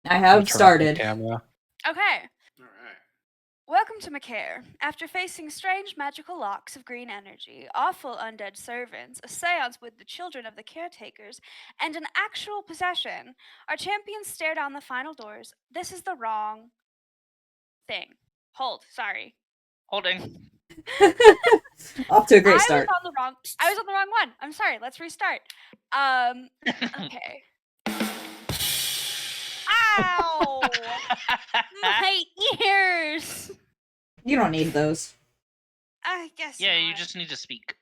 I have started. Camera. Okay. All right. Welcome to Machair. After facing strange magical locks of green energy, awful undead servants, a seance with the children of the caretakers, and an actual possession, our champions stare down the final doors. This is the wrong thing. Hold, sorry. Holding. Off to a great start. I was on the wrong one. I'm sorry. Let's restart. Okay. Ow! My ears. You don't need those. I guess. Yeah, not. you just need to speak.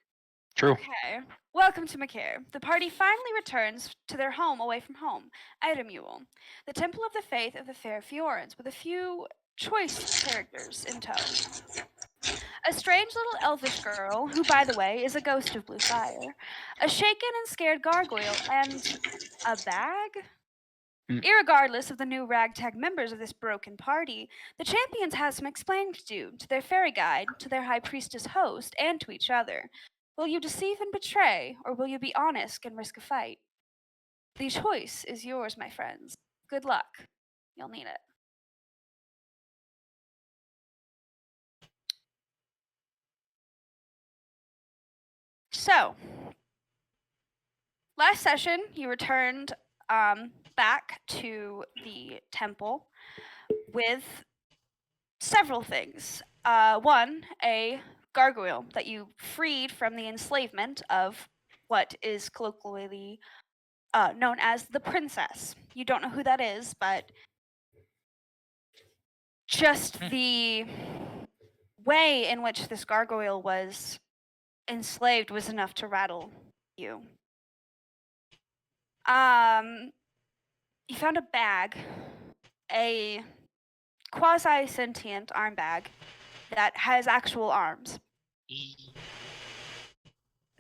True. Okay. Welcome to Machair. The party finally returns to their home away from home, Idemule, the temple of the faith of the fair Fiorans, with a few choice characters in tow. A strange little elvish girl, who, by the way, is a ghost of blue fire, a shaken and scared gargoyle, and a bag? Irregardless of the new ragtag members of this broken party, the champions have some explaining to do to their fairy guide, to their high priestess host, and to each other. Will you deceive and betray, or will you be honest and risk a fight? The choice is yours, my friends. Good luck. You'll need it. So, last session, you returned back to the temple with several things. One, a gargoyle that you freed from the enslavement of what is colloquially known as the princess. You don't know who that is, but just the way in which this gargoyle was enslaved was enough to rattle you. You found a bag, a quasi-sentient arm bag that has actual arms.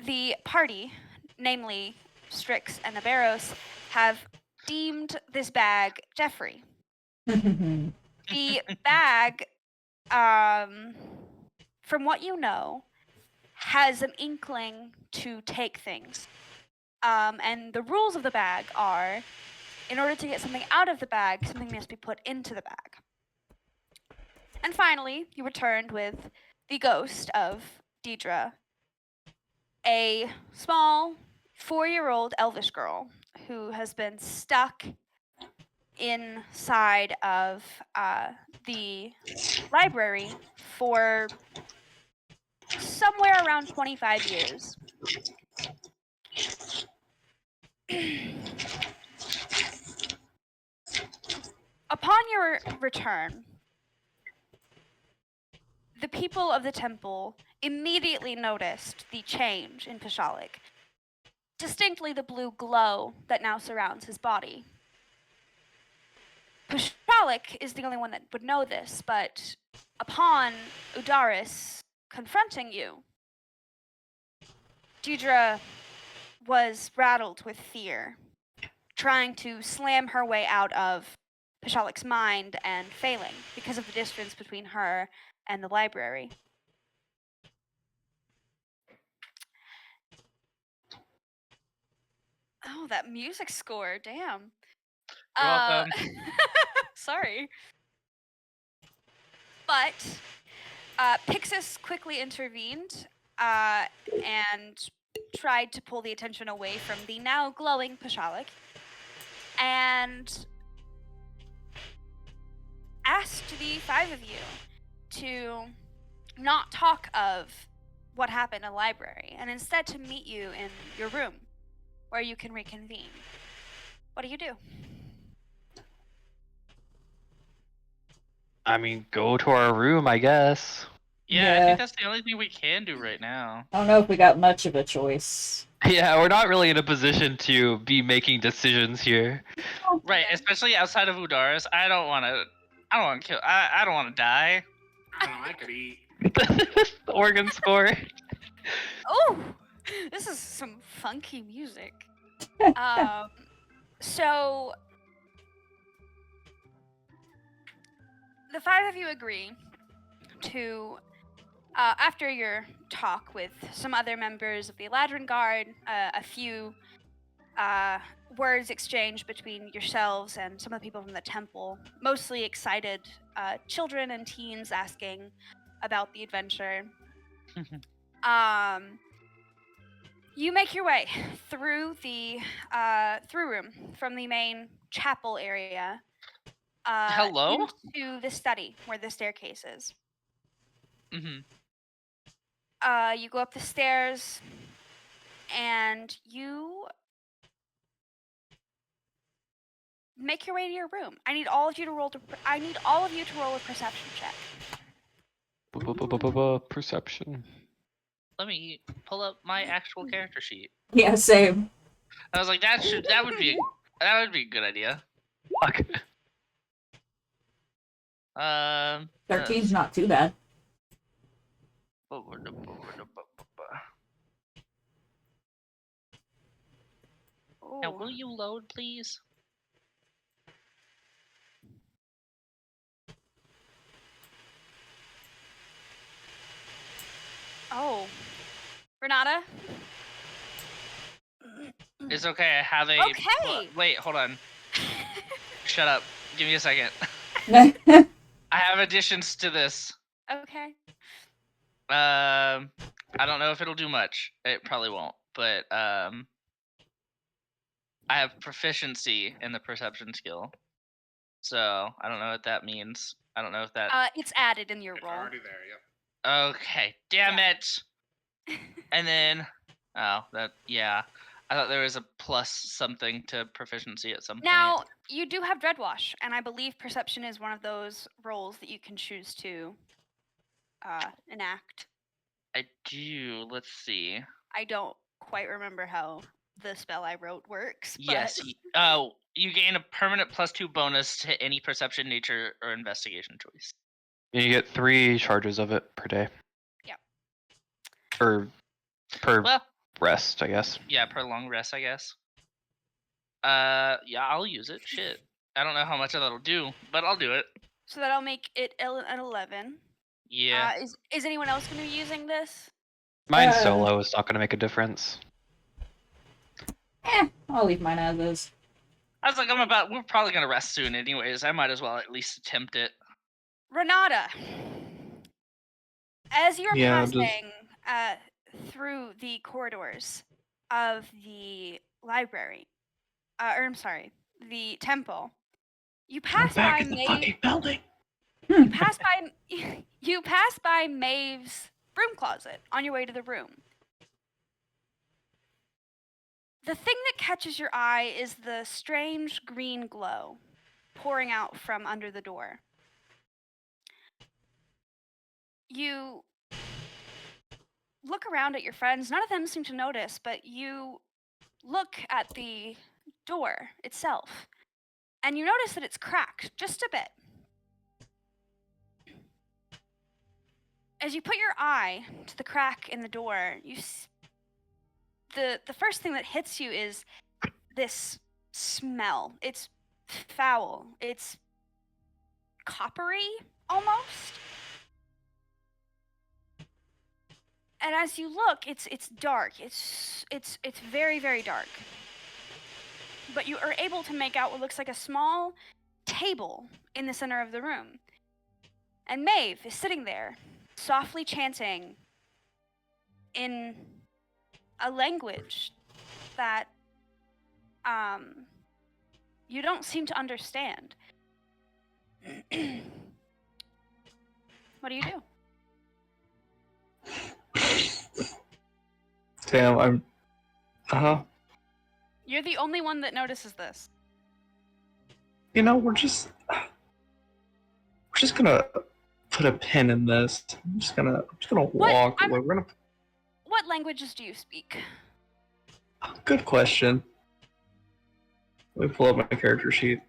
The party, namely Strix and Naberos, have deemed this bag Jeffrey. The bag, from what you know, has an inkling to take things. And the rules of the bag are, in order to get something out of the bag, something must be put into the bag. And finally, you returned with the ghost of Deidre, a small 4-year-old elvish girl who has been stuck inside of the library for somewhere around 25 years. Upon your return, the people of the temple immediately noticed the change in Pashalik. Distinctly the blue glow that now surrounds his body. Pashalik is the only one that would know this, but upon Udaris confronting you, Deidre was rattled with fear, trying to slam her way out of Pashalik's mind and failing because of the distance between her and the library. Oh, that music score, damn. You're welcome. Sorry. But Pixis quickly intervened and tried to pull the attention away from the now glowing Pashalik and asked the 5 of you to not talk of what happened in the library and instead to meet you in your room where you can reconvene. What do you do? I mean, go to our room, I guess. Yeah, I Yeah. think that's the only thing we can do right now. I don't know if we got much of a choice. Yeah, we're not really in a position to be making decisions here. Right, Yeah. especially outside of Udaris. I don't want to kill. I don't want to die. I don't know, I could eat. The organ score. Oh, this is some funky music. So the 5 of you agree to, after your talk with some other members of the Eladrin Guard, a few words exchanged between yourselves and some of the people from the temple, mostly excited children and teens asking about the adventure. You make your way through the through room from the main chapel area Hello? into the study where the staircase is. Mm-hmm. You go up the stairs, and you make your way to your room. I need all of you to roll. I need all of you to roll a perception check. Perception. Let me pull up my actual character sheet. Yeah, same. I was like, that would be a good idea. Fuck. 13's not too bad. Now, Ooh. will you load, please? Oh, Renata. It's okay. I have a. Okay. Wait, hold on. Shut up. Give me a second. Yeah, I have additions to this. Okay. I don't know if it'll do much. It probably won't. But I have proficiency in the perception skill. So I don't know what that means. I don't know if that. It's added in your It's roll. already there, yep. Okay. Damn Yeah. it. And then. Oh, that. Yeah. I thought there was a plus something to proficiency at some Now, point. you do have Dreadwash, and I believe perception is one of those rolls that you can choose to enact. I do. Let's see. I don't quite remember how the spell I wrote works. Yes. But You gain a permanent +2 bonus to any perception, nature, or investigation choice. You get 3 charges of it per day. Yep. Or per Well, rest, I guess. yeah, per long rest, I guess. Yeah, I'll use it. Shit. I don't know how much that'll do, but I'll do it. So that'll make it an 11. Yeah. Is anyone else going to be using this? Mine solo is not going to make a difference. I'll leave mine as is. I was like, we're probably gonna rest soon anyways. I might as well at least attempt it. Renata, as you're Yeah, passing through the corridors of the library, or I'm sorry, the temple, you pass by building. you pass by you pass by Maeve's broom closet on your way to the room. The thing that catches your eye is the strange green glow pouring out from under the door. You look around at your friends. None of them seem to notice, but you look at the door itself, and you notice that it's cracked just a bit. As you put your eye to the crack in the door, the first thing that hits you is this smell. It's foul. It's coppery almost. And as you look, it's dark. It's very, very dark. But you are able to make out what looks like a small table in the center of the room. And Maeve is sitting there, softly chanting in a language that you don't seem to understand. What do you do? Damn, I'm. You're the only one that notices this. You know, we're just gonna put a pin in this. I'm just gonna walk away. We're gonna. What languages do you speak? Good question. Let me pull up my character sheet.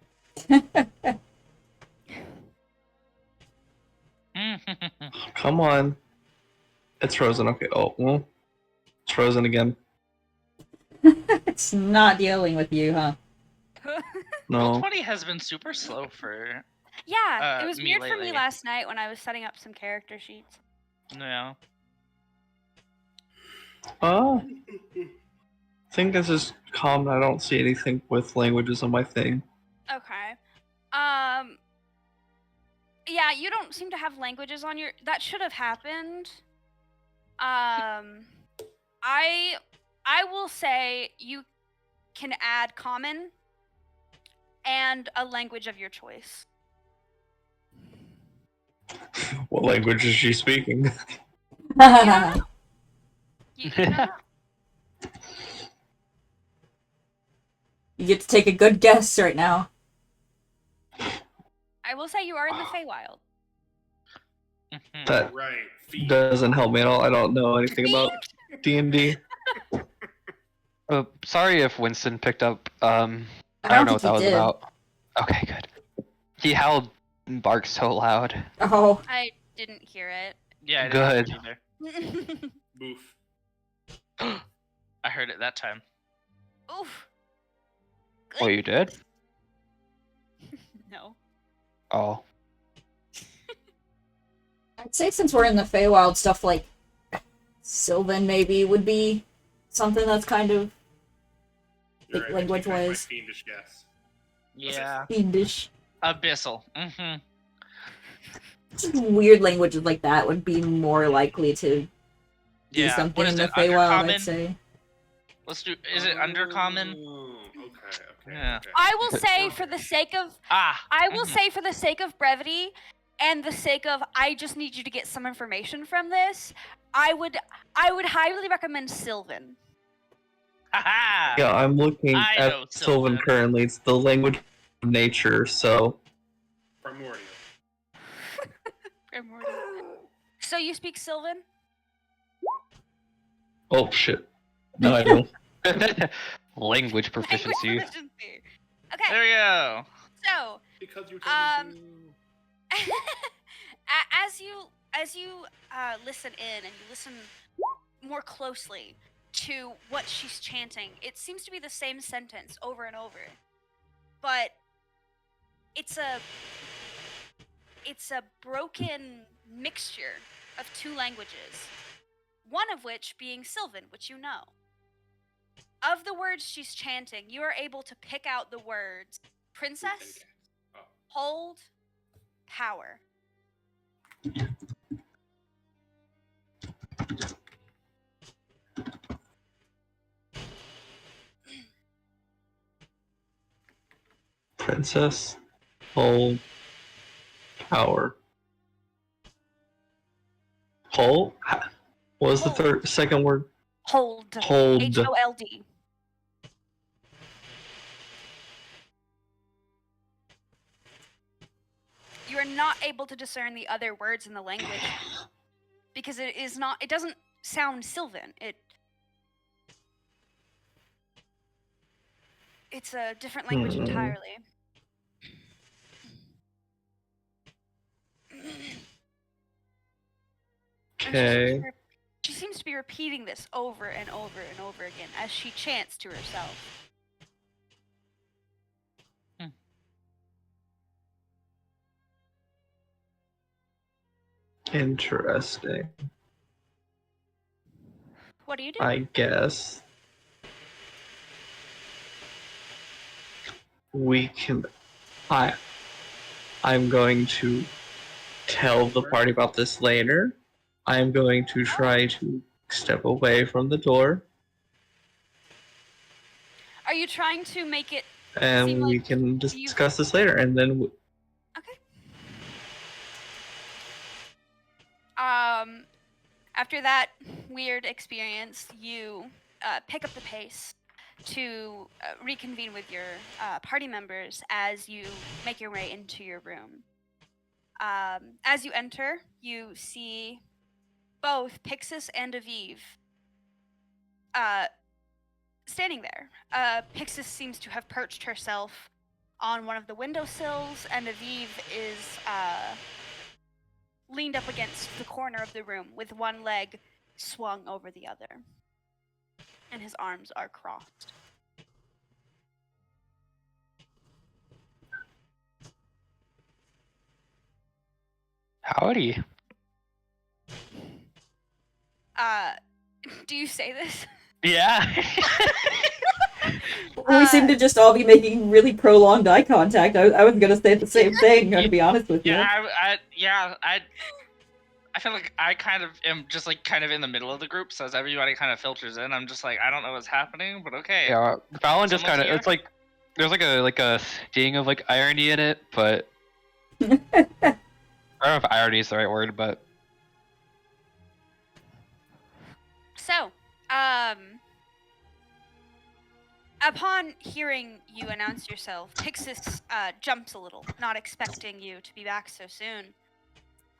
Come on. It's frozen. Okay. Oh, well. It's frozen again. It's not dealing with you, huh? No. Roll20 has been super slow for. Yeah, it was me weird for me lately. last night when I was setting up some character sheets. Yeah. I think this is common. I don't see anything with languages on my thing. Okay. Yeah, you don't seem to have languages on your. That should have happened. I will say you can add common and a language of your choice. What language is she speaking? You don't know. You get to take a good guess right now. I will say you are in the Feywild. Mhm. That Right. Fiend. doesn't help me at all. I don't know anything about D&D. Sorry if Winston picked up. I I don't don't know what think that he was did. about. Okay, good. He howled and barked so loud. Oh, I didn't hear Yeah, I didn't Good. hear it. Boof. either. I heard it that time. Oof. Oh, you did? No. Oh. I'd say since we're in the Feywild, stuff like Sylvan maybe would be something that's kind of You're like right, I take back my language-wise fiendish guess. Yeah. fiendish. Abyssal. Mm-hmm. Just weird languages like that would be more likely to do Yeah. something What is in the it? Feywild, Undercommon? I'd say. Let's do. Is it undercommon? Oh, okay, Yeah. okay. I will say for the sake of I will mhm. say for the sake of brevity and the sake of I just need you to get some information from this, I would highly recommend Sylvan. Haha. Yeah, I'm looking I at know Sylvan Sylvan. currently. It's the language of nature, so Primordial. So you speak Sylvan? oh shit. No, I don't. Language proficiency. Language proficiency. Okay, There we go. so Because you told me to. as you listen in and you listen more closely to what she's chanting, it seems to be the same sentence over and over, but it's a broken mixture of two languages, one of which being Sylvan, which you know. Of the words she's chanting, you are able to pick out the words princess, Oh. hold, power. Princess, hold, power. Hold? What was the second word? Hold. Hold. H-O-L-D. You are not able to discern the other words in the language because it doesn't sound Sylvan. It's a different language entirely. Okay. She seems to be repeating this over and over and over again as she chants to herself. Interesting. What do you do? I guess we can. I'm going to tell the party about this later. I'm going to try to step away from the door, Are you trying to make it and seem we like can discuss this later. And then Okay. After that weird experience, you pick up the pace to reconvene with your party members as you make your way into your room. As you enter, you see both Pixis and Aviv standing there. Pixis seems to have perched herself on one of the windowsills, and Aviv is leaned up against the corner of the room with one leg swung over the other. And his arms are crossed. Howdy. Do you say this? Yeah. we seem to just all be making really prolonged eye contact. I was gonna say the same thing, to be honest with you. I feel like I kind of am just like kind of in the middle of the group, so as everybody kind of filters in, I'm just like I don't know what's happening, but okay. Yeah, Fallon just Someone's kind of, it's like, there's like a sting of like irony in it, but I don't know if irony is the right word, but So, upon hearing you announce yourself, Pixis jumps a little, not expecting you to be back so soon.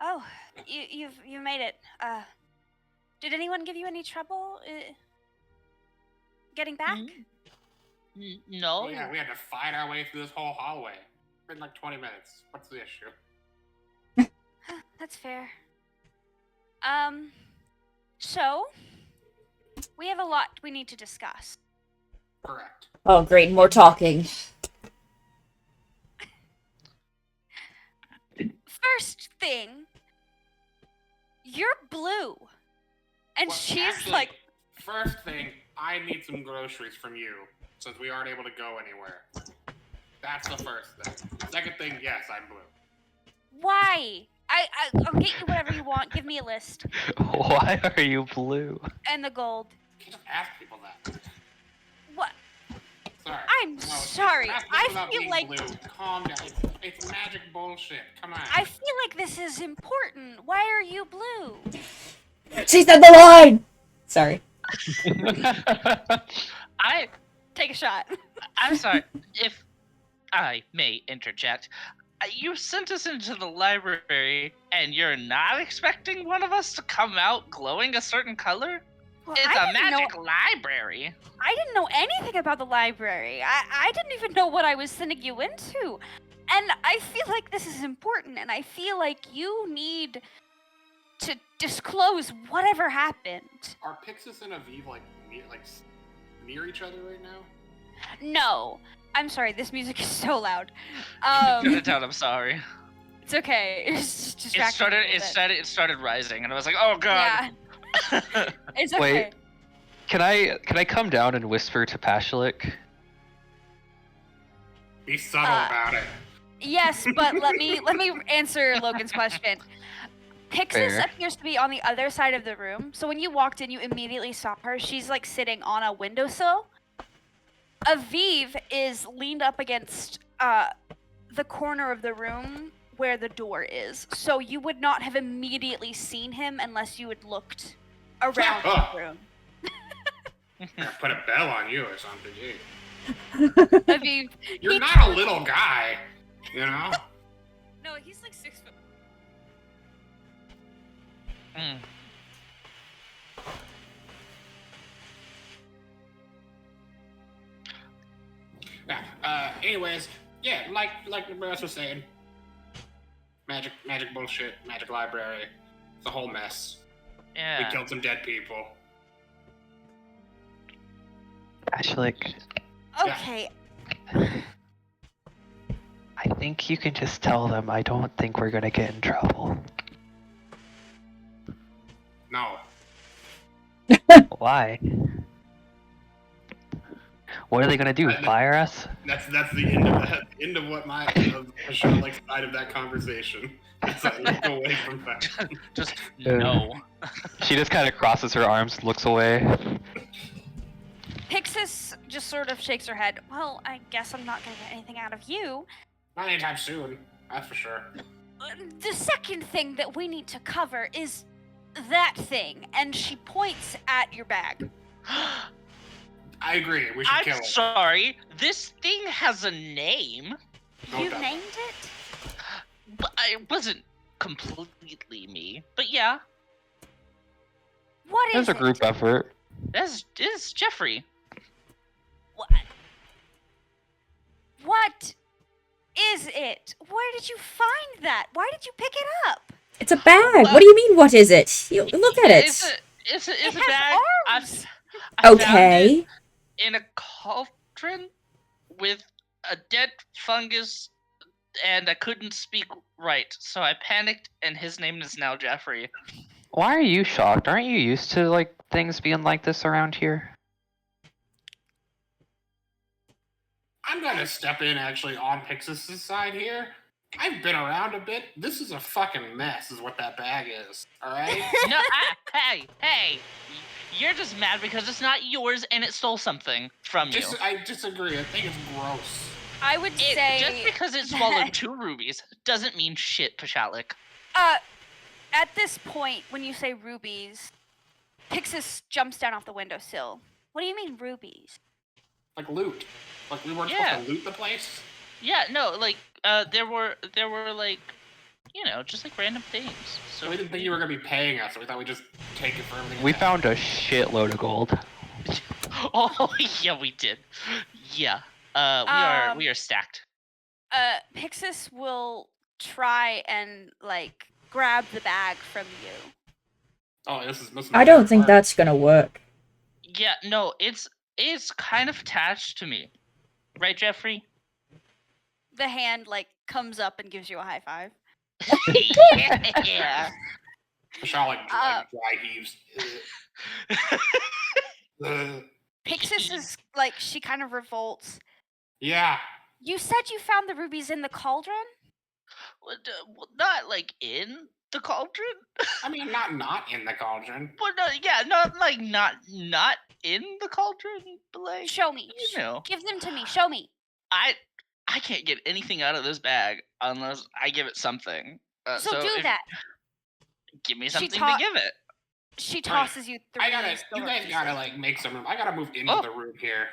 Oh, you made it. Did anyone give you any trouble getting back? No. Oh, yeah, we had to fight our way through this whole hallway. It's been like 20 minutes. What's the issue? That's fair. So we have a lot we need to discuss. Correct. Oh, great, more talking. First thing, you're blue. And Well, she's actually, like, first thing, I need some groceries from you, since we aren't able to go anywhere. That's the first thing. Second thing, yes, I'm blue. why? I'll get you whatever you want. Give me a list. why are you blue? And the gold. You can't just ask people that. What? Sorry. I'm No, sorry. ask I people about feel being like blue. Calm down. It's magic bullshit. Come on. I feel like this is important. Why are you blue? She said the line! Sorry. Take a shot. I'm sorry if I may interject. You sent us into the library, and you're not expecting one of us to come out glowing a certain color? Well, It's I a didn't magic library. I didn't know anything about the library. I didn't even know what I was sending you into. And I feel like this is important, and I feel like you need to disclose whatever happened. Are Pixis and Aviv near each other right now? No. I'm sorry, this music is so loud. Turn it down, I'm sorry. It's okay. It's just It started rising, and I was like, oh god. Yeah. It's okay. Wait. Can I come down and whisper to Pashalik? Be subtle about it. Yes, but let me answer Logan's question. Pixis Fair. appears to be on the other side of the room, so when you walked in, you immediately saw her. She's like sitting on a windowsill. Aviv is leaned up against the corner of the room where the door is, so you would not have immediately seen him unless you had looked around the room. I put a bell on you or something, gee. Aviv, You're not a little guy, you know? No, he's like 6 foot. Yeah, anyways, yeah, like the rest was saying. Magic bullshit, magic library. It's a whole mess. Yeah. We killed some dead people. Pashalik, Okay. I think you can just tell them I don't think we're gonna get in trouble. No. Why? What are they gonna do? Fire us? That's the end of that. End of what of Charlotte's side of that conversation. It's like, look away from that. Just no. She just kind of crosses her arms, looks away. Pixis just sort of shakes her head. Well, I guess I'm not gonna get anything out of you. Not anytime soon, that's for sure. The second thing that we need to cover is that thing, and she points at your bag. I agree. We should kill I'm it. sorry. This thing has a name, No You doubt. named it? but it wasn't completely me. But yeah, What It is was a group it? effort. it's Jeffrey. What is it? Where did you find that? Why did you pick it up? It's a bag. What do you mean, what is it? You, look at it. It's a It bag. has I arms. found Okay. it in a cauldron with a dead fungus, and I couldn't speak right, so I panicked, and his name is now Jeffrey. Why are you shocked? Aren't you used to like things being like this around here? gonna step in actually on Pixis's side here. I've been around a bit. This is a fucking mess, is what that bag is. All right. No, hey. You're just mad because it's not yours and it stole something from you. I disagree. I think it's gross. I would say Just because it swallowed 2 rubies doesn't mean shit, Pashalik. At this point, when you say rubies, Pixis jumps down off the windowsill. What do you mean rubies? Like loot. Like we weren't supposed to loot the place. Yeah, no, like there were like, you know, just like random things. So we didn't think you were gonna be paying us. So we thought we'd just take it for everything. We found a shitload of gold. Oh yeah, we did. Yeah. We are stacked. Pixis will try and like grab the bag from you. Oh, this is I don't think that's gonna work. Yeah, no, it's kind of attached to me. Right, Jeffrey? The hand like comes up and gives you a high five. Yeah. Michelle like dry heaves. Pixis is like, she kind of revolts. Yeah. You said you found the rubies in the cauldron? Not like in the cauldron. I mean, not in the cauldron. Well, no, yeah, not like not in the cauldron, but like, Show me. you know. Give them to me. Show me. I can't get anything out of this bag unless I give it something. So do that. Give me something to give it. She tosses you 3 You guys pieces. gotta like make some room. I gotta move into the room here.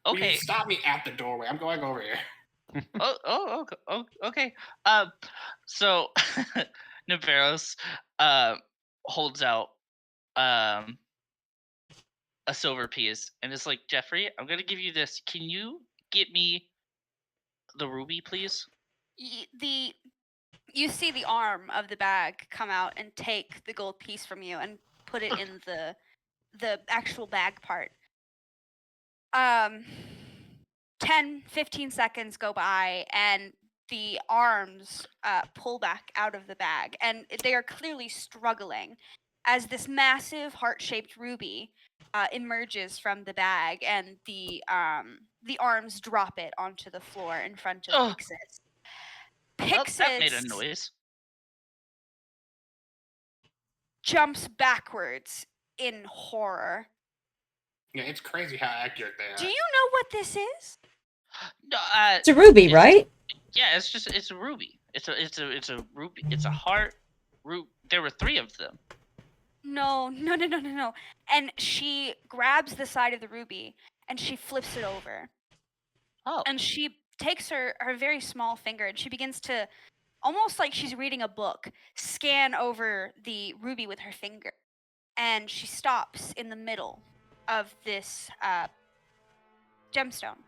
Okay. You stop me at the doorway. I'm going over here. Okay. So Navarros holds out a silver piece and is like, Jeffrey, I'm gonna give you this. Can you get me the ruby, please? You see the arm of the bag come out and take the gold piece from you and put it in the actual bag part. 10-15 seconds go by and the arms pull back out of the bag, and they are clearly struggling as this massive heart-shaped ruby emerges from the bag, and the arms drop it onto the floor in front of Pixis. Pixis That made a noise. Jumps backwards in horror. Yeah, it's crazy how accurate they are. Do you know what this is? No, It's a ruby, right? Yeah, it's a ruby. It's a ruby. It's a heart. There were 3 of them. No. And she grabs the side of the ruby and she flips it over. Oh. And she takes her very small finger and she begins to, almost like she's reading a book, scan over the ruby with her finger. And she stops in the middle of this gemstone.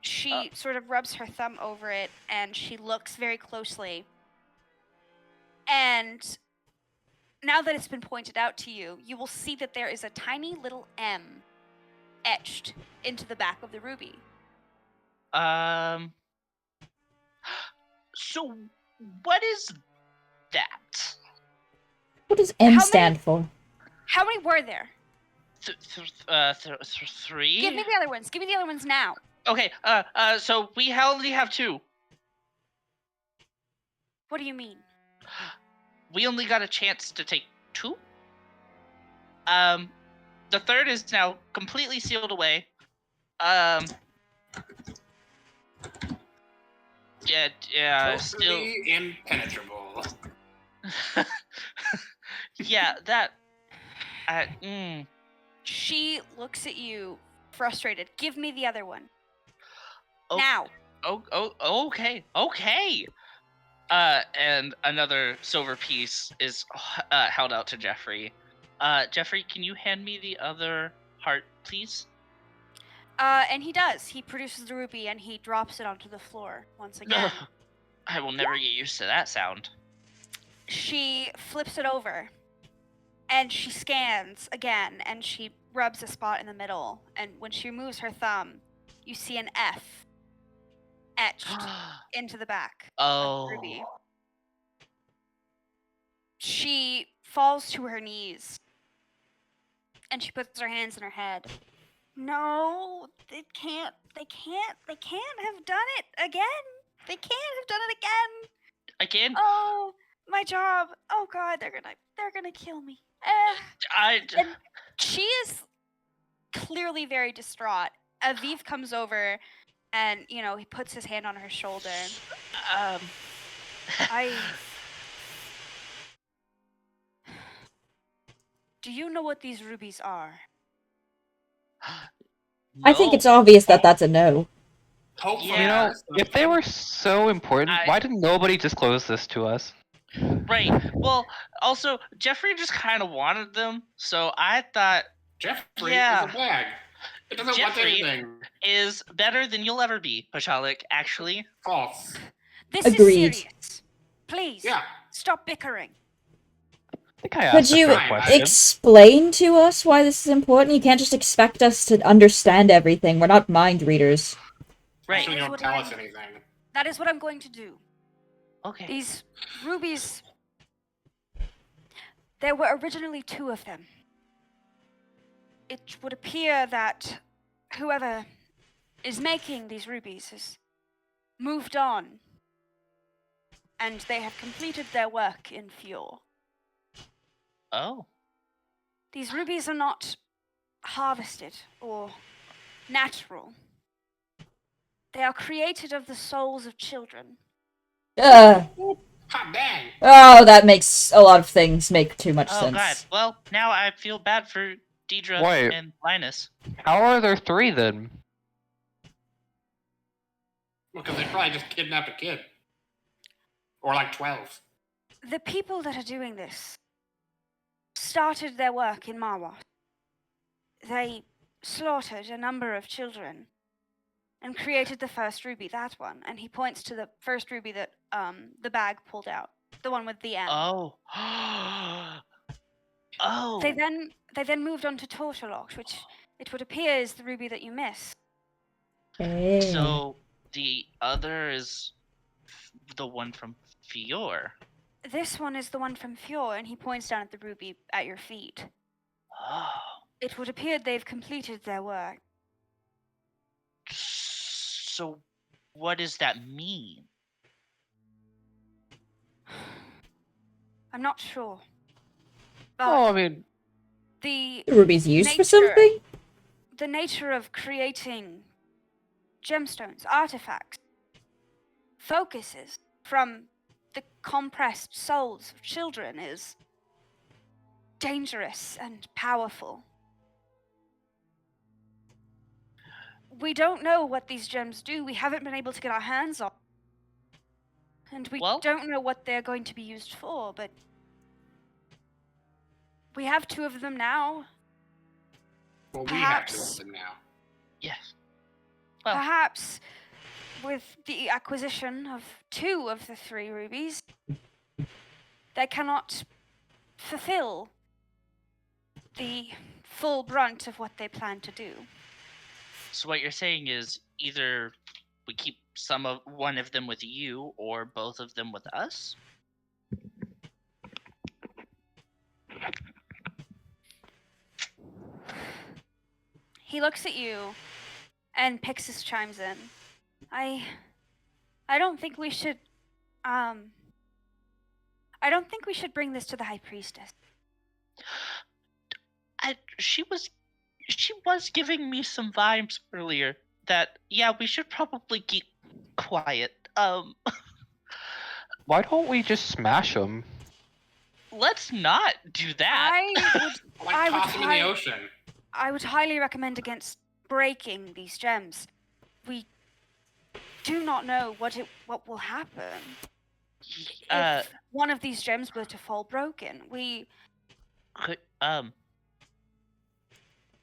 She sort of rubs her thumb over it and she looks very closely. And now that it's been pointed out to you, you will see that there is a tiny little M etched into the back of the ruby. So, what is that? What does M stand for? How many were there? 3? Give me the other ones. Give me the other ones now. Okay, so we only have 2. What do you mean? We only got a chance to take 2. The third is now completely sealed away. Yeah, still impenetrable. Yeah, that. She looks at you, frustrated. Give me the other one. Oh, now. Okay. And another silver piece is held out to Jeffrey. Jeffrey, can you hand me the other heart, please? And he does. He produces the ruby and he drops it onto the floor once again. I will never get used to that sound. She flips it over and she scans again and she rubs a spot in the middle. And when she removes her thumb, you see an F etched into the back of the ruby. She falls to her knees and she puts her hands in her head. No, they can't have done it again. They can't have done it again. Again, Oh, my job. Oh God, they're gonna kill me. And she is clearly very distraught. Aviv comes over, and he puts his hand on her shoulder. um, Do you know what these rubies are? I think no. it's obvious that that's a no. Hopefully, Yeah. If they were so important, why did nobody disclose this to us? Right. Well, also Jeffrey just kind of wanted them, so I thought Jeffrey Yeah. is a bag. It doesn't Jeffrey- want anything. is better than you'll ever be, Pachalik. Actually, False. This Agreed. is serious. Please, Yeah. stop bickering. I think I Could asked a you fair question. explain to us why this is important? You can't just expect us to understand everything. We're not mind readers. right? Actually, That's don't what tell I- us anything. That is what I'm going to do. Okay. These rubies. There were originally 2 of them. It would appear that whoever is making these rubies has moved on, and they have completed their work in Fjord. Oh. These rubies are not harvested or natural. They are created of the souls of children. Ugh. Hot dang. Oh, that makes a lot of things make too much Oh sense. God. Well, now I feel bad for Deidre Wait. and Linus. How are there 3 then? Because they probably just kidnapped a kid. Or like 12. The people that are doing this started their work in Marwa. They slaughtered a number of children and created the first ruby, that one. And he points to the first ruby that the bag pulled out, the one with the M. Oh. Oh. They then moved on to Tortolox, which it would appear is the ruby that you missed. Eh. So the other is the one from Fior. This one is the one from Fjord, and he points down at the ruby at your feet. Oh. It would appear they've completed their work. So what does that mean? I'm not sure. But Oh, I mean, the The ruby's used for nature- something? the nature of creating gemstones, artifacts, focuses from the compressed souls of children is dangerous and powerful. We don't know what these gems do. We haven't been able to get our hands on. And we Well- don't know what they're going to be used for, but we have 2 of them now. Well, we have 2 Perhaps- of them now. Yes. Well- Perhaps with the acquisition of 2 of the 3 rubies, they cannot fulfill the full brunt of what they plan to do. So what you're saying is either we keep one of them with you or both of them with us? He looks at you and Pixis chimes in. I don't think we should I don't think we should bring this to the High Priestess. She was giving me some vibes earlier that we should probably keep quiet. why don't we just smash them? Let's not do that. Like I would toss them in try- the ocean. I would highly recommend against breaking these gems. We do not know what will happen if one of these gems were to fall broken.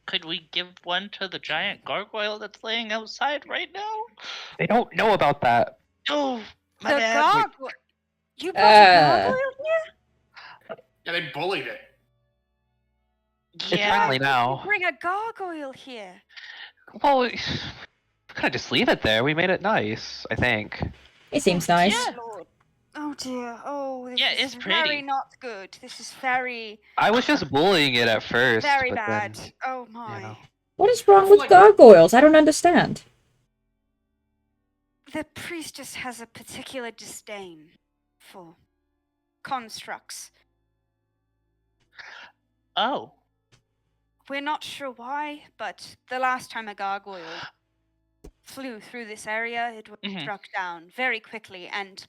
Could we give one to the giant gargoyle that's laying outside right now? They don't know about that. Oh, my The bad. gargoyle. You brought a gargoyle here? Yeah, they bullied it. It's Yeah. friendly now. Bring a gargoyle here. Well, we could just leave it there. We made it nice, I think. It seems nice. Yeah. Lord. Oh dear. Oh, this Yeah, is it's very pretty. not good. This is very, I was just bullying it at first. very but bad. Then, Oh my. know. What is wrong I feel with like- gargoyles? I don't understand. The priestess has a particular disdain for constructs. Oh. We're not sure why, but the last time a gargoyle flew through this area, it was Mhm. struck down very quickly. And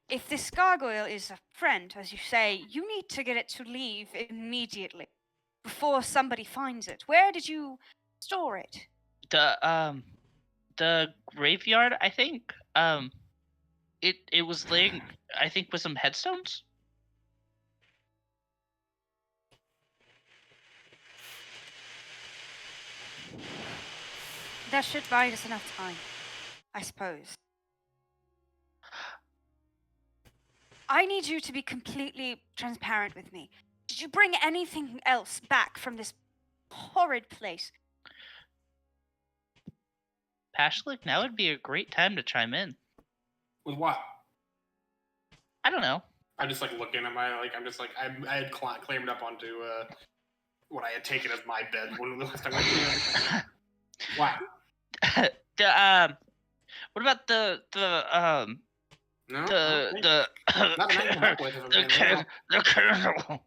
if this gargoyle is a friend, as you say, you need to get it to leave immediately before somebody finds it. Where did you store it? The graveyard, I think. It was laying, I think, with some headstones. That should buy us enough time, I suppose. I need you to be completely transparent with me. Did you bring anything else back from this horrid place? Pashlik, now would be a great time to chime in. With what? I don't know. I'm just like looking at my like. I'm just like I had claimed up onto what I had taken as my bed when the last time I went through. What? What about the No. the Nothing I can come up with. the colonel.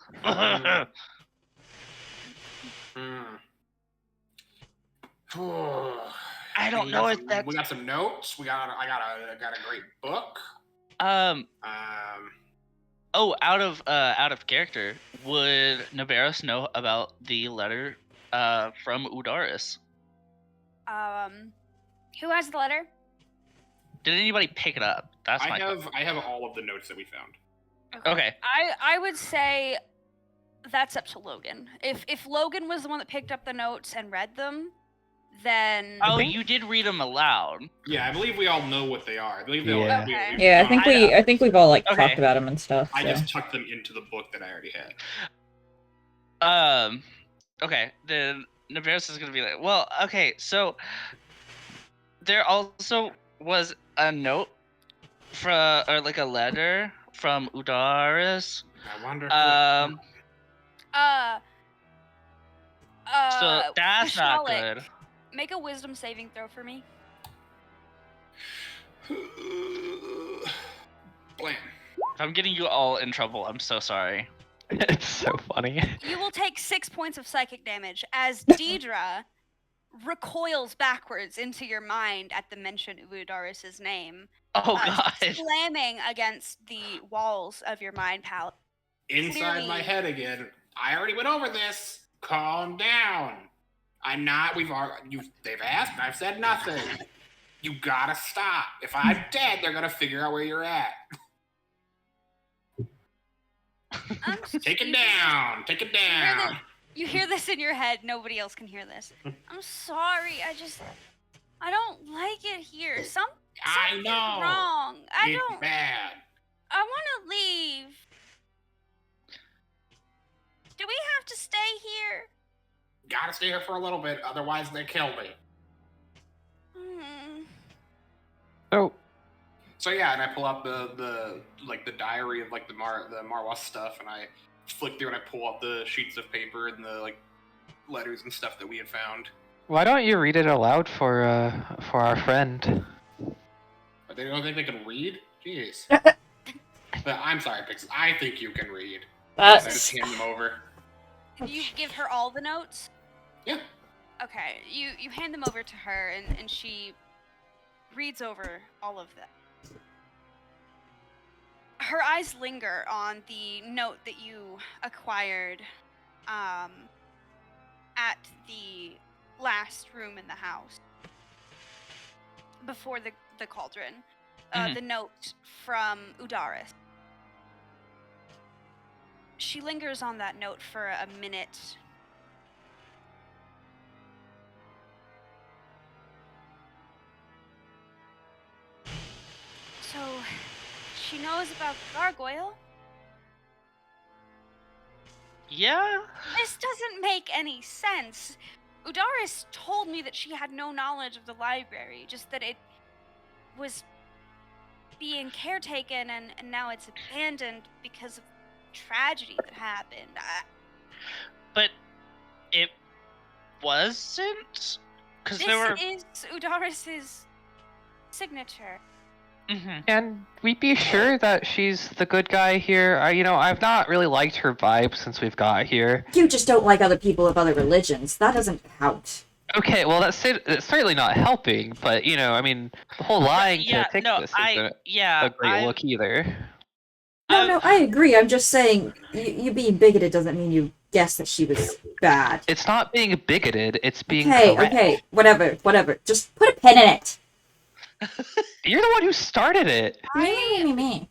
I don't know if that's We got some notes. I got a great book. Oh, out of character, would Navarros know about the letter from Udaris? Who has the letter? Did anybody pick it up? That's my I have all of the notes that we found. Okay. I would say that's up to Logan. If Logan was the one that picked up the notes and read them, then Oh, you did read them aloud. Yeah, I believe we all know what they are. I believe they all. Yeah. Okay. Yeah, I think we've all like Okay. talked about them and stuff. I So. just tucked them into the book that I already had. Okay, then Navarros is gonna be like, well, okay, so there also was a note or like a letter from Udaris. I wonder. So that's not Vishalik, good. Make a wisdom saving throw for me. Blam. If I'm getting you all in trouble, I'm so sorry. It's so funny. You will take 6 points of psychic damage as Deidre recoils backwards into your mind at the mention of Udaris' name, Oh god. slamming against the walls of your mind palette. Inside my Clearly- head again. I already went over this. Calm down. I'm not. They've asked. I've said nothing. You gotta stop. If I'm dead, they're gonna figure out where you're at. Take it down. Take it down. You hear this in your head. Nobody else can hear this. I'm sorry. I don't like it here. I Something's know. wrong. It's bad. I want to leave. Do we have to stay here? Gotta stay here for a little bit, otherwise they kill me. Oh, So yeah, and I pull up the diary of like the Marwa stuff, and I flick through and I pull up the sheets of paper and the like letters and stuff that we had found. why don't you read it aloud for our friend? But they don't think they can read? Jeez. But I'm sorry, Pixis. I think you can read. I just hand them over. You give her all the notes? Yeah. Okay, you hand them over to her, and she reads over all of them. Her eyes linger on the note that you acquired at the last room in the house before the cauldron. The note from Udaris. She lingers on that note for a minute. So, she knows about the gargoyle? Yeah? This doesn't make any sense. Udaris told me that she had no knowledge of the library, just that it was being caretaken and now it's abandoned because of tragedy that happened. But it wasn't, because This there were. is Udaris's signature. Mhm. Can we be sure that she's the good guy here? I've not really liked her vibe since we've got here. You just don't like other people of other religions. That doesn't count. Okay, well it's certainly not helping, but the whole lying Yeah, to no, Pixis isn't yeah, a great look either. No, I agree. I'm just saying, you being bigoted doesn't mean you guess that she was bad. It's not being bigoted, it's being Okay, correct. okay, whatever. Just put a pin in it. You're the one who started it. Me.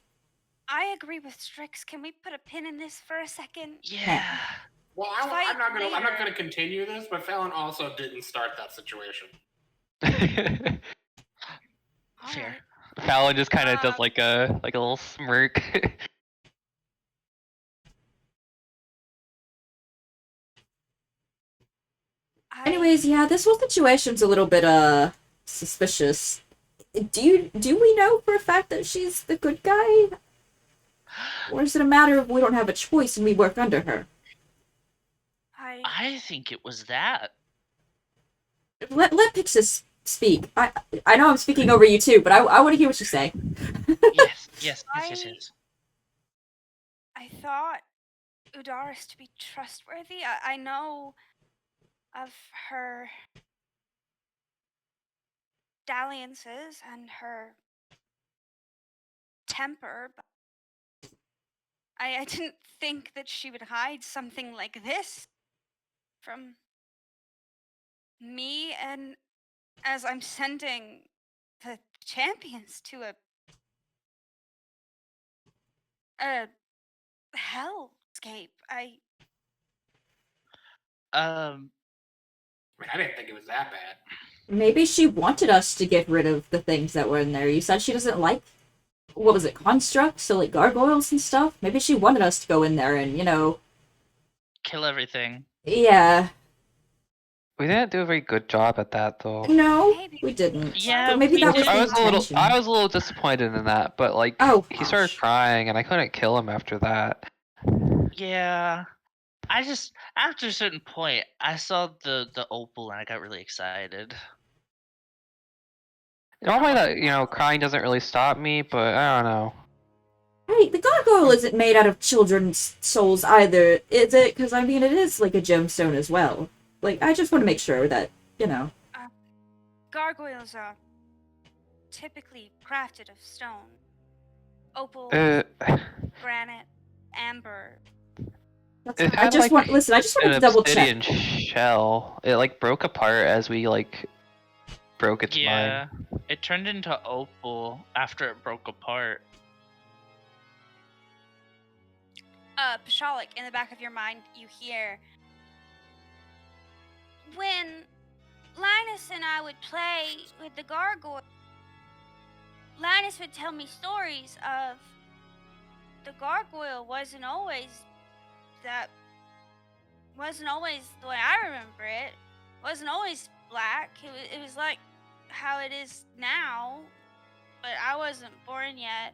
I agree with Strix. Can we put a pin in this for a second? Yeah. Well, Fight I'm not later. gonna continue this, but Fallon also didn't start that situation. All Fair. right. Fallon just kind of does like a little smirk. Anyways, yeah, this whole situation's a little bit suspicious. Do we know for a fact that she's the good guy? Or is it a matter of we don't have a choice and we work under her? I think it was that. Let Pixis speak. I know I'm speaking over you too, but I want to hear what you say. Yes. I thought Udaris to be trustworthy. I know of her dalliances and her temper, but I didn't think that she would hide something like this from me, and as I'm sending the champions to a hellscape, I mean, I didn't think it was that bad. Maybe she wanted us to get rid of the things that were in there. You said she doesn't like, what was it, constructs? So like gargoyles and stuff? Maybe she wanted us to go in there and, Kill everything. yeah. We didn't do a very good job at that though. No, Maybe. we didn't. Yeah, but maybe we that was didn't. the I intention. was a little disappointed in that, but like he started gosh. crying and I couldn't kill him after that. Yeah. I just, after a certain point, I saw the opal and I got really excited. Normally that crying doesn't really stop me, but I don't know. Hey, the gargoyle isn't made out of children's souls either, is it? Because, I mean, it is like a gemstone as well. Like, I just want to make sure that, Gargoyles are typically crafted of stone. Opal, granite, amber. It I had just like want an to double obsidian check. shell. It like broke apart as we like broke its Yeah, mind. it turned into opal after it broke apart. Pashalik, in the back of your mind, you hear when Linus and I would play with the gargoyle. Linus would tell me stories of the gargoyle wasn't always the way I remember it. Wasn't always black. It was like how it is now, but I wasn't born yet.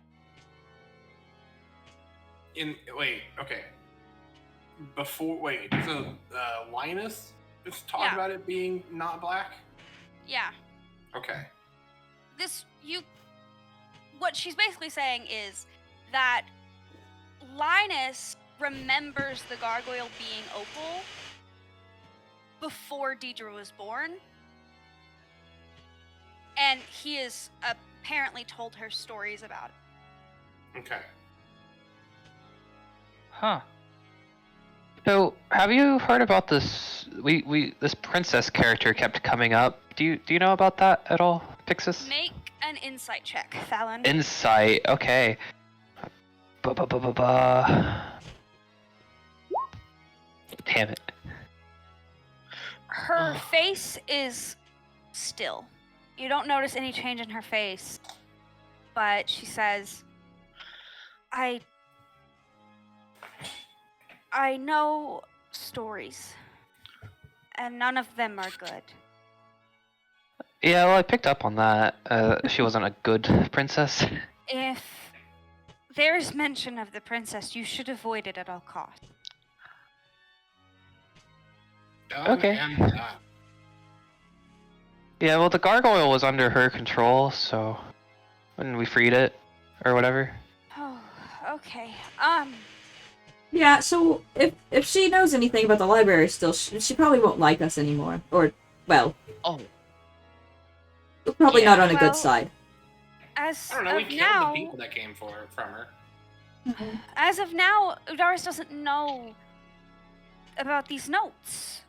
Okay. So Linus just talked Yeah. about it being not black? Yeah. Okay. What she's basically saying is that Linus remembers the gargoyle being opal before Deidre was born, and he has apparently told her stories about it. Okay. Huh. So, have you heard about this? This princess character kept coming up. Do you know about that at all, Pixis? Make an insight check, Fallon. Insight. Okay. Damn it. Her face is still. You don't notice any change in her face, but she says, I know stories, and none of them are good. Yeah, well, I picked up on that. She wasn't a good princess. If there's mention of the princess, you should avoid it at all costs. Done Okay. and done. Yeah, well, the gargoyle was under her control, so when we freed it or whatever. Oh, okay. Yeah, so if she knows anything about the library still, she probably won't like us anymore. Or, well, Oh, probably Yeah. not on a good Well- side. As I don't know. We of killed now, the people that came from her. as of now, Udaris doesn't know about these notes.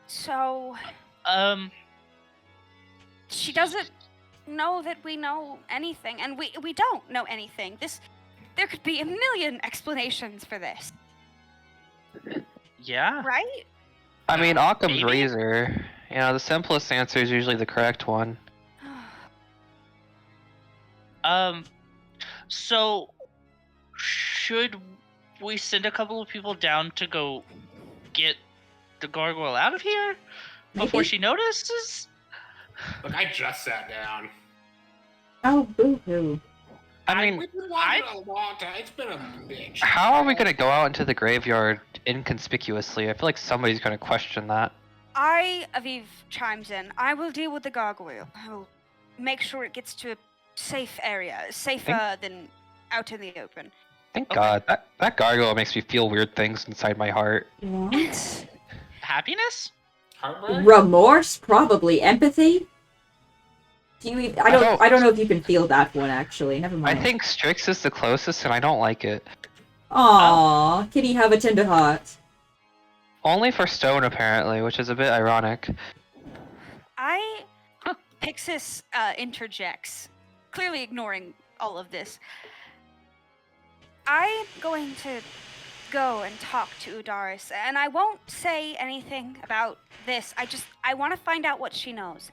So she doesn't know that we know anything, and we don't know anything. There could be a million explanations for this, yeah. right? I mean, Occam's Maybe? razor. You know, the simplest answer is usually the correct one. So should we send a couple of people down to go get the gargoyle out of here before Maybe? she notices? Look, I just sat down. Oh, boo-hoo. I mean, We've been watching a long time. It's been a bitch. how are we gonna go out into the graveyard inconspicuously? I feel like somebody's gonna question that. Aviv chimes in. I will deal with the gargoyle. I will make sure it gets to a safe area, safer than out in the open. Thank Okay. God. That gargoyle makes me feel weird things inside my heart. What? Happiness? Heartburn? Remorse? Probably. Empathy? Do you even, don't- I don't know if you can feel that one, actually. Never I mind. think Strix is the closest, and I don't like it. Aww, kitty have a tender heart. Only for Stone, apparently, which is a bit ironic. Pixis interjects, clearly ignoring all of this. I'm going to go and talk to Udaris, and I won't say anything about this. I want to find out what she knows.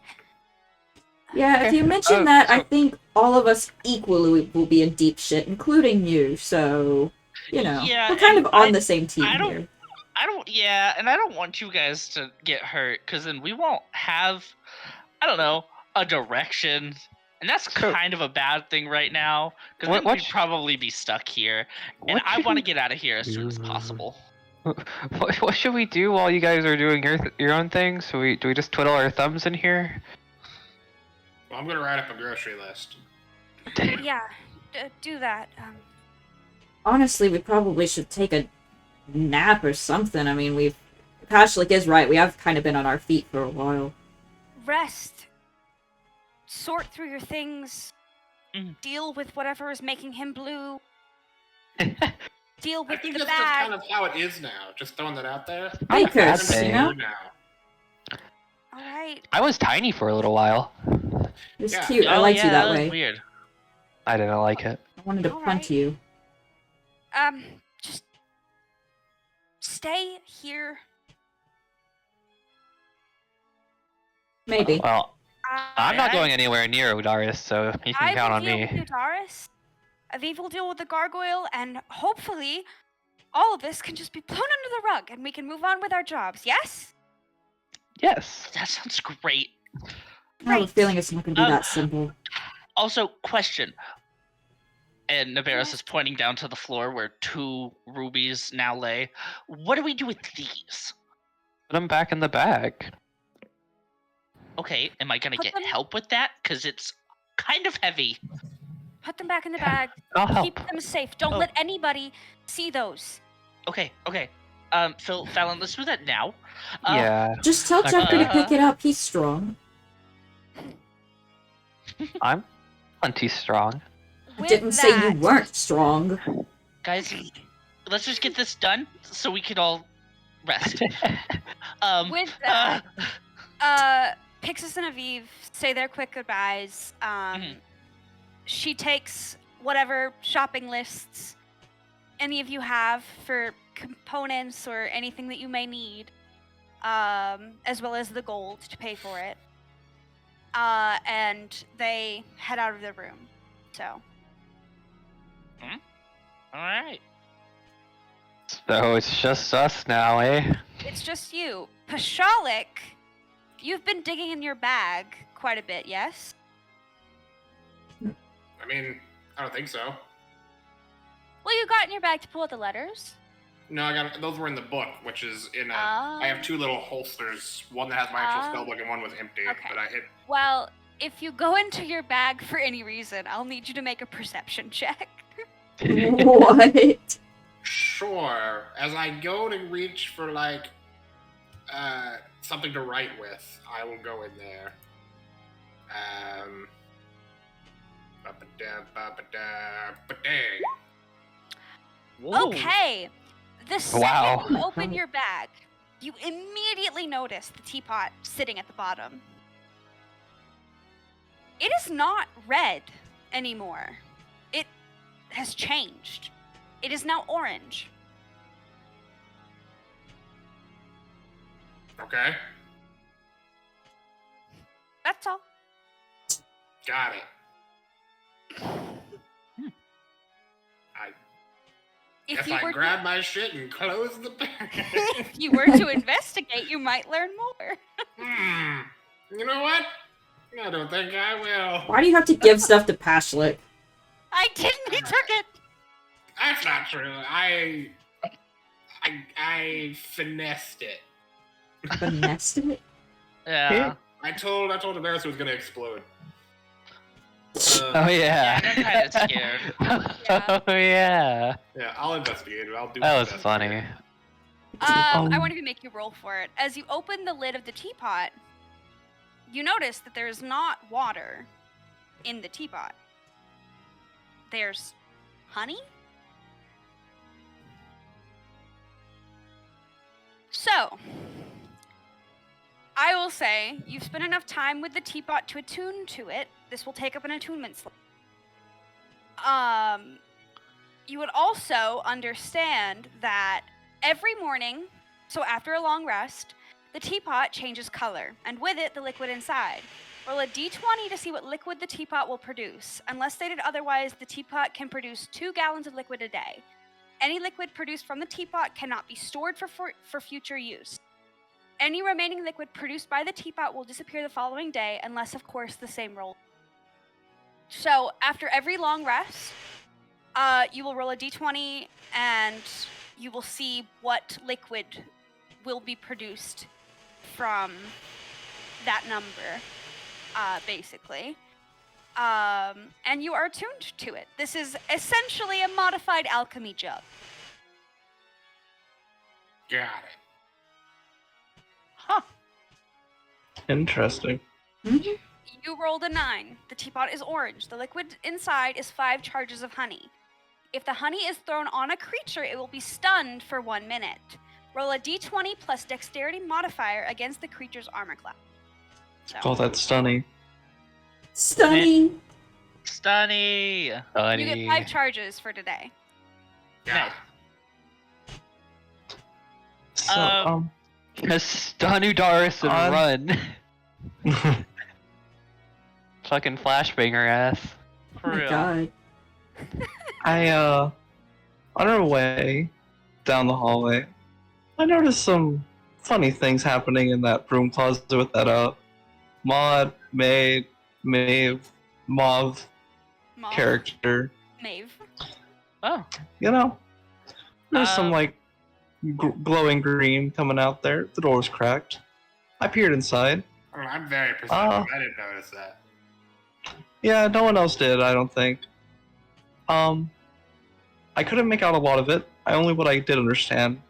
Yeah, if you mention Oh, that, I so- think all of us equally will be in deep shit, including you, so, you know. Yeah, we're kind and of on I- the same team I don't- here. And I don't want you guys to get hurt, because then we won't have, I don't know, a direction. And that's So- kind of a bad thing right now, because What- then what we'd sh- probably be stuck here. And What I should want to we- get out of here as soon as possible. What should we do while you guys are doing your own thing? Do we just twiddle our thumbs in here? Well, I'm gonna write up a grocery list. Yeah, do that. Honestly, we probably should take a nap or something. I mean, Pashlik is right, we have kind of been on our feet for a while. Rest. Sort through your things. Mhm. Deal with whatever is making him blue. Deal I with think the that's just bag. kind of how it is now. Just throwing that out there. Not a bad Bakers, you thing. know? Now. All right. I was tiny for a little while. It was Yeah. cute, I liked you that was way. weird. I didn't like it. I wanted to All punch right. you. Just stay here. Maybe. Well, I'm not Alright. going anywhere near Udaris, so you can I count will on deal me. with Udaris. Aviv will deal with the gargoyle, and hopefully, all of this can just be blown under the rug, and we can move on with our jobs. Yes? Yes. That sounds great. I have a Right. feeling it's not going to be Um, that simple. Also, question. And Navarros is pointing down to the floor where 2 rubies now lay. What do we do with these? Put them back in the bag. Okay, am I gonna Put get them- help with that? Because it's kind of heavy. Put them back in the bag. I'll help. Keep them safe. Don't Oh. let anybody see those. Okay. Phil, Fallon, let's do that now. Yeah, Just tell okay. Jeffrey to pick it up, he's strong. I'm plenty strong. I With didn't say you that- weren't strong. Guys, let's just get this done so we can all rest. With that, Pixis and Aviv say their quick goodbyes. She takes whatever shopping lists any of you have for components or anything that you may need, as well as the gold to pay for it. And they head out of the room. So, All right. So it's just us now, eh? it's just you. Pashalik, you've been digging in your bag quite a bit, yes? I mean, I don't think so. Well, you got in your bag to pull out the letters. No, I got those were in the book, which is in a. I have 2 little holsters. One that has my actual spellbook, and one was empty. Okay. But Well, if you go into your bag for any reason, I'll need you to make a perception check. What? Sure. As I go to reach for like something to write with, I will go in there. Whoa. Okay. The second Wow. you open your bag, you immediately notice the teapot sitting at the bottom. It is not red anymore. It has changed. It is now orange. Okay. That's all. Got it. I If guess you I were grab my shit and close the bag. if you were to investigate, you might learn more. You know what? I don't think I will. Why do you have to give stuff to Pashlik? I didn't. He took it. That's not true. I finessed it. Finessed it? Yeah. I told Damaris it was gonna explode. Oh Yeah, yeah. I'm kind of scared. Oh yeah. Yeah, I'll investigate it. I'll do. That my was best. funny. I want to make you roll for it. As you open the lid of the teapot, you notice that there is not water in the teapot. There's honey? So, I will say you've spent enough time with the teapot to attune to it. This will take up an attunement slot. You would also understand that every morning, so after a long rest, the teapot changes color, and with it, the liquid inside. Roll a d20 to see what liquid the teapot will produce. Unless stated otherwise, the teapot can produce 2 gallons of liquid a day. Any liquid produced from the teapot cannot be stored for future use. Any remaining liquid produced by the teapot will disappear the following day, unless, of course, the same roll. So, after every long rest, you will roll a d20, and you will see what liquid will be produced from that number, basically. And you are attuned to it. This is essentially a modified alchemy jug. Got it. Interesting. You rolled a 9. The teapot is orange. The liquid inside is 5 charges of honey. If the honey is thrown on a creature, it will be stunned for 1 minute. Roll a d20 plus dexterity modifier against the creature's armor class. So, Oh, that's stunning. Stunning. Stunny. you get 5 charges for today. Got Nice. it. So, Stun Udaris and run. On- Fucking flashbanger ass. Oh For my real. god. on our way down the hallway, I noticed some funny things happening in that broom closet with that Maud, Maeve, Mauve Mauve. character. Maeve. Oh. You know, there's some Um, like glowing green coming out there. The door was cracked. I peered inside. Oh, I'm very perceptive. I didn't notice that. Yeah, no one else did, I don't think. I couldn't make out a lot of it. Only what I did understand,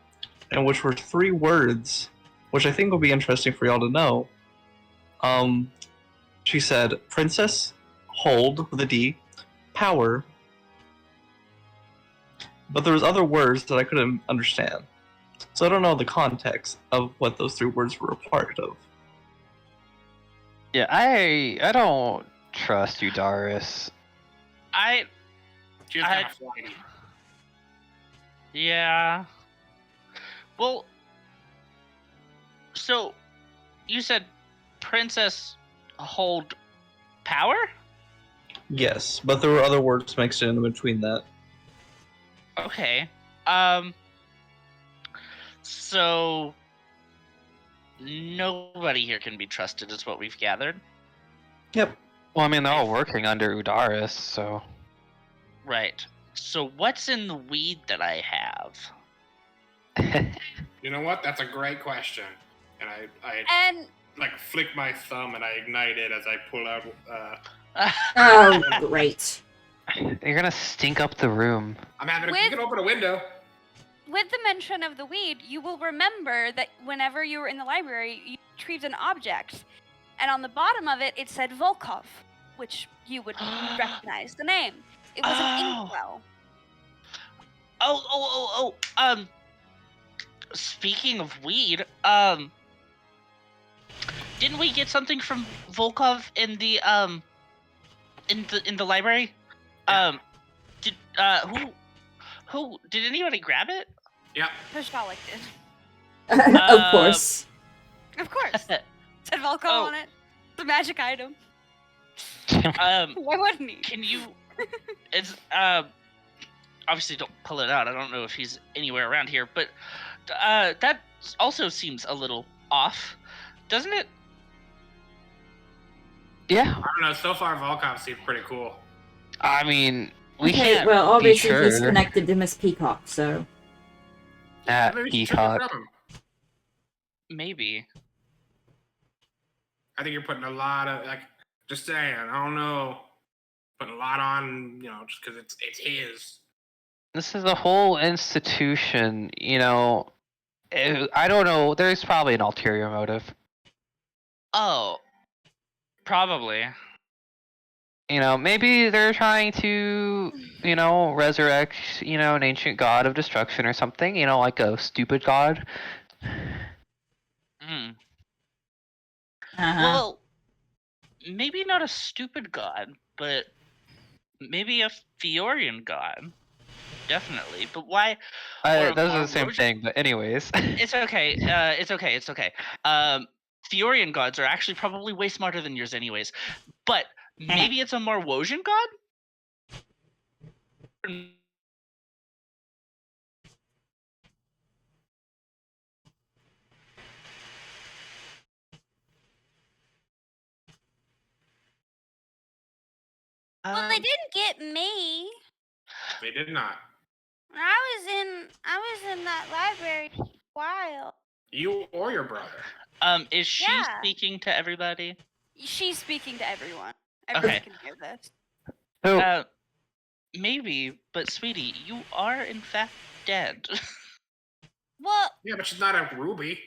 and which were 3 words, which I think will be interesting for y'all to know. She said, "Princess, hold with a D, power." But there was other words that I couldn't understand, so I don't know the context of what those 3 words were a part of. Yeah, I don't trust Udaris. She was kind of flighty. Yeah. Well, so you said princess hold power? Yes, but there were other words mixed in between that. Okay. So nobody here can be trusted is what we've gathered. Yep. Well, I mean, they're all working under Udaris, so. Right. So what's in the weed that I have? You know what? That's a great question. And I And like flick my thumb and I ignite it as I pull out. Oh, great. You're gonna stink up the room. I'm having. You With- can open a window. with the mention of the weed, you will remember that whenever you were in the library, you retrieved an object, and on the bottom of it, it said Volkov, which you would recognize the name. It was an Oh. inkwell. Speaking of weed, didn't we get something from Volkov in the library? Yeah. Did who did anybody grab it? Yep. Pashalik did. Of course. Of course. Said Volkov Oh. on it. It's a magic item. Um, Why wouldn't he? can you? It's obviously don't pull it out. I don't know if he's anywhere around here, but that also seems a little off, doesn't it? Yeah. I don't know. So far, Volkov seems pretty cool. I mean, we Okay, can't well, be obviously sure. he's connected to Miss Peacock, so. That Maybe we should try to peacock. grab him. Maybe. I think you're putting a lot of Just saying. I don't know. Putting a lot on, just because it's his. This is a whole institution, I don't know. There's probably an ulterior motive. Oh, probably. Maybe they're trying to, resurrect, an ancient god of destruction or something, like a stupid god. Hmm. Uh-huh. Well, maybe not a stupid god, but maybe a Fiorian god. Definitely. But why? Or- Those or are the same Roge- thing, but anyways. It's okay. It's okay. Fiorian gods are actually probably way smarter than yours, anyways. But maybe it's a Marwosian god. Well, they didn't get me. They did not. I was in that library for a while. You or your brother. Is she Yeah. speaking to everybody? She's speaking to everyone. Everyone Okay. can hear this. So, Maybe, but sweetie, you are in fact dead. Well, Yeah, but she's not a ruby.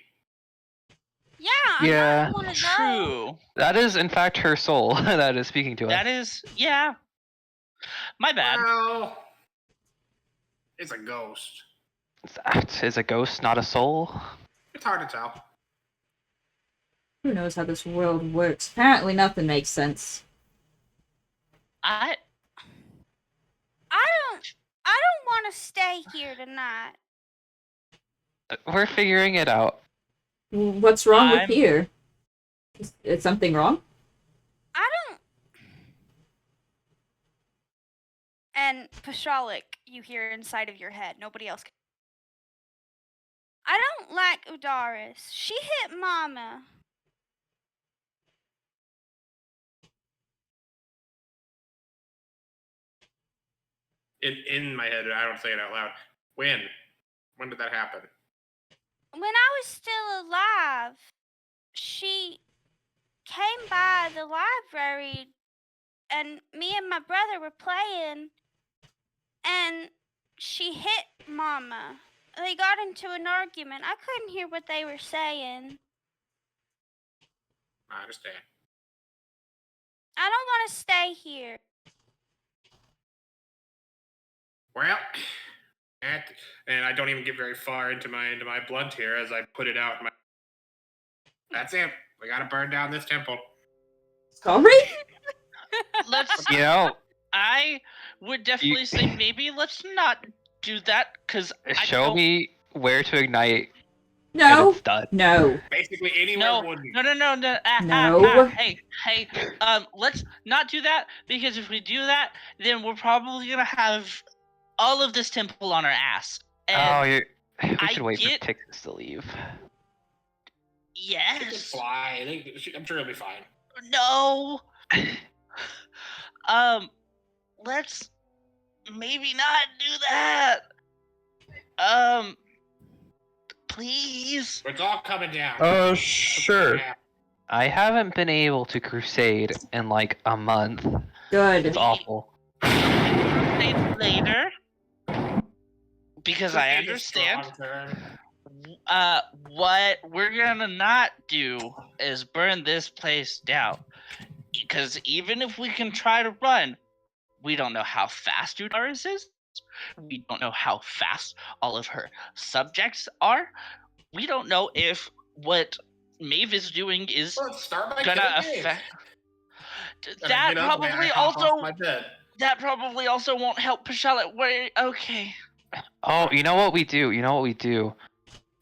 yeah, I'm Yeah. not one of those. True. that is, in fact, her soul that is speaking to us. That is, yeah. My bad. Well, it's a ghost. That is a ghost, not a soul. It's hard to tell. Who knows how this world works? Apparently nothing makes sense. I don't want to stay here tonight. We're figuring it out. What's wrong I'm- with here? Is something wrong? I don't. And Pashalik, you hear inside of your head. Nobody else can. I don't like Udaris. She hit Mama. In my head, I don't say it out loud. When? When did that happen? When I was still alive, she came by the library and me and my brother were playing and she hit Mama. They got into an argument. I couldn't hear what they were saying. I understand. I don't want to stay here. Well, and I don't even get very far into my blunt here as I put it out. That's it. We gotta burn down this temple. Sorry? Let's. I would definitely say maybe let's not do that because Show me where to ignite. And No. it's done. No. Basically, anywhere No, wouldn't. no. No. Hey. Let's not do that because if we do that, then we're probably gonna have all of this temple on our ass. And We I should wait get- for Tix to leave. She can yes, fly. I'm sure it'll be fine. no. Let's maybe not do that. please. It's all coming down. Sure. I haven't been able to crusade in like a month. Good. It's awful. Crusade later. Because I Crusade is a understand. strong term. What we're gonna not do is burn this place down. Because even if we can try to run, we don't know how fast Udaris is. We don't know how fast all of her subjects are. We don't know if what Maeve is doing is Well, let's start by gonna killing Dave. affect. And I That get up and I probably hop off also my bed. won't help Pashella. Wait, okay. Oh, you know what we do?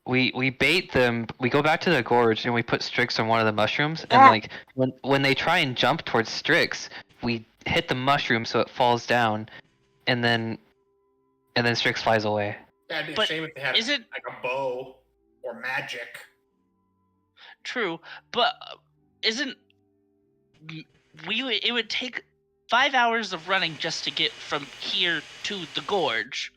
We bait them. We go back to the gorge and we put Strix on one of the mushrooms. And Ah. like when they try and jump towards Strix, we hit the mushroom so it falls down, and then Strix flies away. Yeah, it'd be a But shame if they had is it like a bow or magic. true? But isn't it would take 5 hours of running just to get from here to the gorge.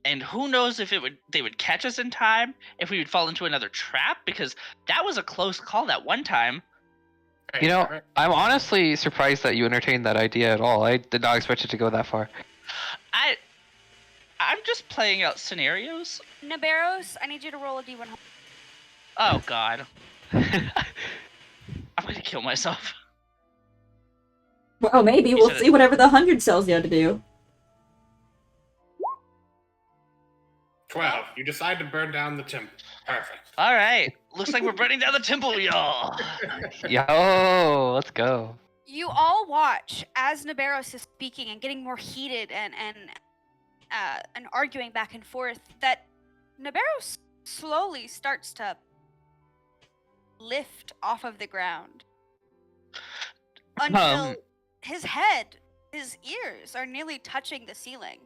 And who knows if they would catch us in time, if we would fall into another trap, because that was a close call that one time. Hey, You know, alright. I'm honestly surprised that you entertained that idea at all. I did not expect it to go that far. I'm just playing out scenarios. Naberos, I need you to roll a d100. Oh god. I'm gonna kill myself. Well, maybe. You We'll said it. see whatever the 100 tells you to do. 12. You decide to burn down the temple. Perfect. Alright. Looks like we're burning down the temple, y'all. Yo, let's go. You all watch as Naberos is speaking and getting more heated and arguing back and forth, that Naberos slowly starts to lift off of the ground until his head, his ears are nearly touching the ceiling.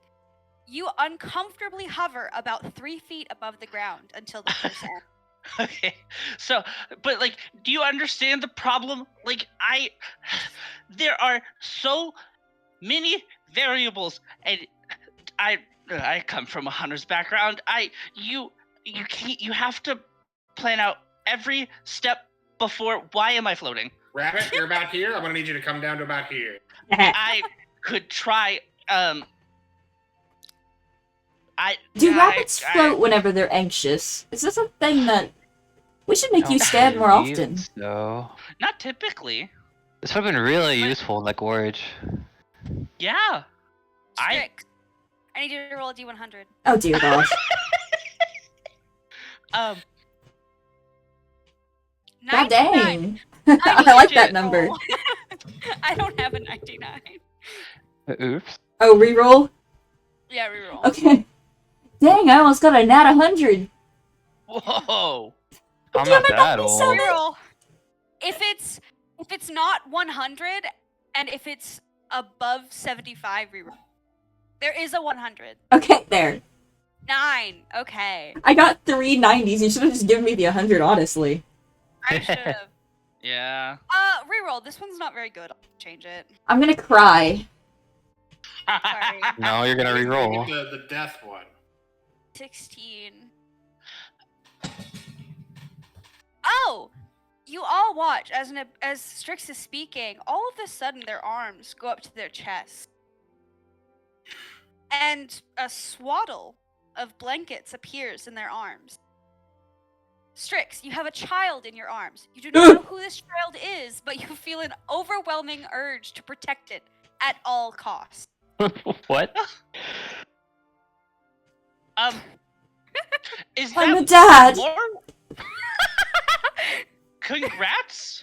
You uncomfortably hover about 3 feet above the ground until the verse ends. Okay. So, but like, do you understand the problem? Like, there are so many variables, and I come from a hunter's background. You can't. You have to plan out every step before. Why am I floating? Rabbit, you're about here. I'm gonna need you to come down to about here. I could try. Do rabbits float whenever they're anxious? Is this a thing that we should make you stand more Believe often? So Not typically. this would have been really useful in the gorge. Yeah. Strix, I need you to roll a d100. Oh dear gosh. Um. God 99. dang. I like need that you to number. roll. I don't have a 99. Oops. Oh, reroll? Yeah, reroll. Okay. Dang, I almost got a nat 100. Whoa. I'm Damn not it, that 97. old. Reroll. If it's not 100 and if it's above 75, reroll. There is a 100. Okay, there. 9. Okay. I got 3 90s. You should have just given me the 100, honestly. I should have. Yeah. Reroll. This one's not very good. I'll change it. I'm gonna cry. Sorry. No, you're gonna re-roll. The death one. 16. Oh! You all watch as Strix is speaking. All of a sudden, their arms go up to their chests. And a swaddle of blankets appears in their arms. Strix, you have a child in your arms. You do not know who this child is, but you feel an overwhelming urge to protect it at all costs. What? Is I'm that a dad. more? Congrats,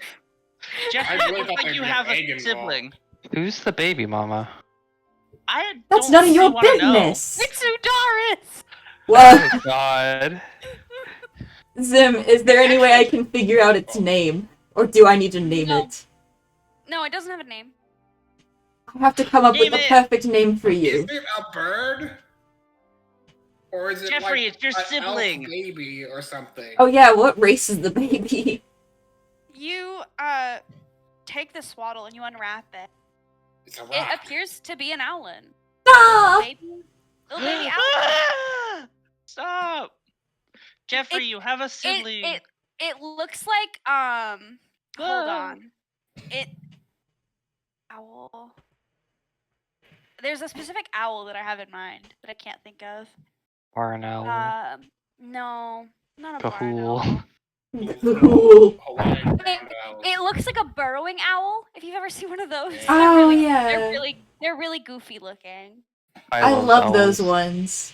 Jeff. I You really look thought like there'd you be an have egg a involved. sibling. Who's the baby mama? I That's don't none of really your wanna know. business. It's Udaris! Whoa. Oh God. Zim, is there any way I can figure out its name? Or do I need to name No. it? No, it doesn't have a name. I have to come up with Name the it. perfect name for you. Is it a bird? Or is it Jeffrey, like it's your an sibling. elf baby or something? Oh yeah, what race is the baby? You, take the swaddle and you unwrap it. It's a It rock. appears to be an owlin. Ah! Little baby owlin. Stop. Jeffrey, you have a sibling. It looks like hold on. Owl. There's a specific owl that I have in mind that I can't think of. Barn owl. No, not a barn Cahool. owl. Hawaiian ground owls. It looks like a burrowing owl. If you've ever seen one of those, Oh, they're yeah. really goofy looking. I love those owls, ones.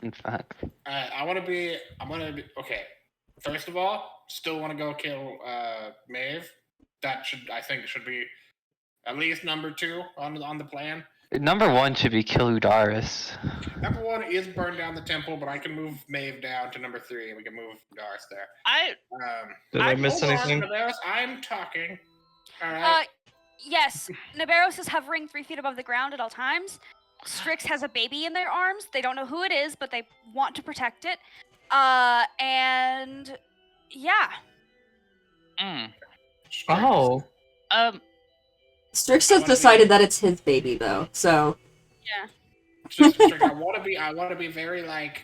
In fact. Alright, I'm gonna be okay. First of all, still wanna go kill Maeve. That should be at least number 2 on the plan. Number 1 should be kill Udaris. Number 1 is burn down the temple, but I can move Maeve down to number 3 and we can move Udaris there. Did I miss hold on, anything? Navarros, I'm talking. Alright. Yes, Navarros is hovering 3 feet above the ground at all times. Strix has a baby in their arms. They don't know who it is, but they want to protect it. And yeah. Oh. Strix has decided that it's his baby, though, so... Yeah. Strix, I want to be very, like,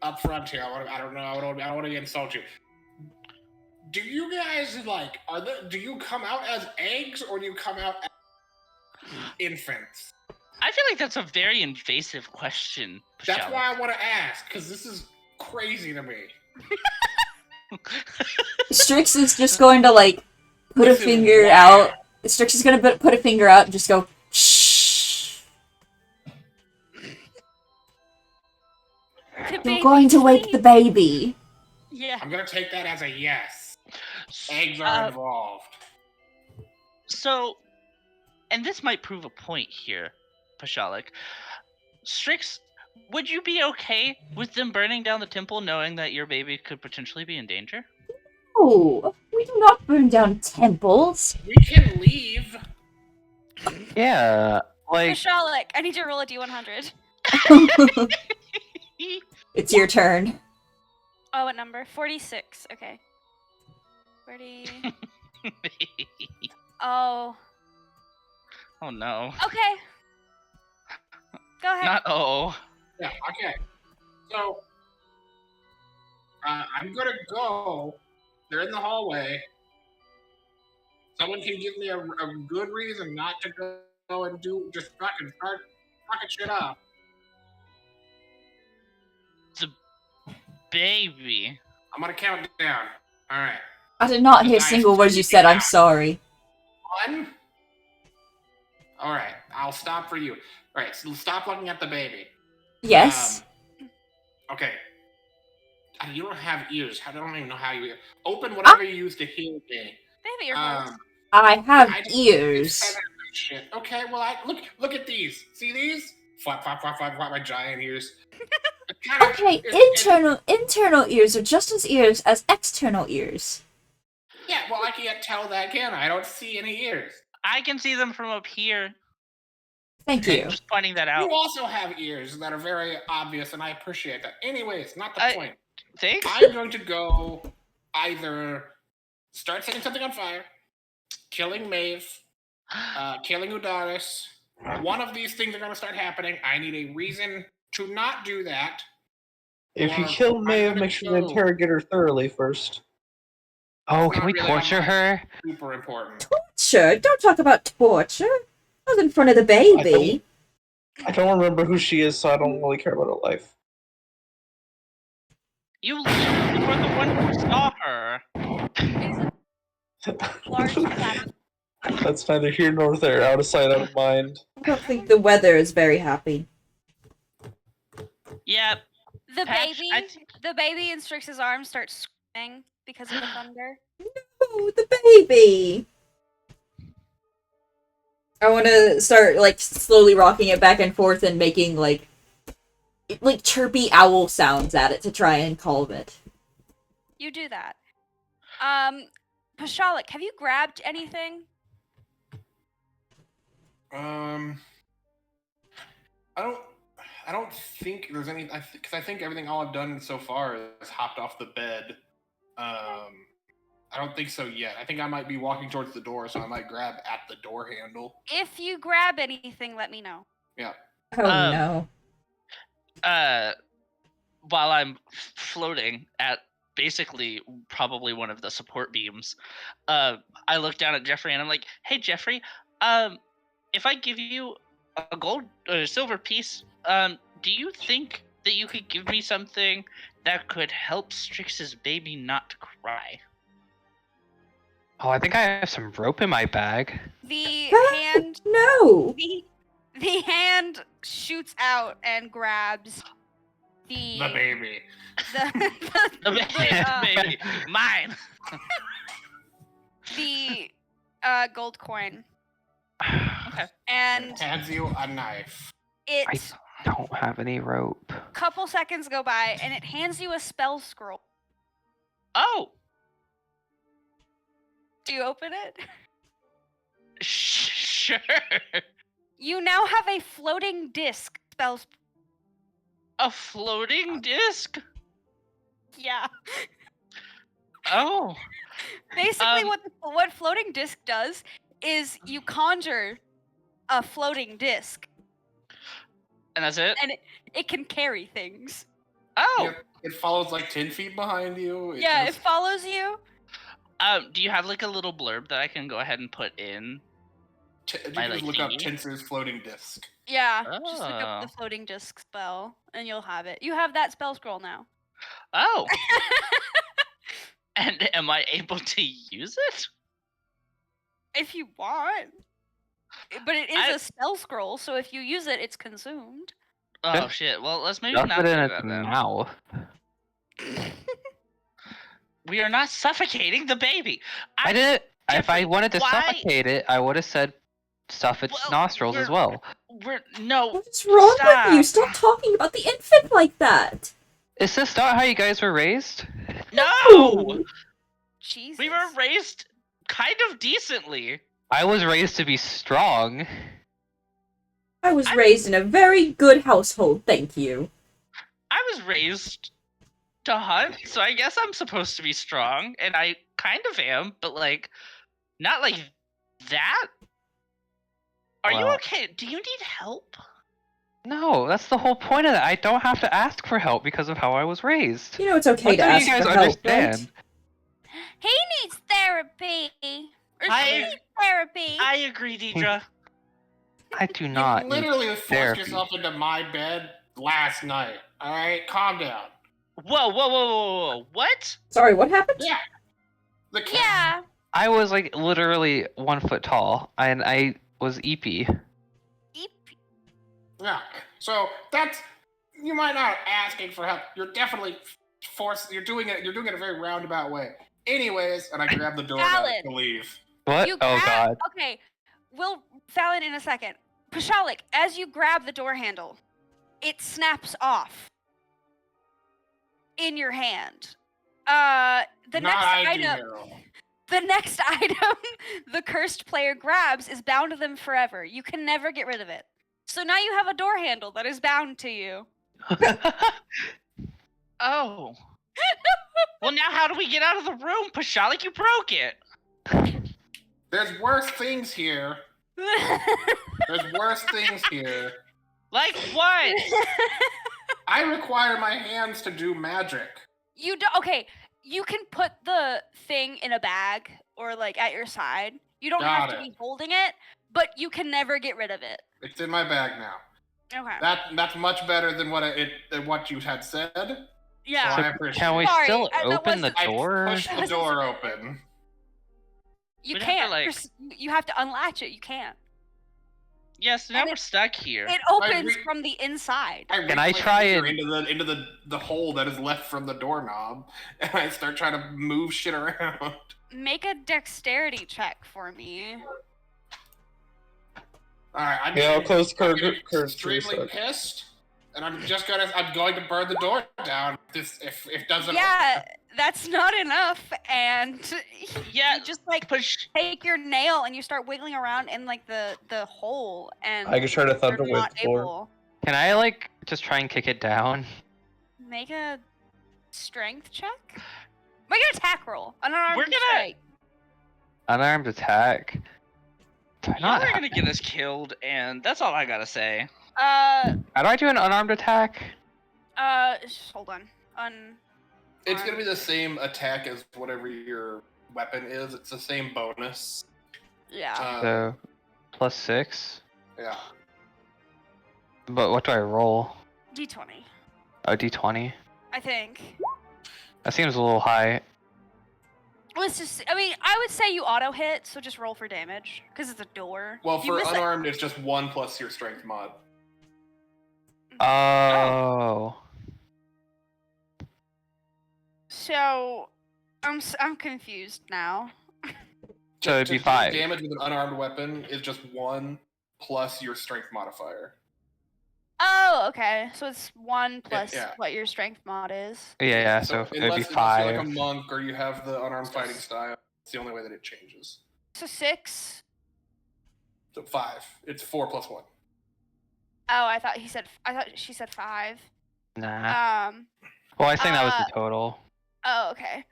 upfront here. I don't want to insult you. Do you guys, like, do you come out as eggs, or do you come out as infants? I feel like that's a very invasive question. That's Pashala. why I want to ask, because this is crazy to me. Strix is just going to, like, put a This is finger wild. out. Strix is going to put a finger out and just go, shh. You're going to wake the baby. Yeah. I'm going to take that as a yes. Eggs are involved. So, and this might prove a point here, Pashalik. Strix, would you be okay with them burning down the temple knowing that your baby could potentially be in danger? Oh, we do not burn down temples. We can leave. Yeah, like... Pashalik, I need you to roll a d100. It's your turn. Oh, what number? 46. Okay. 40. Oh. Oh no. Okay. Go ahead. Not Yeah, okay. So, I'm going to go. They're in the hallway. Someone can give me a good reason not to go and just fucking start fucking shit up. baby. I'm gonna count it down. Alright. I did not hear a single word you said. I'm sorry. 1. Alright, I'll stop for you. Alright, so stop looking at the baby. Yes. Okay. You don't have ears. I don't even know how you open whatever you use to hear me. They have earbuds. I have I just- ears. Shit. Okay, well, look at these. See these? Flap, flap, flap, flap, flap, my giant ears. Okay, internal ears are just as ears as external ears. Yeah, well, I can't tell that, can I? I don't see any ears. I can see them from up here. Thank you. Just pointing that out. You also have ears that are very obvious, and I appreciate that. Anyways, not the point. Thanks. I'm going to go either start setting something on fire, killing Maeve, killing Udaris. One of these things are going to start happening. I need a reason to not do that. If you Or kill I'm Maeve, gonna make sure to go- interrogate her thoroughly first. Oh, It's can not we really on torture my- her? Super important. Torture? Don't talk about torture. Not in front of the baby. I don't remember who she is, so I don't really care about her life. You were the one who saw her. Large cat. That's neither here nor there. Out of sight, out of mind. I don't think the weather is very happy. Yep. The Patch, baby, I think- the baby in Strix's arms starts screaming because of the thunder. Oh, the baby! I want to start, like, slowly rocking it back and forth and making, like chirpy owl sounds at it to try and calm it. You do that. Pashalik, have you grabbed anything? I don't think there's any. Because I think everything all I've done so far is hopped off the bed. I don't think so yet. I think I might be walking towards the door, so I might grab at the door handle. If you grab anything, let me know. Yeah. Oh no. while I'm floating at basically probably one of the support beams, I look down at Jeffrey and I'm like, "Hey, Jeffrey, if I give you a gold or a silver piece, do you think that you could give me something that could help Strix's baby not cry?" Oh, I think I have some rope in my bag. The Ah, hand No! the hand shoots out and grabs the The baby. the The baby, mine. the gold coin, Okay. and Hands you a knife. it I don't have any rope. couple seconds go by and it hands you a spell scroll. Oh, Do you open it? sure. You now have a floating disc spell. A floating disc. Yeah. Oh. Basically, Um, what floating disc does is you conjure a floating disc, And that's it. and it can carry things. Oh. It follows like 10 feet behind you. Yeah, it just- follows you. Do you have like a little blurb that I can go ahead and put in? you my, can just like, look up thingy? Tinser's floating disc. Yeah, just look up the Oh. floating disc spell, and you'll have it. You have that spell scroll now. Oh. And am I able to use it? If you want. But it is I- a spell scroll, so if you use it, it's consumed. Oh Just shit. Well, let's maybe Stuff not it do in that its then. mouth. We are not suffocating the baby. I didn't. If Jeffrey, I wanted to why- suffocate it, I would have said stuff its Well, nostrils as well. No. What's wrong with you? Stop. Stop talking about the infant like that! Is this not how you guys were raised? No. Jesus. We were raised kind of decently. I was raised to be strong. I was raised in a very good household, thank you. I was raised to hunt, so I guess I'm supposed to be strong, and I kind of am, but like, not like that. Are you Well- okay? Do you need help? No, that's the whole point of that. I don't have to ask for help because of how I was raised. You know it's okay What to do you ask guys for help, understand? He needs therapy. Or she I- needs therapy. I agree, Deidre. I do not. You need literally forced therapy. yourself into my bed last night. Alright? Calm down. Whoa. What? right? Sorry, what happened? Yeah. The cat. Yeah. I was like literally 1 foot tall, and I was eepy. Eep. Yeah. So that's you might not asking for help. You're definitely forced. You're doing it in a very roundabout way. Anyways, and I grab the door Valid. to leave. What? You Oh god. Okay, we'll Fallon in a second. Pashalik, as you grab the door handle, it snaps off in your hand. The Not next ideal. item, the next item the cursed player grabs is bound to them forever. You can never get rid of it. So now you have a door handle that is bound to you. Oh. Well, now how do we get out of the room, Pashalik? You broke it. There's worse things here. There's worse things here. Like what? I require my hands to do magic. You do okay. You can put the thing in a bag or like at your side. You don't have Got to it. be holding it, but you can never get rid of it. It's in my bag now. Okay. That's much better than what you had said. Yeah. So So I appreciate can we Sorry, still that open the wasn't- I door? pushed the door open. You We'd have to, can't. like- You have to unlatch it. You can't. Yes, now And we're stuck here. It opens re- from the inside. Can I reach my try finger and- into the hole that is left from the doorknob, and I start trying to move shit around. Make a dexterity check for me. All right, I'm Yeah, I'll getting- close I'm Kurt's getting to a extremely sec. pissed, and I'm going to burn the door down. If it doesn't. Yeah, that's not enough. And Yeah, you just like Push. take your nail and you start wiggling around in like the hole, and I can try to you're thunder not wave floor. able. Can I like just try and kick it down? Make a strength check. Make an attack roll. An unarmed We're gonna- strike. Unarmed attack. Do I Y'all not are have- gonna get us killed, and that's all I gotta say. Uh, How do I do an unarmed attack? Hold on. It's gonna be the same attack as whatever your weapon is. It's the same bonus. Yeah. So +6. Yeah. But what do I roll? D20. Oh, D20. I think. That seems a little high. Let's just. I mean, I would say you auto hit, so just roll for damage because it's a door. Well, If you for miss it- unarmed, it's just 1 plus your strength mod. Oh. So, I'm confused now. So it'd be To do 5. damage with an unarmed weapon is just 1 plus your strength modifier. Oh, okay. So it's 1 plus yeah. what your strength mod is. Yeah, so it'd be unless you're 5. like a monk or you have the unarmed fighting style, it's the only way that it changes. So 6. So 5. It's 4 plus 1. Oh, I thought she said 5. Nah. Um. Well, I think that was the total. Oh, okay.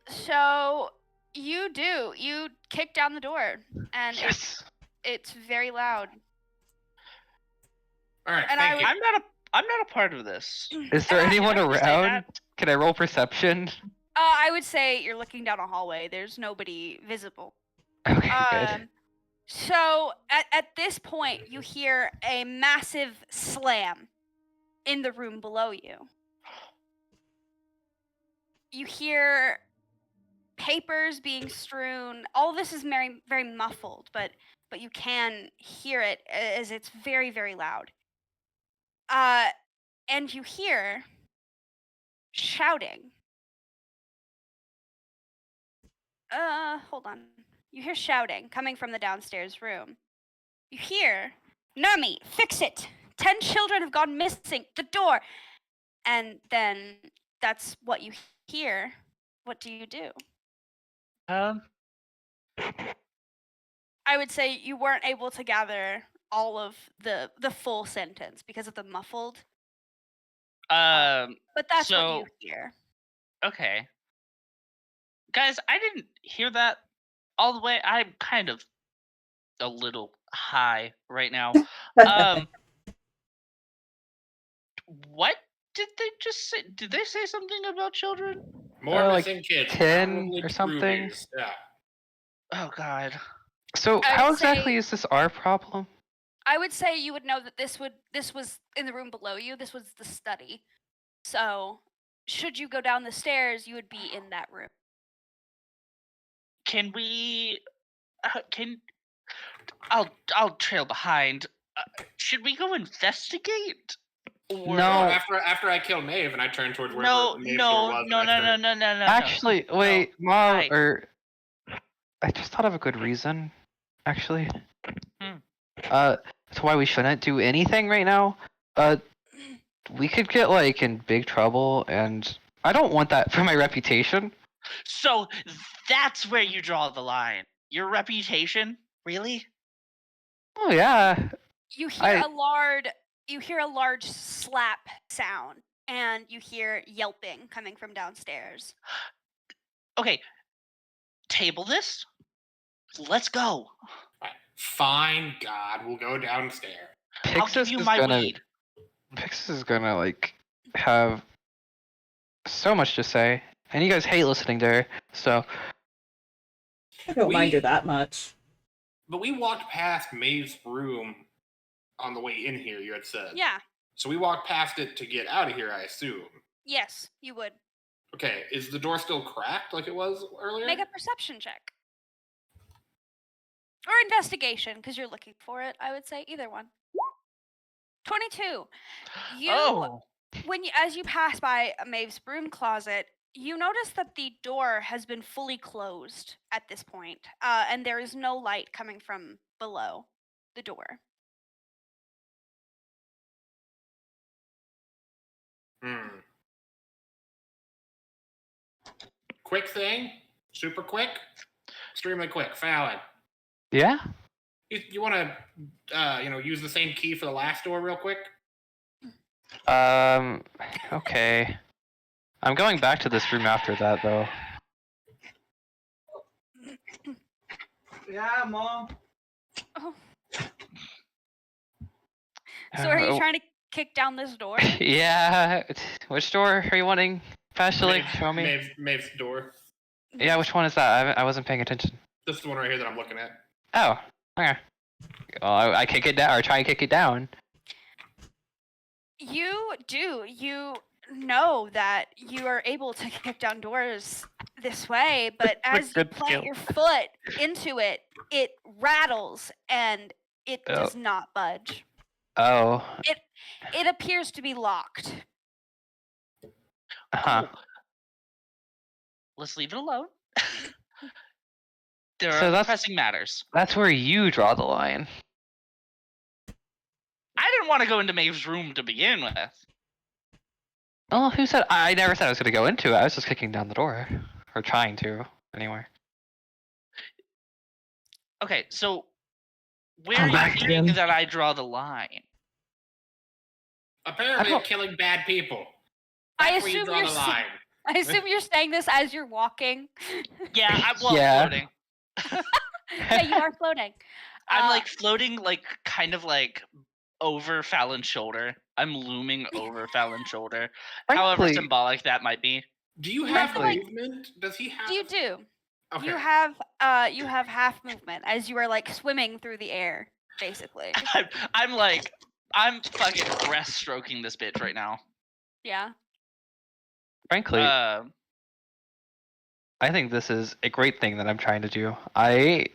So you kick down the door, and Yes. it's very loud. All right, And thank you. I'm not a part of this. Is there And I- anyone Can I just say around? that? Can I roll perception? I would say you're looking down a hallway. There's nobody visible. Okay, good. So at this point, you hear a massive slam in the room below you. You hear papers being strewn. All this is very, very muffled, but you can hear it as it's very, very loud. And you hear shouting. Hold on. You hear shouting coming from the downstairs room. You hear, Nami, fix it! 10 children have gone missing. The door! And then that's what you hear. What do you do? Um, I would say you weren't able to gather all of the full sentence because of the muffled. But that's what you so- hear. okay. Guys, I didn't hear that all the way. I'm kind of a little high right now. What did they just say? Did they say something about children? More like missing kids. 10 probably or something? rubies. Yeah. Oh God. So I how would exactly say- is this our problem? I would say you would know that this was in the room below you. This was the study. So, should you go down the stairs, you would be in that room. Can we? Can I'll trail behind. Should we go investigate? Or No. After I killed Maeve and I turned towards where no, the Maeve no, door was. no, and no, I no, said, no, no, no. Actually, wait, Mom, Hi. I just thought of a good reason. Actually, Hmm. that's why we shouldn't do anything right now. We could get like in big trouble, and I don't want that for my reputation. So that's where you draw the line. Your reputation, really? Oh yeah, You hear a large slap sound, and you hear yelping coming from downstairs. Okay. Table this. Let's go. Fine, God, we'll go downstairs. I'll give Pixis you is my gonna weed. Pixis is gonna like have so much to say, and you guys hate listening to her. So I don't We- mind her that much. But we walked past Maeve's room on the way in here, you had said. Yeah. So we walked past it to get out of here, I assume. Yes, you would. Okay, is the door still cracked like it was earlier? Make a perception check. Or investigation, because you're looking for it, I would say. Either one. 22. Oh. As you pass by Maeve's broom closet, you notice that the door has been fully closed at this point, and there is no light coming from below the door. Quick thing? Super quick? Extremely quick. Fallon. yeah, You want to, use the same key for the last door real quick? okay. I'm going back to this room after that though. Yeah, Mom. Oh. So are you Oh. trying to kick down this door? Yeah. Which door are you wanting? Especially, show me. Maeve's door. Yeah, which one is that? I wasn't paying attention. This is the one right here that I'm looking at. Oh, okay. Well, I kick it down, or try and kick it down. You do. You know that you are able to kick down doors this way, but as you good plant skill. your foot into it, it rattles and it does not budge. Oh. It appears to be locked. Huh. Oh. Let's leave it alone. There So are that's- pressing matters. That's where you draw the line. I didn't want to go into Maeve's room to begin with. Oh, who said? I never said I was gonna go into it. I was just kicking down the door, or trying to, anyway. Okay, so where I'm are back you thinking again. that I draw the line? Apparently, don't- killing bad people. I That's where you assume draw you're the line. I assume you're saying this as you're walking. Yeah, I'm floating. Yeah, you are floating. I'm like floating, like kind of like over Fallon's shoulder. I'm looming over Fallon's shoulder. However Frankly- symbolic that might be. Do you You have have to, like- movement? Does he have? You do. Okay. You have half movement as you are like swimming through the air, basically. I'm fucking breaststroking this bitch right now. Yeah. Frankly, I think this is a great thing that I'm trying to do. I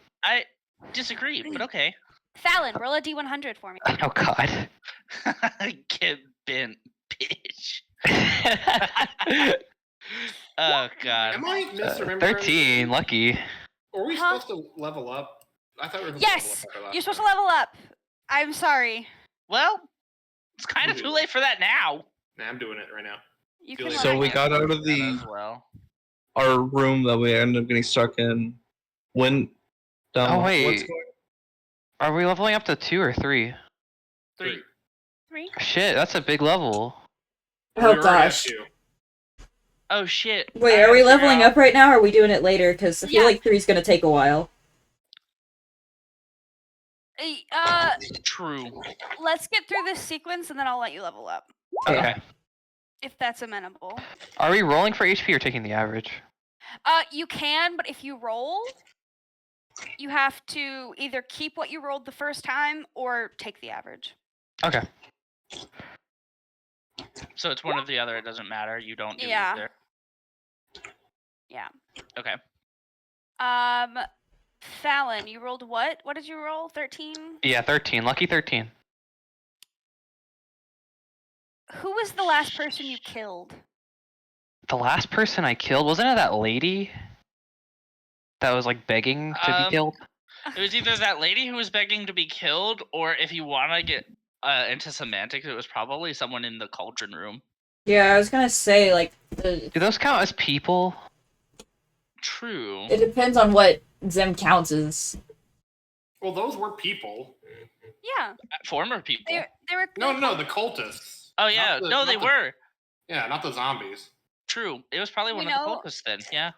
disagree, but okay. Fallon, roll a d100 for me. Oh God. Get bent, bitch. Oh god. Am I misremembering? 13, lucky. Are we Huh? supposed to level up? I thought we were supposed Yes, to level up. you're supposed to level up. I'm sorry. Well, it's kind of too late for that now. Nah, I'm doing it right now. You Feel can like- So level we up. got out of That the as well. our room that we ended up getting stuck in. Went down. Oh, the- wait. What's going? Are we leveling up to 2 or 3? 3. 3. Shit, that's a big level. We Oh already have gosh. two. Oh shit. Wait, I are we gotta figure leveling out- up right now, or are we doing it later? Because I feel Yeah. like 3's gonna take a while. True. Let's get through this sequence and then I'll let you level up, Okay. if that's amenable. Are we rolling for HP or taking the average? You can, but if you roll, you have to either keep what you rolled the first time or take the average. Okay. So it's one or the other. It doesn't matter. You don't do Yeah. either. Yeah. Okay. Fallon, you rolled what? What did you roll? 13? Yeah, 13. Lucky 13. Who was the last person you killed? The last person I killed, wasn't it that lady? That was like begging to be killed? It was either that lady who was begging to be killed, or if you want to get into semantics, it was probably someone in the cauldron room. Yeah, I was gonna say, like, Do those count as people? True. it depends on what Zim counts as. Well, those were people. Yeah. Former people. They were No, the cultists. Oh yeah. Not the- No, not they the- were. Yeah, not the zombies. True. It was probably one You of the know- cultists then. Yeah.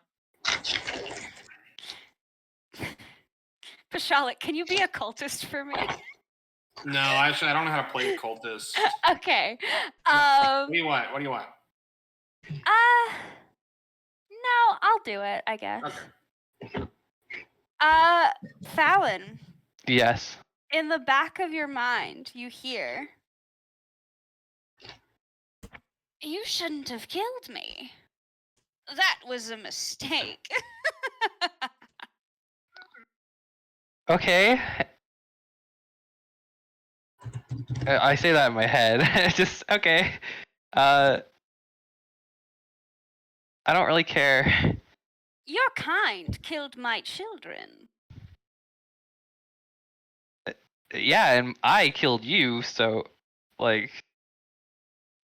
Pashalik, can you be a cultist for me? No, actually, I don't know how to play cultists. Okay. What do you want? What do you want? No, I'll do it, I guess. Okay. Fallon, Yes. in the back of your mind, you hear, "You shouldn't have killed me. That was a mistake." Okay. I say that in my head. Just, okay. I don't really care. Your kind killed my children. Yeah, and I killed you, so, like,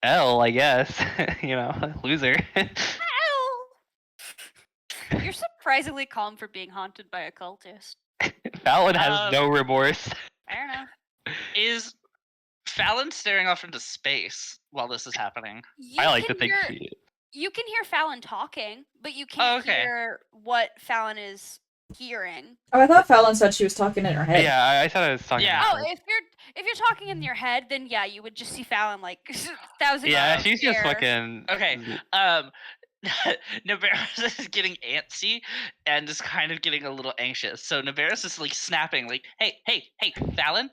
L, I guess. You know, loser. Ow! You're surprisingly calm for being haunted by a cultist. Fallon has no remorse. Fair enough. Is Fallon staring off into space while this is happening? You I like to can think hear, she is. you can hear Fallon talking, but you can't okay. hear what Fallon is hearing. Oh, I thought Fallon said she was talking in her head. Yeah, I thought I was talking. Yeah. Oh, if you're talking in your head, then yeah, you would just see Fallon like 1,000. Yeah, feet in she's the just air. fucking. Okay. Navarus is getting antsy and is kind of getting a little anxious. So Navarus is like snapping, like, hey, Fallon,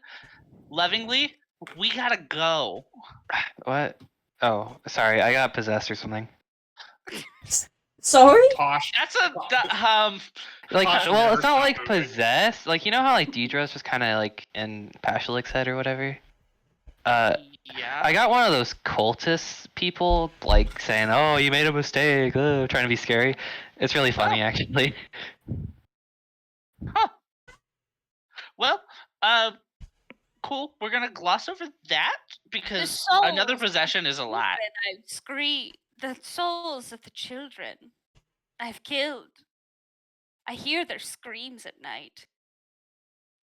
lovingly, we gotta go. What? Oh, sorry, I got possessed or something. Sorry? Tosh. That's Like, Caution, well, never it's not stop like moving. possessed. Like, you know how like Deidre's just kind of like in Pashalik's head or whatever. yeah. I got one of those cultist people like saying, "Oh, you made a mistake," trying to be scary. It's really funny, actually. Huh. Well, cool. We're gonna gloss over that because another souls possession is a lot. I've screamed the souls of the children I've killed. I hear their screams at night.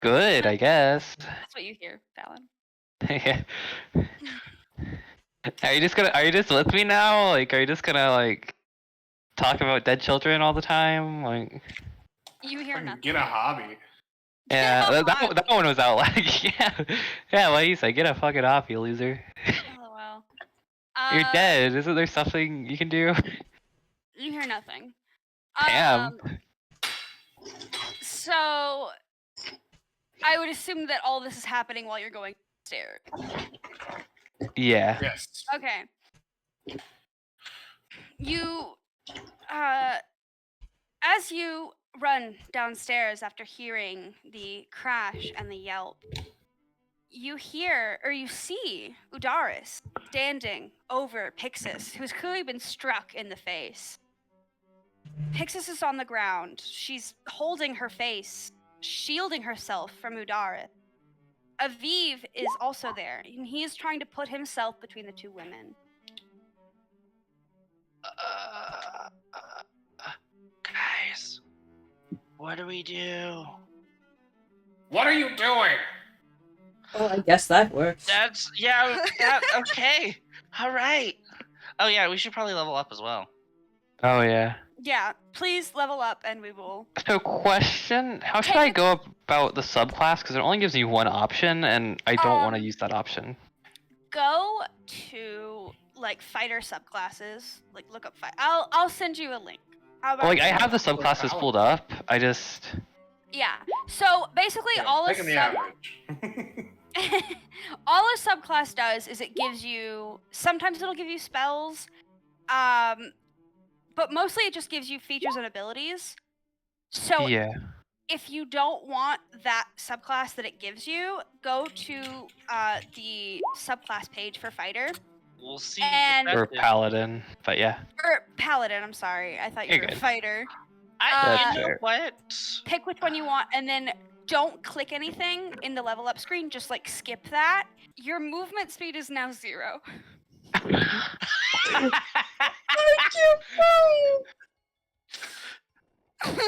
Good, I guess. That's what you hear, Fallon. Yeah. Are you just with me now? Like, are you just gonna like talk about dead children all the time? Like, You hear Fucking nothing. Get a hobby. yeah, Get that one was out. Like, yeah. What do you say? Get a fucking off, you loser. LOL. You're dead. Isn't there something you can do? You hear nothing. Damn. So I would assume that all this is happening while you're going upstairs. Yeah. Yes. Okay. You, as you run downstairs after hearing the crash and the yelp, you hear or you see Udaris standing over Pixis, who's clearly been struck in the face. Pixis is on the ground. She's holding her face, shielding herself from Udaris. Aviv is also there, and he is trying to put himself between the two women. Guys, what do we do? What are you doing? Oh, I guess that works. That's okay. All right. Oh yeah, we should probably level up as well. Oh yeah. Yeah, please level up and we will. So question, how should I go about the subclass? Because it only gives you one option, and I don't want to use that option. Go to like fighter subclasses. Like look up I'll send you a link. How about Like, I that? have the subclasses pulled up. I just... Yeah. So basically all a Taking the average. all a subclass does is it gives you sometimes it'll give you spells. But mostly it just gives you features and abilities. So Yeah. if you don't want that subclass that it gives you, go to the subclass page for fighter. We'll see. And- Or paladin, but yeah. Or paladin, I'm sorry. I thought you You're were a good. fighter. That's You know fair. what? Pick which one you want and then don't click anything in the level up screen. Just like skip that. Your movement speed is now 0.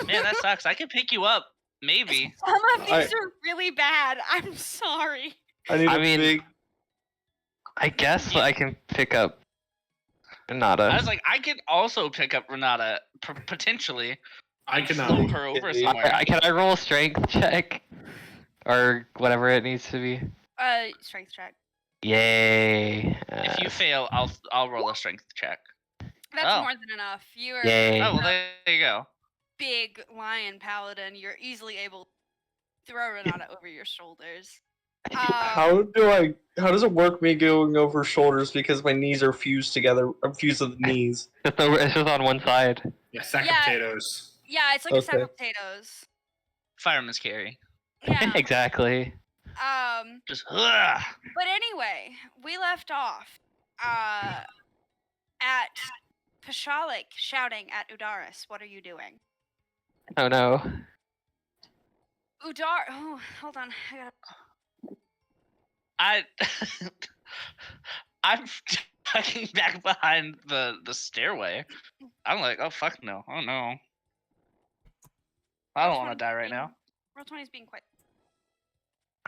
Man, that sucks. I could pick you up, maybe. Some of these are really bad. I'm sorry. I need I a mean- big. I guess I can pick up Renata. I was like, I could also pick up Renata potentially. I Slow cannot. her over Can somewhere. Can I roll a strength check? Or whatever it needs to be? Strength check. Yay. If you fail, I'll roll a strength check. That's Oh. more than enough. You are Yay. Oh well, there you go. big lion paladin. You're easily able to throw Renata over your shoulders. How does it work me going over shoulders because my knees are fused together? I'm fused to the knees. It's just on one side. Yeah, sack Yeah. of potatoes. Yeah, it's like a sack Okay. of potatoes. Fireman's carry. Yeah. Exactly. Just But anyway, we left off at Pashalik shouting at Udaris, "What are you doing?" Oh no. Oh, hold on. I'm tucking back behind the stairway. I'm like, oh fuck no. Oh no. I don't want to die right now. Roll 20 is being quite.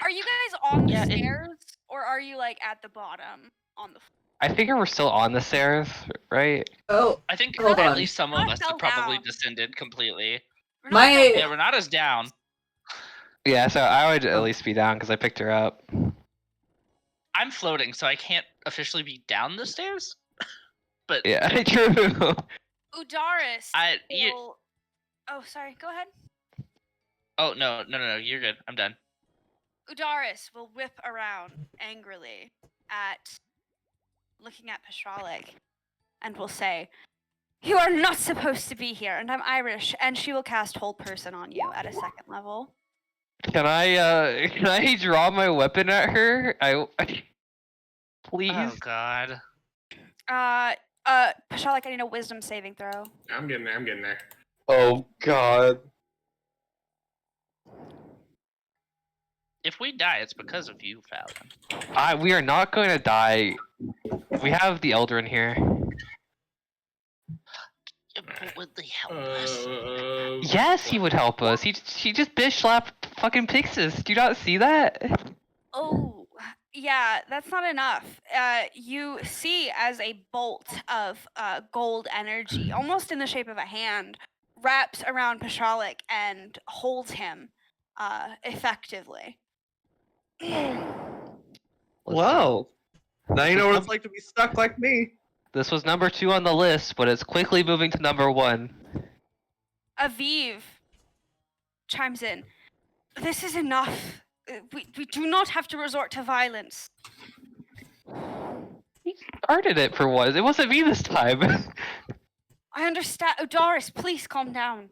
Are you guys on the Yeah, stairs or are you like at the bottom on the floor? I figure we're still on the stairs, right? Oh, I think Hold at on. least some of I us fell have probably down. descended completely. My- Yeah, Renata's down. Yeah, so I would at least be down because I picked her up. I'm floating, so I can't officially be down the stairs. But Yeah, true. Udaris you- will. Oh, sorry. Go ahead. oh no, you're good. I'm done. Udaris will whip around angrily at looking at Pastralik and will say, "You are not supposed to be here, and I'm Irish." And she will cast Hold Person on you at a 2nd level. Can I draw my weapon at her? Please. Oh God. Pastralik, I need a Wisdom saving throw. I'm getting there. Oh God. If we die, it's because of you, Fallon. We are not going to die. We have the Elder in here. Would they help us? Yes, he would help us. She just bitch slapped fucking Pixis. Do you not see that? Oh, yeah, that's not enough. You see as a bolt of gold energy, almost in the shape of a hand, wraps around Pastralik and holds him effectively. Well, now you know what it's like to be stuck like me. This was number 2 on the list, but it's quickly moving to number 1. Aviv chimes in. This is enough. We do not have to resort to violence. He started it for once. It wasn't me this time. I understand. Udaris, please calm down.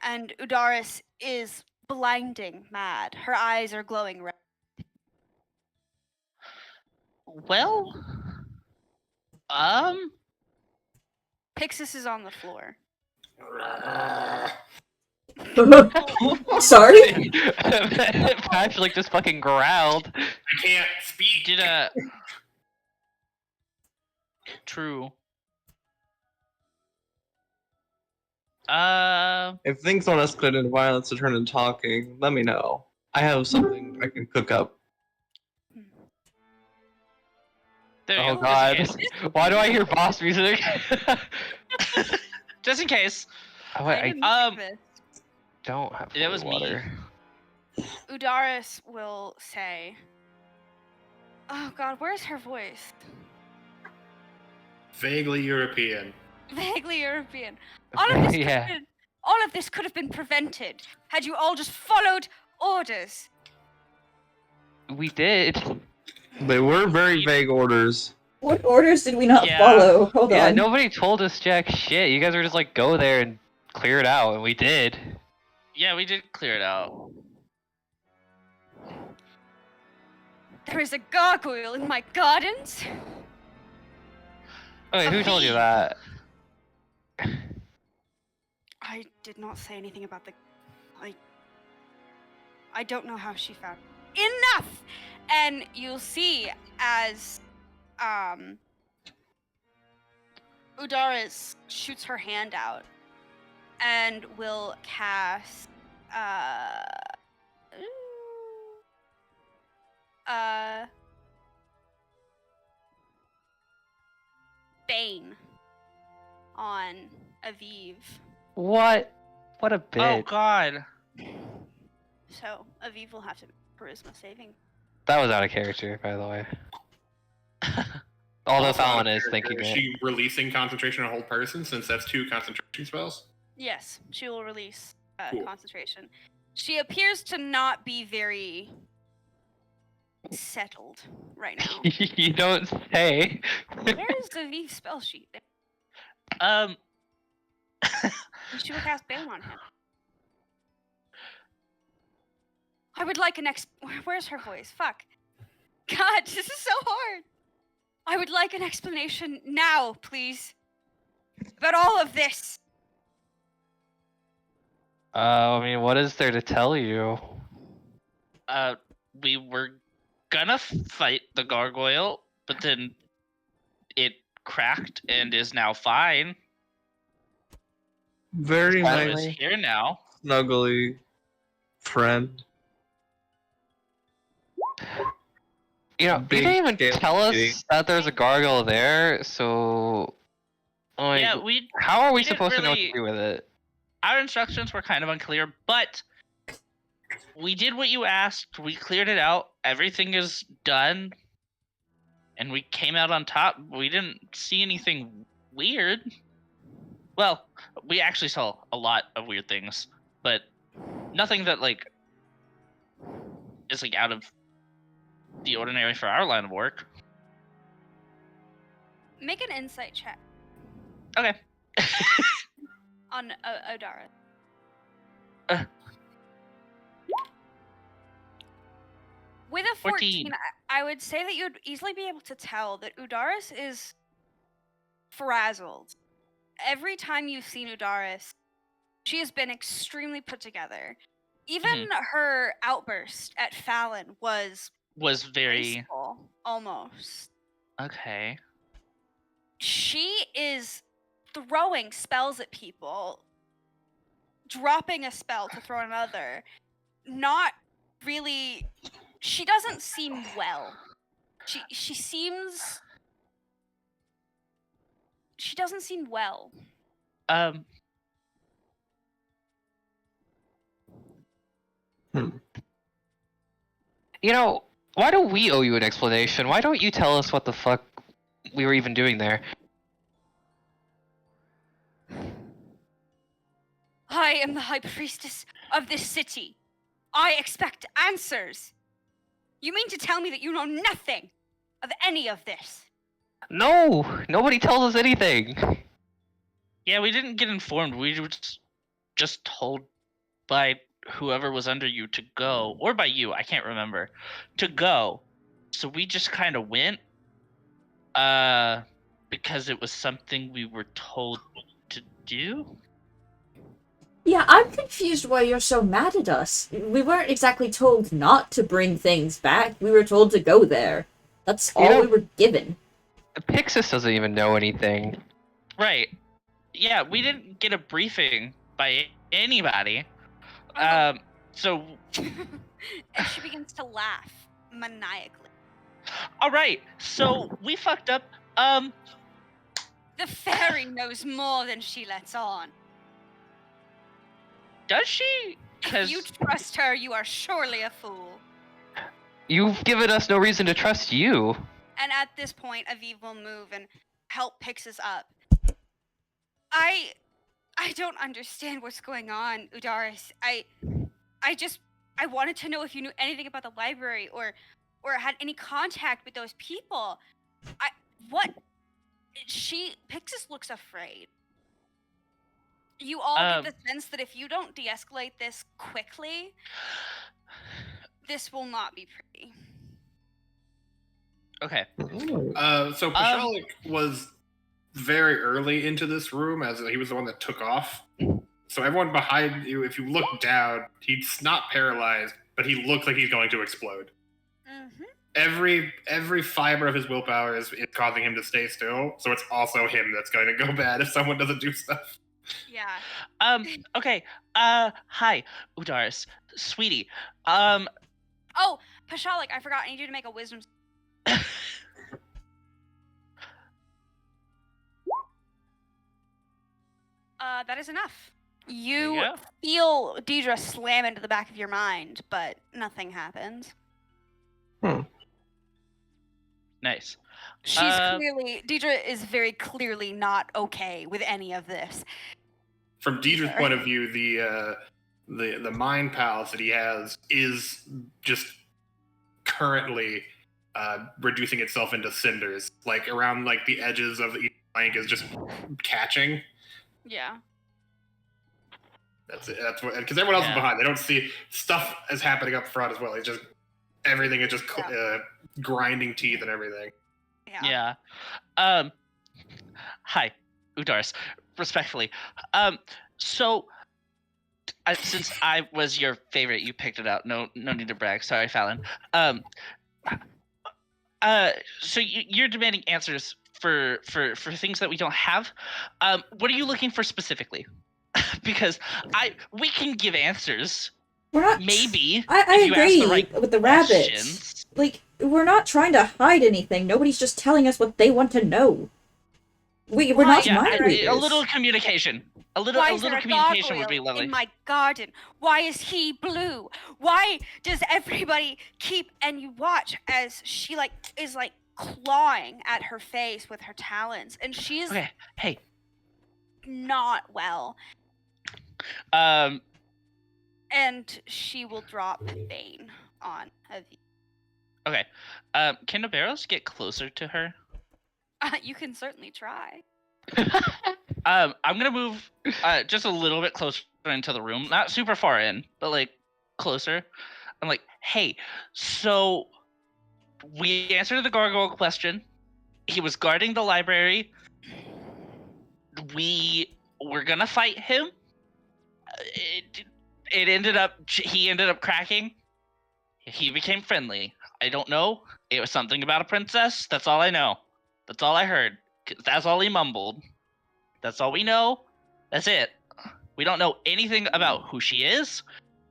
And Udaris is blinding mad. Her eyes are glowing red. Well, Pixis is on the floor. Sorry? Patrick just fucking growled. I can't speak. did True. If things don't escalate into violence to turn into talking, let me know. I have something I can cook up. There you Oh go. god. Just in case. Why do I hear boss music? Just in case. Oh, wait, I didn't think of this. don't have That was holy me. water. Udaris will say, "Oh God, where's her voice? Vaguely European. Vaguely European. All of this, Yeah. all of this could have been prevented had you all just followed orders." We did. They were very vague orders. What orders did we not Yeah. follow? Hold Yeah, on. nobody told us jack shit. You guys were just like, go there and clear it out, and we did. Yeah, we did clear it out. There is a gargoyle in my gardens. Wait, who told you that? I did not say anything about the. I don't know how she found. Enough! And you'll see as Udaris shoots her hand out and will cast Bane on Aviv. What? What a Oh bitch. God. So Aviv will have to charisma saving. That was out of character, by the way. Although Also, Fallon is thinking is it. she releasing concentration on hold person since that's 2 concentration spells? Yes, she will release Cool. concentration. She appears to not be very settled right now. You don't say. Where is the V spell sheet? She will cast Bane on him. I would like an Where's her voice? Fuck. God, this is so hard. I would like an explanation now, please. About all of this. I mean, what is there to tell you? We were gonna fight the gargoyle, but then it cracked and is now fine. Very So it's nice, here now. snuggly friend. You know, Big you didn't even scale tell us kitty. that there's a gargoyle there, so... Like, Yeah, we how are we we didn't supposed to know what to really- do with it? our instructions were kind of unclear, but we did what you asked. We cleared it out. Everything is done. And we came out on top. We didn't see anything weird. Well, we actually saw a lot of weird things, but nothing that like is like out of the ordinary for our line of work. Make an insight check Okay. on Odara. Uh. With a 14, I would say that you'd easily be able to tell that Udaris is frazzled. Every time you've seen Udaris, she has been extremely put together. Even her outburst at Fallon was very graceful, almost. Okay. She is throwing spells at people, dropping a spell to throw another. Not really. She doesn't seem well. She seems. She doesn't seem well. You know, why do we owe you an explanation? Why don't you tell us what the fuck we were even doing there? I am the High Priestess of this city. I expect answers. You mean to tell me that you know nothing of any of this? No! Nobody tells us anything! Yeah, we didn't get informed. We were just told by whoever was under you to go, or by you, I can't remember, to go. So we just kind of went, because it was something we were told to do. Yeah, I'm confused why you're so mad at us. We weren't exactly told not to bring things back. We were told to go there. That's all we were given. Pixis doesn't even know anything. Right. Yeah, we didn't get a briefing by anybody. So... And she begins to laugh maniacally. Alright, so we fucked up. The fairy knows more than she lets on. Does she? If you trust her, you are surely a fool. You've given us no reason to trust you. And at this point, Aviv will move and help Pixis up. I don't understand what's going on, Udaris. I wanted to know if you knew anything about the library or had any contact with those people. Pixis looks afraid. You all get the sense that if you don't de-escalate this quickly, this will not be pretty. Okay. So Pashalik was very early into this room, as he was the one that took off. So everyone behind you, if you look down, he's not paralyzed, but he looks like he's going to explode. Mm-hmm. Every fiber of his willpower is causing him to stay still, so it's also him that's going to go bad if someone doesn't do stuff. Yeah. Okay. Hi, Udaris. Sweetie. Oh, Pashalik, I forgot. I need you to make a wisdom. That is enough. You feel Deidre slam into the back of your mind, but nothing happens. Nice. Deidre is very clearly not okay with any of this. From Deidre's point of view, the mind palace that he has is just currently reducing itself into cinders, like around like the edges of the flank is just catching. Yeah. That's it. That's what, because everyone else is behind. They don't see stuff is happening up front as well. It's just everything is just grinding teeth and everything. Yeah. Hi, Udaris. Respectfully. So since I was your favorite, you picked it out. No need to brag. Sorry, Fallon. So you're demanding answers for things that we don't have. What are you looking for specifically? Because we can give answers. We're not. Maybe. I agree right with the questions. rabbits. Like, we're not trying to hide anything. Nobody's just telling us what they want to know. We're not Yeah, mind a readers. little communication. A little Why is there a communication would be gargoyle lovely. in my garden? Why is he blue? Why does everybody keep, and you watch as she is clawing at her face with her talons, and she's Okay, hey. not well, Um, and she will drop Bane on Avi. okay. Can the barrels get closer to her? You can certainly try. I'm gonna move just a little bit closer into the room, not super far in, but like closer. I'm like, hey, so we answered the gargoyle question. He was guarding the library. We were gonna fight him. It ended up he ended up cracking. He became friendly. I don't know. It was something about a princess. That's all I know. That's all I heard. That's all he mumbled. That's all we know. That's it. We don't know anything about who she is.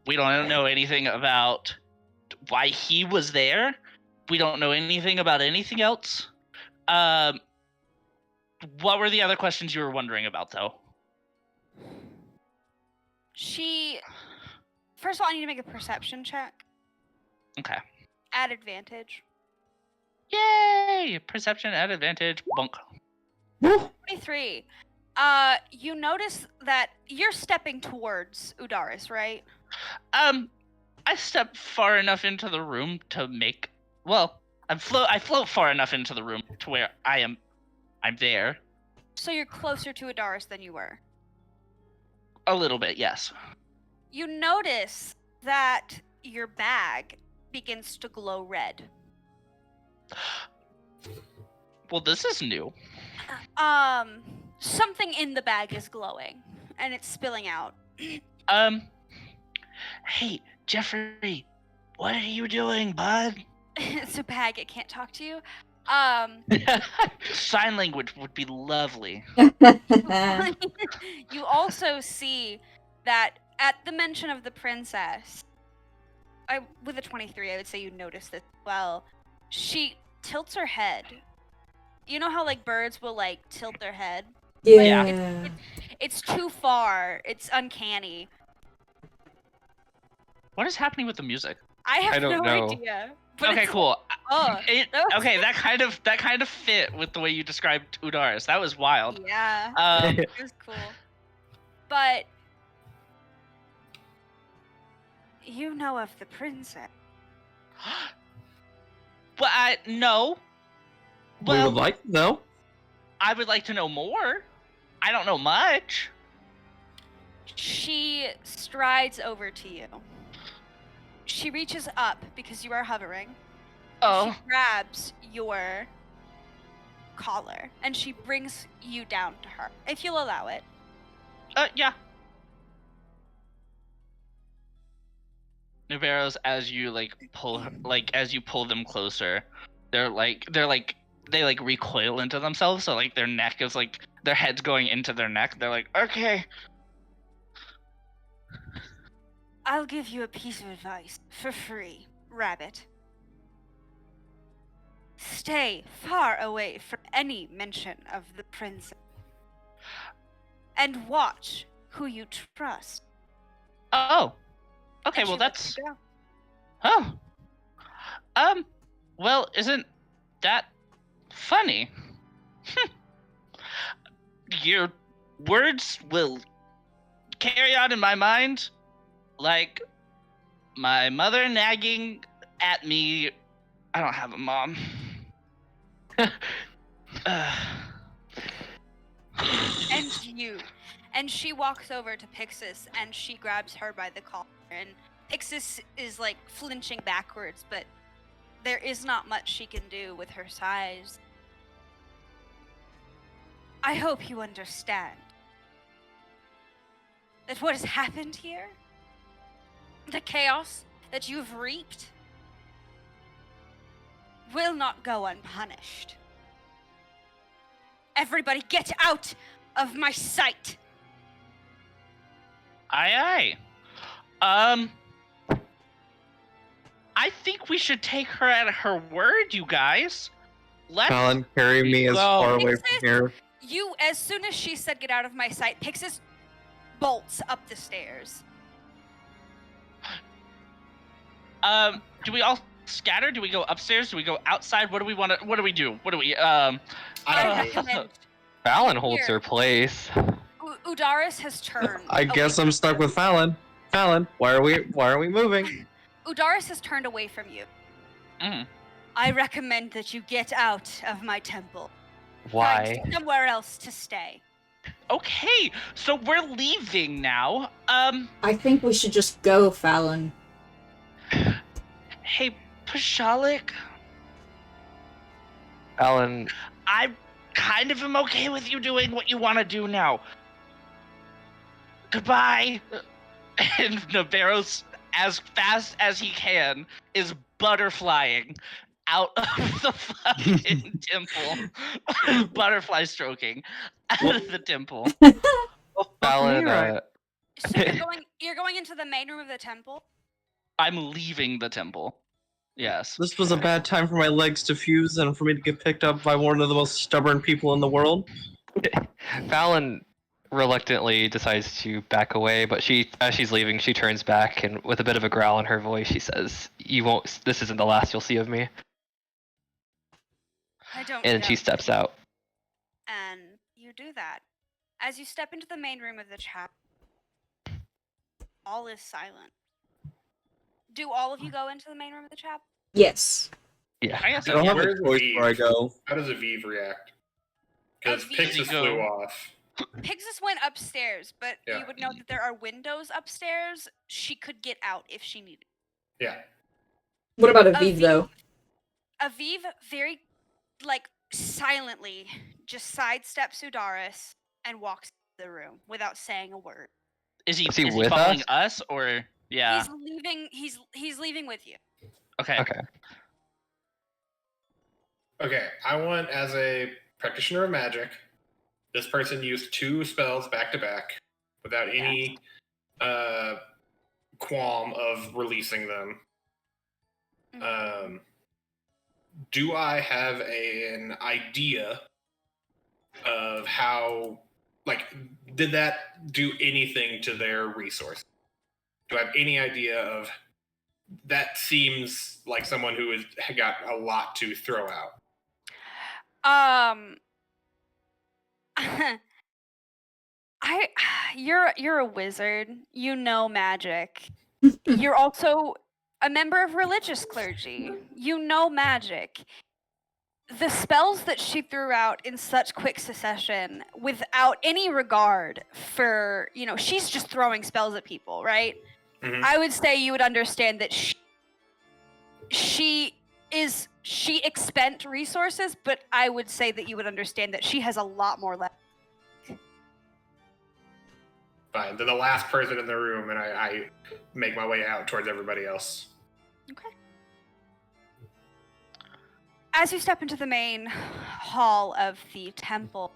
We don't know anything about why he was there. We don't know anything about anything else. What were the other questions you were wondering about, though? First of all, I need to make a perception check Okay. at advantage. Yay! Perception at advantage. Bunk. 23. You notice that you're stepping towards Udaris, right? I stepped far enough into the room to make. Well, I float far enough into the room to where I'm there. So you're closer to Udaris than you were. A little bit, yes. You notice that your bag begins to glow red. Well, this is new. Something in the bag is glowing, and it's spilling out. Hey, Jeffrey, what are you doing, bud? It's a bag, it can't talk to you. Sign language would be lovely. You also see that at the mention of the princess, with a 23, I would say you notice this as well. She tilts her head. You know how birds will tilt their head? Yeah. It's too far. It's uncanny. What is happening with the music? I have I don't no know. idea. But Okay, it's cool. that was- Okay, that kind of fit with the way you described Udaris. That was wild. Yeah, it was cool. But you know of the princess. But no. We Well, would like to know. I would like to know more. I don't know much. She strides over to you. She reaches up because you are hovering. Oh, She grabs your collar and she brings you down to her, if you'll allow it. Yeah. Navarros, as you as you pull them closer, they recoil into themselves. So their neck is their head's going into their neck. They're like, okay. I'll give you a piece of advice for free, Rabbit. Stay far away from any mention of the princess. And watch who you trust. Oh. Okay, And well she lets that's. you go. Oh. Well, isn't that funny? Your words will carry on in my mind like my mother nagging at me. I don't have a mom. And she walks over to Pixis and she grabs her by the collar, and Pixis is flinching backwards, but there is not much she can do with her size. I hope you understand that what has happened here, the chaos that you've reaped, will not go unpunished. Everybody get out of my sight! Aye, aye. I think we should take her at her word, you guys. Let's. Colin, carry me as Well- far away from here You, as soon as she said get out of my sight, Pixis bolts up the stairs. Do we all scatter? Do we go upstairs? Do we go outside? What do we want to? What do we do? What do we? I I don't know. recommend Fallon holds Here. her place. Udaris has turned. I guess away I'm from stuck you. with Fallon. Fallon, why are we moving? Udaris has turned away from you. Mm. I recommend that you get out of my temple. Why? Find somewhere else to stay. Okay, so we're leaving now. I think we should just go, Fallon. Hey, Pashalik, Fallon, I kind of am okay with you doing what you want to do now. Goodbye. And Navarro's, as fast as he can, is butterflying out of the fucking temple. Butterfly stroking out of the temple. Fallon, So you're going into the main room of the temple? I'm leaving the temple. Yes. This was a bad time for my legs to fuse and for me to get picked up by one of the most stubborn people in the world. Fallon reluctantly decides to back away, but as she's leaving, she turns back and with a bit of a growl in her voice, she says, "You won't. This isn't the last you'll see of me." I don't And know. she steps out. And you do that. As you step into the main room of the chapel, all is silent. Do all of you go into the main room of the chapel? Yes. Yeah. I guess I don't have a Where's choice Aviv? where I go. How does Aviv react? Because Aviv- Pixis Does he go- flew off. Pixis went upstairs, but Yeah. you would note that there are windows upstairs. She could get out if she needed. Yeah. What about Aviv, though? Aviv very, silently just sidesteps Udaris and walks into the room without saying a word. Is he Is he with following us? us or yeah? He's leaving. He's leaving with you. Okay. Okay. Okay, I want, as a practitioner of magic, this person used 2 spells back to back without any qualm of releasing them. Do I have an idea of how, did that do anything to their resource? Do I have any idea of that? Seems like someone who has got a lot to throw out. You're a wizard. You know magic. You're also a member of religious clergy. You know magic. The spells that she threw out in such quick succession without any regard for, she's just throwing spells at people, right? Mhm. I would say you would understand that she expend resources, but I would say that you would understand that she has a lot more left. Fine. Then the last person in the room, and I make my way out towards everybody else. Okay. As you step into the main hall of the temple,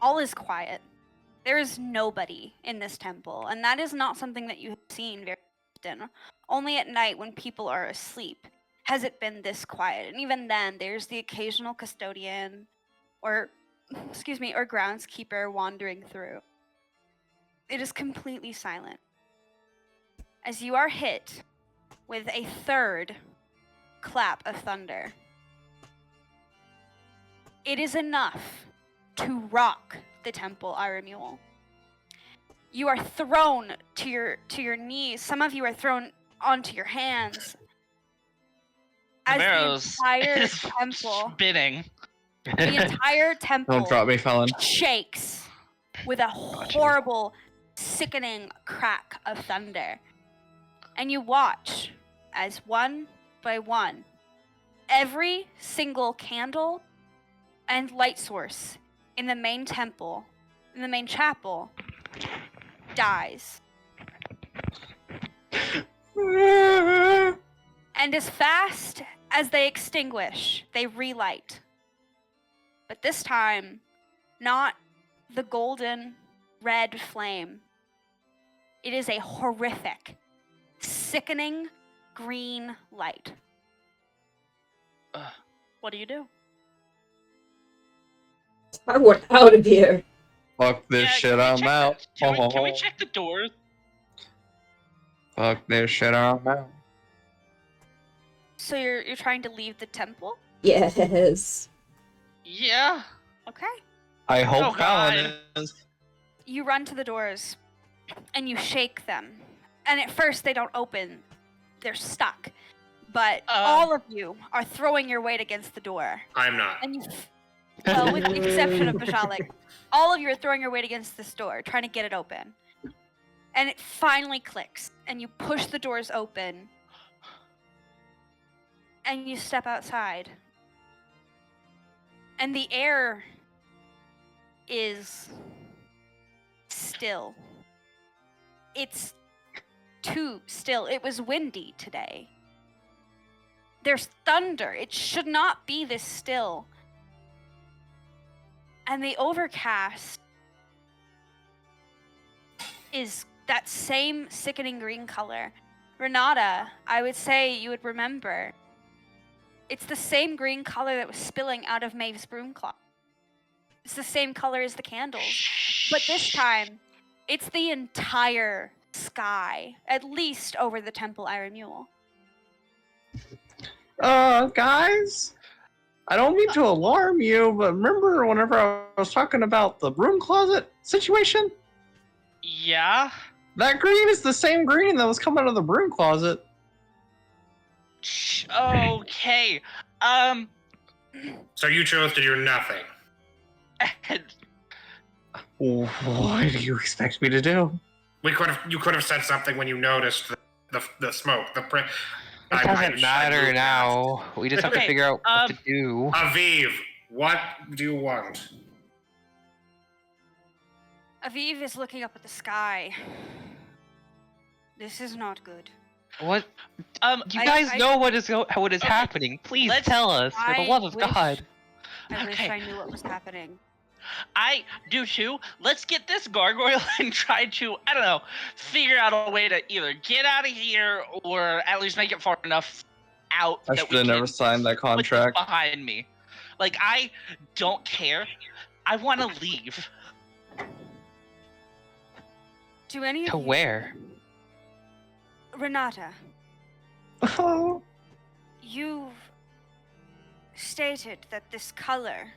all is quiet. There is nobody in this temple, and that is not something that you have seen very often. Only at night when people are asleep has it been this quiet. And even then, there's the occasional custodian or groundskeeper wandering through. It is completely silent. As you are hit with a third clap of thunder, it is enough to rock the temple, Iramule. You are thrown to your knees. Some of you are thrown onto your hands. As Navarro's the entire is temple, spinning. the entire temple Don't drop me, Fallon. shakes with a horrible, sickening crack of thunder. And you watch as one by one, every single candle and light source in the main temple, in the main chapel, dies. And as fast as they extinguish, they relight. But this time, not the golden red flame. It is a horrific, sickening green light. What do you do? I want out of here. Fuck this Yeah, shit, can we I'm check out. can we check the doors? Fuck this shit, I'm out. So you're trying to leave the temple? Yes. Yeah. Okay. I hope Oh, Fallon God. is. You run to the doors and you shake them. And at first they don't open. They're stuck. But all of you are throwing your weight against the door. I'm not. And you well, with the exception of Bajalik, all of you are throwing your weight against this door, trying to get it open. And it finally clicks, and you push the doors open, and you step outside. And the air is still. It's too still. It was windy today. There's thunder. It should not be this still. And the overcast is that same sickening green color. Renata, I would say you would remember. It's the same green color that was spilling out of Maeve's broom cloth. It's the same color as the candles. But this time, it's the entire sky, at least over the Temple Iron Mule. Guys? I don't mean to alarm you, but remember whenever I was talking about the broom closet situation? Yeah. That green is the same green that was coming out of the broom closet. Okay. So you chose to do nothing. What do you expect me to do? You could have said something when you noticed the smoke. It doesn't matter now. We just have to Okay, figure out what to do. Aviv, what do you want? Aviv is looking up at the sky. This is not good. What? You I- guys I- know what is happening. Please let's- tell us, for the I love of wish- God. I wish Okay. I knew what was happening. I do too. Let's get this gargoyle and try to, I don't know, figure out a way to either get out of here or at least make it far enough out I that should we have can never signed that put this contract. behind me. Like, I don't care. I want to leave. Do any of To you... where? Renata, Oh, you've stated that this color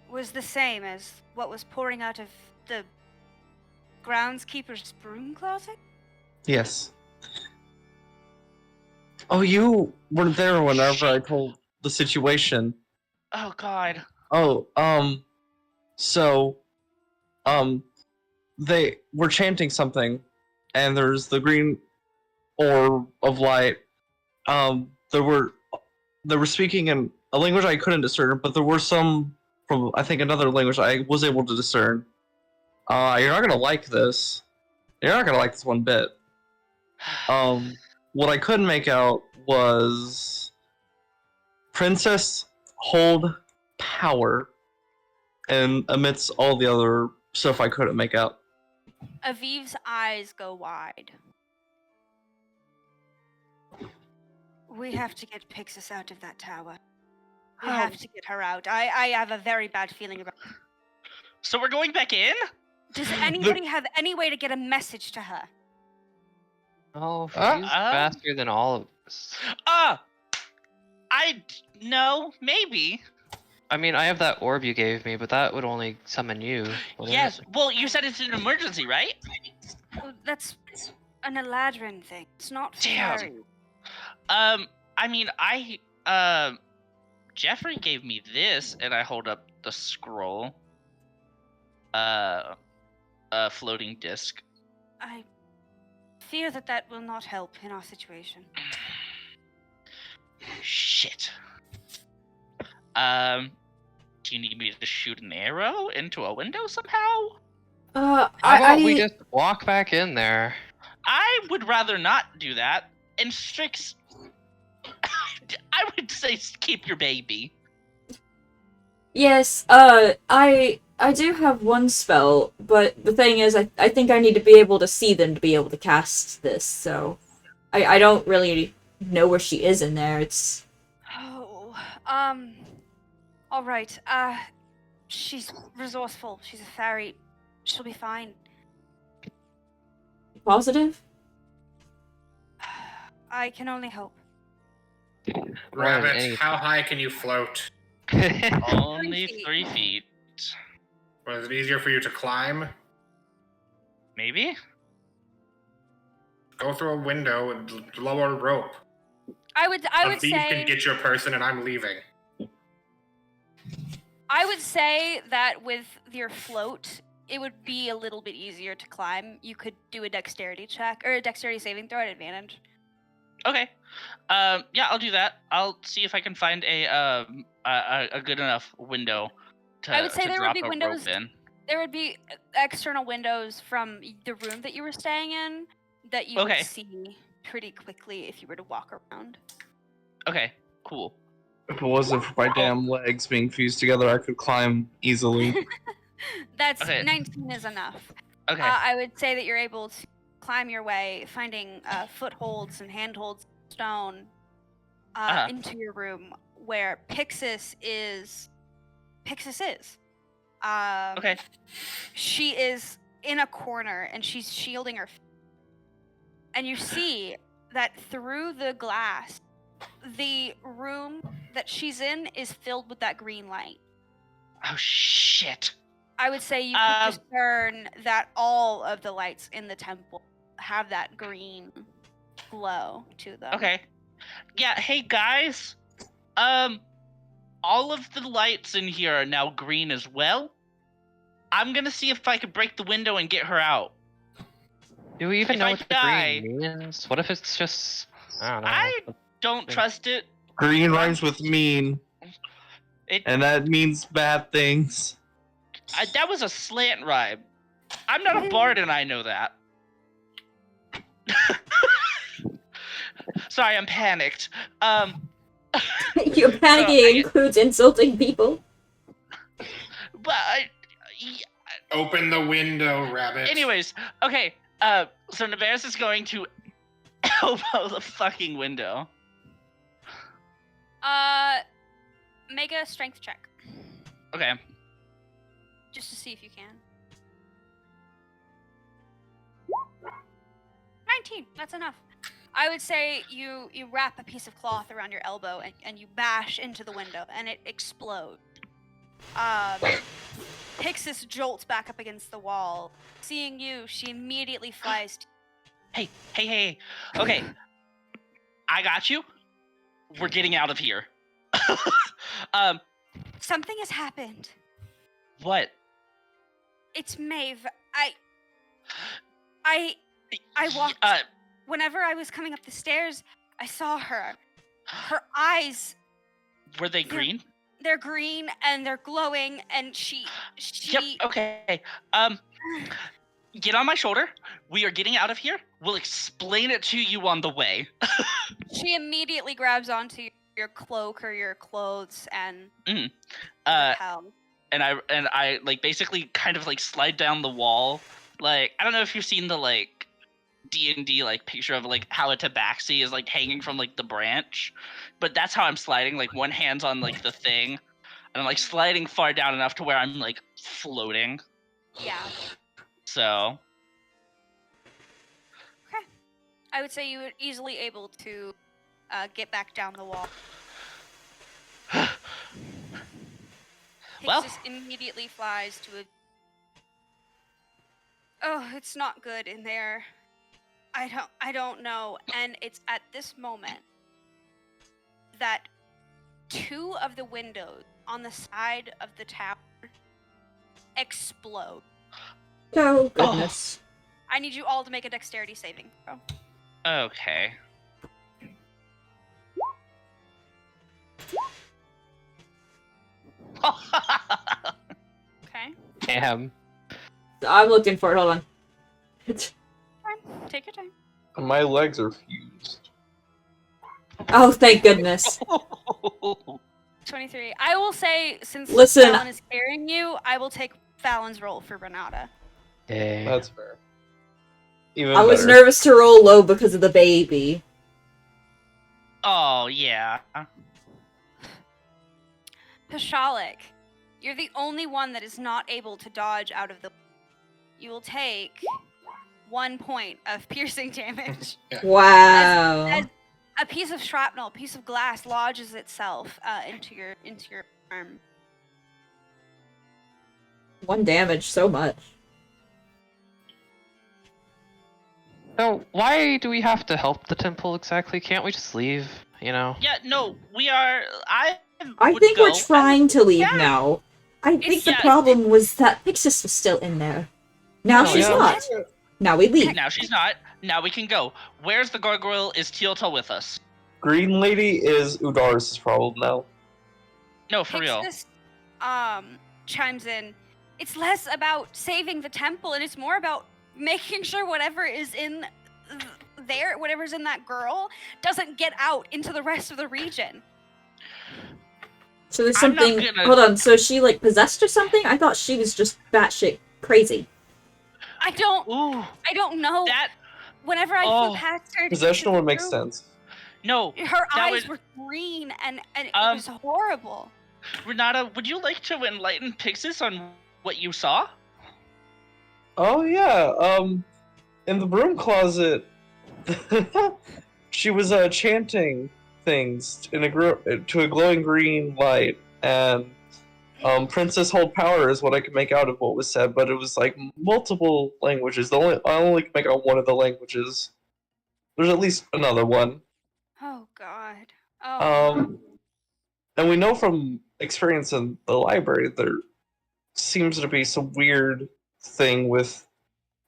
was the same as what was pouring out of the groundskeeper's broom closet? yes. Oh, you weren't there whenever I told the situation. Oh, God. Oh, so, they were chanting something, and there's the green orb of light. They were speaking in a language I couldn't discern, but there were some from, I think, another language I was able to discern. You're not gonna like this. You're not gonna like this one bit. What I couldn't make out was Princess hold power, and amidst all the other stuff I couldn't make out. Aviv's eyes go wide. We have to get Pixis out of that tower. We have to get her out. I have a very bad feeling about it. So we're going back in? Does anybody have any way to get a message to her? Oh, she's Uh, faster than all of us. No, maybe. I mean, I have that orb you gave me, but that would only summon you. wouldn't Yes. it? Well, you said it's an emergency, right? Oh, that's an Eladrin thing. It's not Damn. fairy. I mean, Jeffrey gave me this, and I hold up the scroll. A floating disc. I fear that will not help in our situation. Shit. Do you need me to shoot an arrow into a window somehow? How about we just walk back in there? I would rather not do that. And Strix, I would say keep your baby. Yes, I do have one spell, but the thing is, I think I need to be able to see them to be able to cast this, so I don't really know where she is in there. It's Oh, all right. She's resourceful. She's a fairy. She'll be fine. Positive? I can only hope. Rabbit, anything. how high can you float? Only 3 3 feet. Was it easier for you to climb? Maybe? Go through a window and lower a rope. I would A thief say can get your person and I'm leaving. I would say that with your float, it would be a little bit easier to climb. You could do a dexterity check or a dexterity saving throw at advantage. Okay. Yeah, I'll do that. I'll see if I can find a good enough window to, I would say to there would drop be a windows. rope in. There would be external windows from the room that you were staying in that you Okay. would see pretty quickly if you were to walk around. Okay, cool. If it wasn't for my damn legs being fused together, I could climb easily. That's Okay. 19 is enough. Okay. I would say that you're able to climb your way, finding footholds and handholds of stone into your room where Pixis is. Okay. She is in a corner and she's shielding her. And you see that through the glass, the room that she's in is filled with that green light. Oh shit. I would say you could discern that all of the lights in the temple have that green glow to them. Okay. Yeah, hey guys. All of the lights in here are now green as well. I'm gonna see if I can break the window and get her out. Do we even If know I what the green means? What if it's just... I don't know. I don't trust it. Green rhymes with mean, It and that means bad things. that was a slant rhyme. I'm not a bard and I know that. Sorry, I'm panicked. Your panicking includes insulting people. But Open the window, Rabbit. anyways, okay. So Nevaris is going to elbow the fucking window. Make a strength check Okay. just to see if you can. 19. That's enough. I would say you wrap a piece of cloth around your elbow and you bash into the window and it explodes. Pixis jolts back up against the wall. Seeing you, she immediately flies. Hey. Okay. I got you. We're getting out of here. Something has happened. What? It's Maeve. I walked. Whenever I was coming up the stairs, I saw her. Her eyes. Were they green? They're green and they're glowing, and she. Yep. Okay. Get on my shoulder. We are getting out of here. We'll explain it to you on the way. She immediately grabs onto your cloak or your clothes and. And I like basically kind of like slide down the wall. Like, I don't know if you've seen the like D&D like picture of like how a tabaxi is like hanging from like the branch, but that's how I'm sliding. Like one hand's on like the thing, and I'm like sliding far down enough to where I'm like floating. Yeah. So. Okay. I would say you were easily able to get back down the wall. Well. Pixis immediately flies to a. Oh, it's not good in there. I don't know. And it's at this moment that 2 of the windows on the side of the tower explode. Oh, goodness. I need you all to make a dexterity saving throw. Okay. Okay. Damn. I'm looking for it. Hold on. Fine. Take your time. My legs are fused. Oh, thank goodness. 23. I will say, since Listen. Fallon is carrying you, I will take Fallon's roll for Renata. Damn. That's fair. Even I was better. nervous to roll low because of the baby. Oh yeah. Pashalik, You're the only one that is not able to dodge out of the. You will take 1 point of piercing damage. Wow. As a piece of shrapnel, a piece of glass lodges itself into your arm. 1 damage, so much. So why do we have to help the temple exactly? Can't we just leave? You know? Yeah, no, we are. I would think go. we're trying to leave yeah. now. I think the yeah. problem was that Pixis was still in there. Now Oh, she's yeah. not. Now we leave. Now she's not. Now we can go. Where's the gargoyle? Is Teal'c with us? Green Lady is Udaris' problem now. No, for real. Pixis, chimes in. It's less about saving the temple, and it's more about making sure whatever is in there, whatever's in that girl, doesn't get out into the rest of the region. So there's I'm not something. gonna- Hold on. So she like possessed or something? I thought she was just batshit crazy. I don't know. That Whenever I flew past her, to get Possession to the would make room, sense. no. Her that eyes would- were green, and it was horrible. Renata, would you like to enlighten Pixis on what you saw? Oh yeah, in the broom closet, she was chanting things to a glowing green light, and Princess Hold Power is what I could make out of what was said, but it was like multiple languages. I only could make out one of the languages. There's at least another one. Oh God. Oh. And we know from experience in the library there seems to be some weird thing with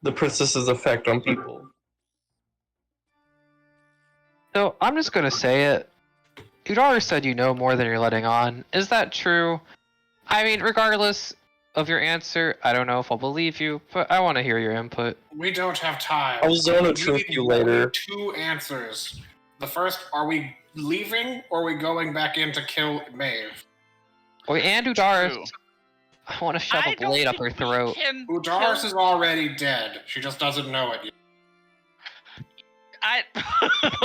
the princess's effect on people. So I'm just gonna say it. Udara said you know more than you're letting on. Is that true? I mean, regardless of your answer, I don't know if I'll believe you, but I want to hear your input. We don't have time. I'll zone of We truth need you later. 2 answers. The first, are we leaving or are we going back in to kill Maeve? Oh, and Udara, True. I want to shove a blade up her throat. Udaris is already dead. She just doesn't know it yet.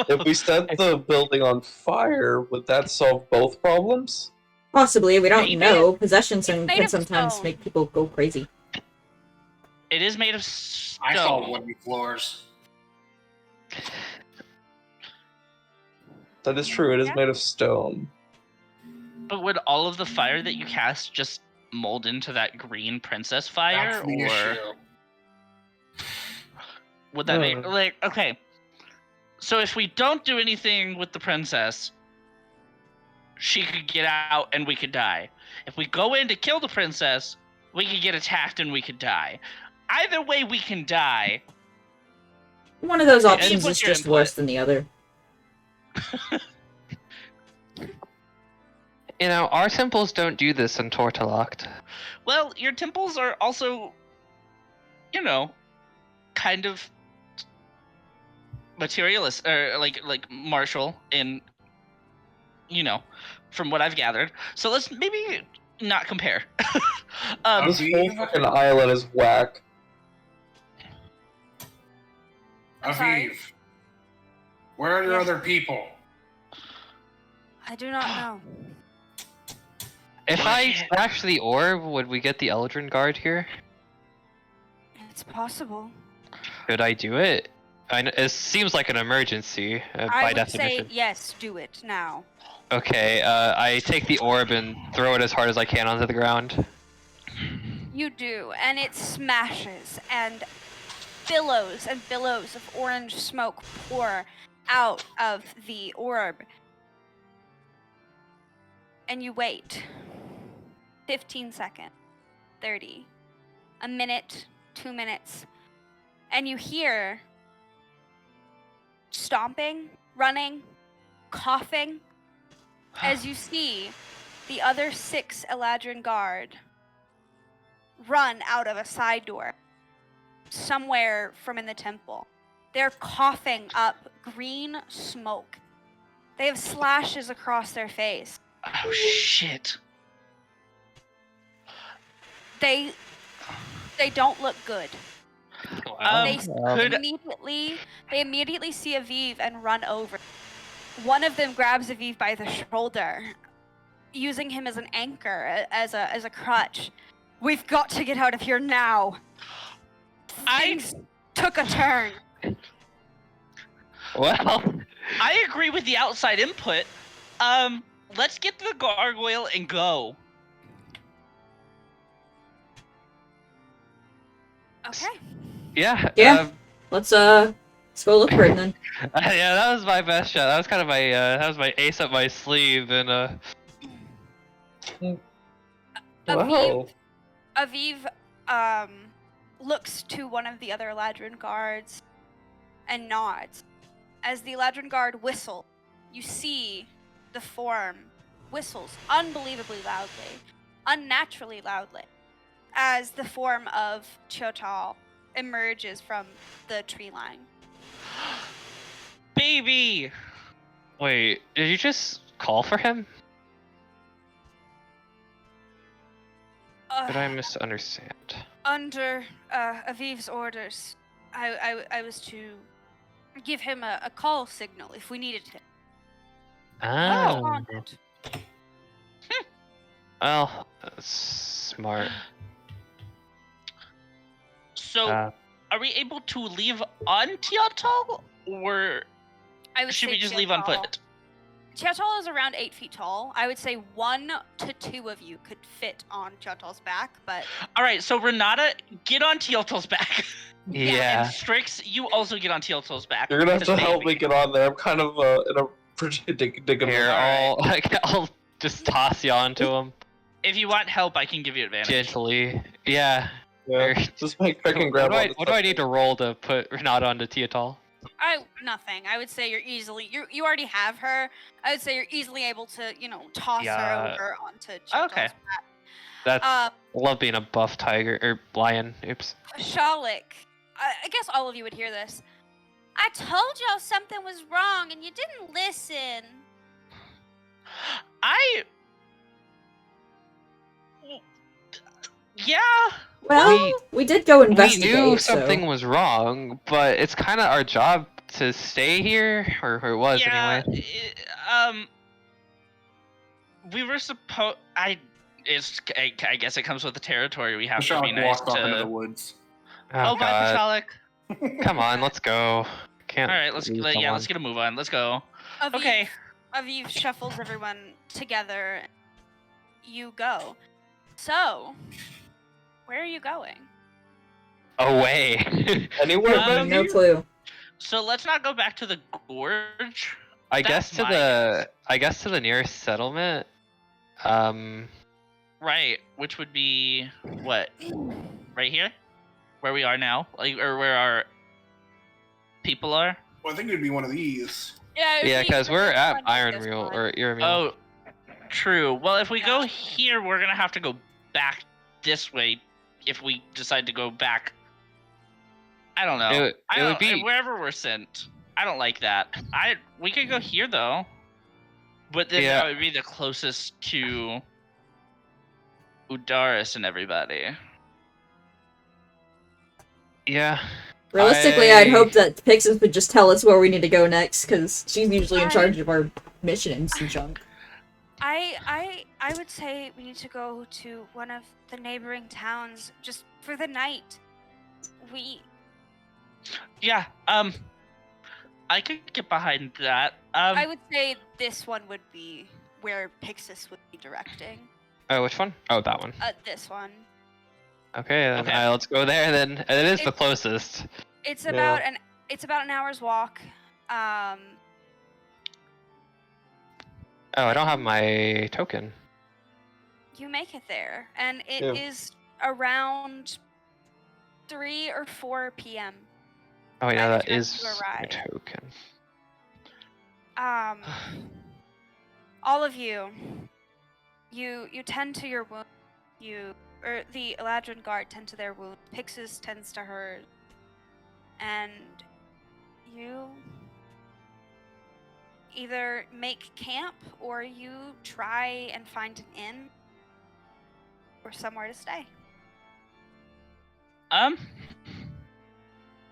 If we set the building on fire, would that solve both problems? Possibly, we don't Maybe. know. Possession It's made can of sometimes stone. make people go crazy. It is made of stone. I saw wooden floors. That is true, it is Yeah. made of stone. But would all of the fire that you cast just mold into that green princess fire, That's the or issue. would that make Hmm. okay? So if we don't do anything with the princess, she could get out and we could die. If we go in to kill the princess, we could get attacked and we could die. Either way, we can die. One of those Okay, options what's is your just input? worse than the other. You know, our temples don't do this in Tortaloct. Well, your temples are also, kind of materialist, or like martial in, from what I've gathered. So let's maybe not compare. This whole fucking island is whack. I'm sorry? Aviv, where are your Yes. other people? I do not know. If I Shit. smash the orb, would we get the Eldrin Guard here? It's possible. Should I do it? It seems like an emergency, I by would definition. say yes. Do it now. Okay, I take the orb and throw it as hard as I can onto the ground. You do, and it smashes, and billows and billows of orange smoke pour out of the orb. And you wait. 15 seconds. 30. A minute. 2 minutes. And you hear stomping, running, coughing, as you see the other 6 Eladrin guard run out of a side door somewhere from in the temple. They're coughing up green smoke. They have slashes across their face. Oh shit! They don't look good. They Could- immediately see Aviv and run over. One of them grabs Aviv by the shoulder. using him as an anchor, as a crutch. We've got to get out of here now. Things took a turn. Well, I agree with the outside input. Let's get the gargoyle and go. Okay. yeah. Yeah. Let's go look for him then. Yeah, that was my best shot. That was kind of my that was my ace up my sleeve, and Wow. Aviv looks to one of the other Ladrin guards and nods. As the Ladrin guard whistles, you see the form whistles unbelievably loudly, unnaturally loudly, as the form of Chiotal emerges from the tree line. Baby! wait, did you just call for him? Did I misunderstand? Under Aviv's orders, I was to give him a call signal if we needed him. Oh, Responded. well, that's smart. So, Uh, are we able to leave on Teotl, or I would should say we just leave on Chiotal. foot? Chiotal is around 8 feet tall. I would say 1 to 2 of you could fit on Chiotal's back, but Alright, so Renata, get on Teotl's back. yeah. And Strix, you also get on Teotl's back. You're gonna have to because help me baby. get on there. I'm kind of in a predicament. Here, Alright. I'll just toss you onto him If you want help, I can give you advantage. gently. Yeah. Yeah, just make I can grab on. What do I need to roll to put Renata onto Teotl? nothing. I would say you already have her. I would say you're easily able to, toss Yeah. her over onto Chiotal's Okay. back. That's love being a buff tiger or lion. Oops. Shalik, I guess all of you would hear this. I told y'all something was wrong and you didn't listen. Yeah. Well, we did go We investigate. knew so- something was wrong, but it's kind of our job to stay here, or it was Yeah. anyway. We were supposed. I guess it comes with the territory. We have to be Michelle nice walked off into the to. woods. Oh, Oh, bye, God. Pachalik. Come on, let's go. Can't. All right, let's lose let's someone. get a move on. Let's go. Aviv, Okay. Aviv shuffles everyone together. You go. So, where are you going? Away. Anywhere but Um, No here? clue. So let's not go back to the gorge. I That's guess to my the. I guess to the nearest settlement. Right, which would be what? Right here, where we are now, like, or where our people are. Well, I think it'd be one of these. Yeah, because we're at Iron This Mule one. or Ear Mule. Oh, true. Well, if we go here, we're gonna have to go back this way. If we decide to go back, I don't know. It I would don't, be- wherever we're sent. I don't like that. We could go here though, but then Yeah. that would be the closest to Udaris and everybody. Yeah. Realistically, I'd hope that Pixis would just tell us where we need to go next, because she's usually in I- charge of our missions and junk. I would say we need to go to one of the neighboring towns just for the night. Yeah. I could get behind that. I would say this one would be where Pixis would be directing. Oh, which one? Oh, that one. This one. Okay, then Okay. let's go there then. And it is the It's- closest. It's Yeah. about an hour's walk. Oh, I don't have my token. You make it there, and it Yeah. is around 3 or 4 p.m. Oh, wait, By no, the that time is you my arrive. token. All of you tend to your wound. The Eladrin guard tend to their wound. Pixis tends to hers, and you either make camp or you try and find an inn or somewhere to stay. I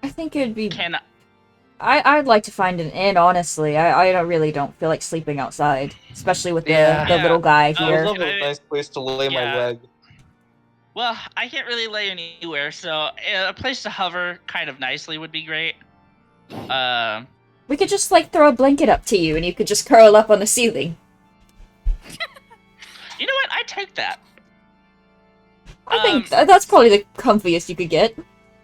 think it'd be Can I'd like to find an inn, honestly. I really don't feel like sleeping outside, especially with Yeah. the little guy Oh, I would here. love can a I- nice place to lay my yeah. leg. Well, I can't really lay anywhere, so a place to hover kind of nicely would be great. We could just like throw a blanket up to you, and you could just curl up on the ceiling. You know what? I take that. I think Um, that's probably the comfiest you could get.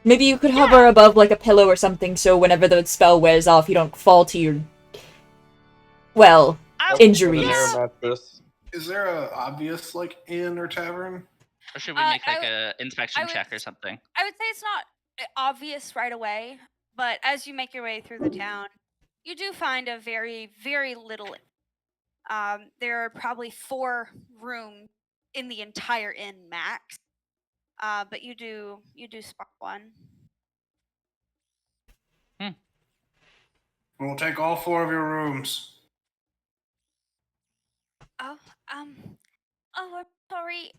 Maybe you could hover above like a pillow or something, so whenever the spell wears off, you don't fall to your well I, injuries. An air mattress. Is there a obvious like inn or tavern? Or should we make like a inspection I would- check or something? I would say it's not obvious right away, but as you make your way through the town, you do find a very, very little. There are probably 4 rooms in the entire inn max, but you do spot one. We'll take all 4 of your rooms. Oh, we're sorry.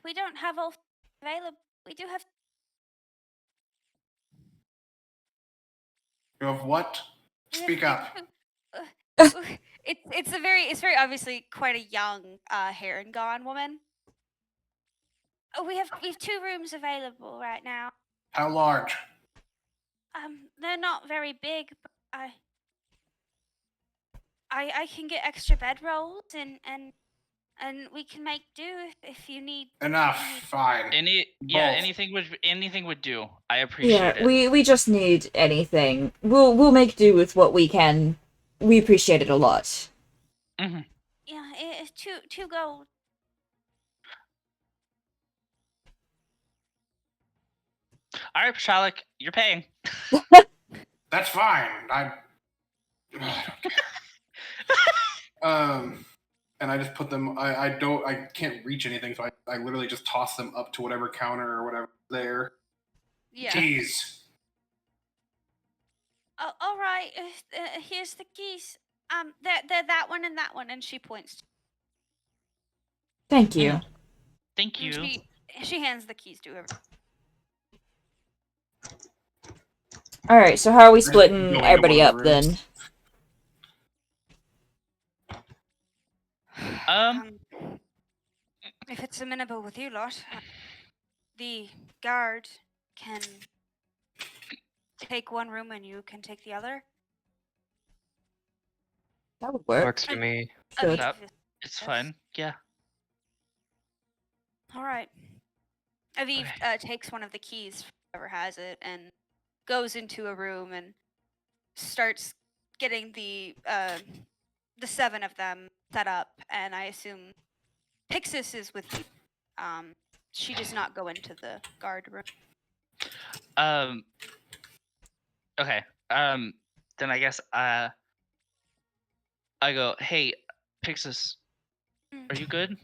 We don't have all available. We do have. You have what? we have Speak up. It's very obviously quite a young hair and gone woman. Oh, we have 2 rooms available right now. How large? They're not very big, but I can get extra bedrolls and we can make do if you need. Enough. Fine. Anything would do. I appreciate Yeah, it. we just need anything. We'll make do with what we can. We appreciate it a lot. Mm-hmm. Yeah, it's 2 gold. All right, Pashalik, you're paying. That's fine. And I just put them. I can't reach anything, so I literally just toss them up to whatever counter or whatever there. Yeah. Keys. Oh, all right. Here's the keys. They're that one and that one, and she points. Thank you. Thank And you. she hands the keys to her. All right, so how are we Going splitting to everybody one up of the then? rooms. If it's amenable with you lot, the guard can take one room and you can take the other. That would work. Works for me. Good. Aviv, It's yes. fine. Yeah. All right. Aviv Okay. takes one of the keys, whoever has it, and goes into a room and starts getting the 7 of them set up. And I assume Pixis is with you. She does not go into the guard room. Okay. Then I guess I go, hey, Pixis, are you good?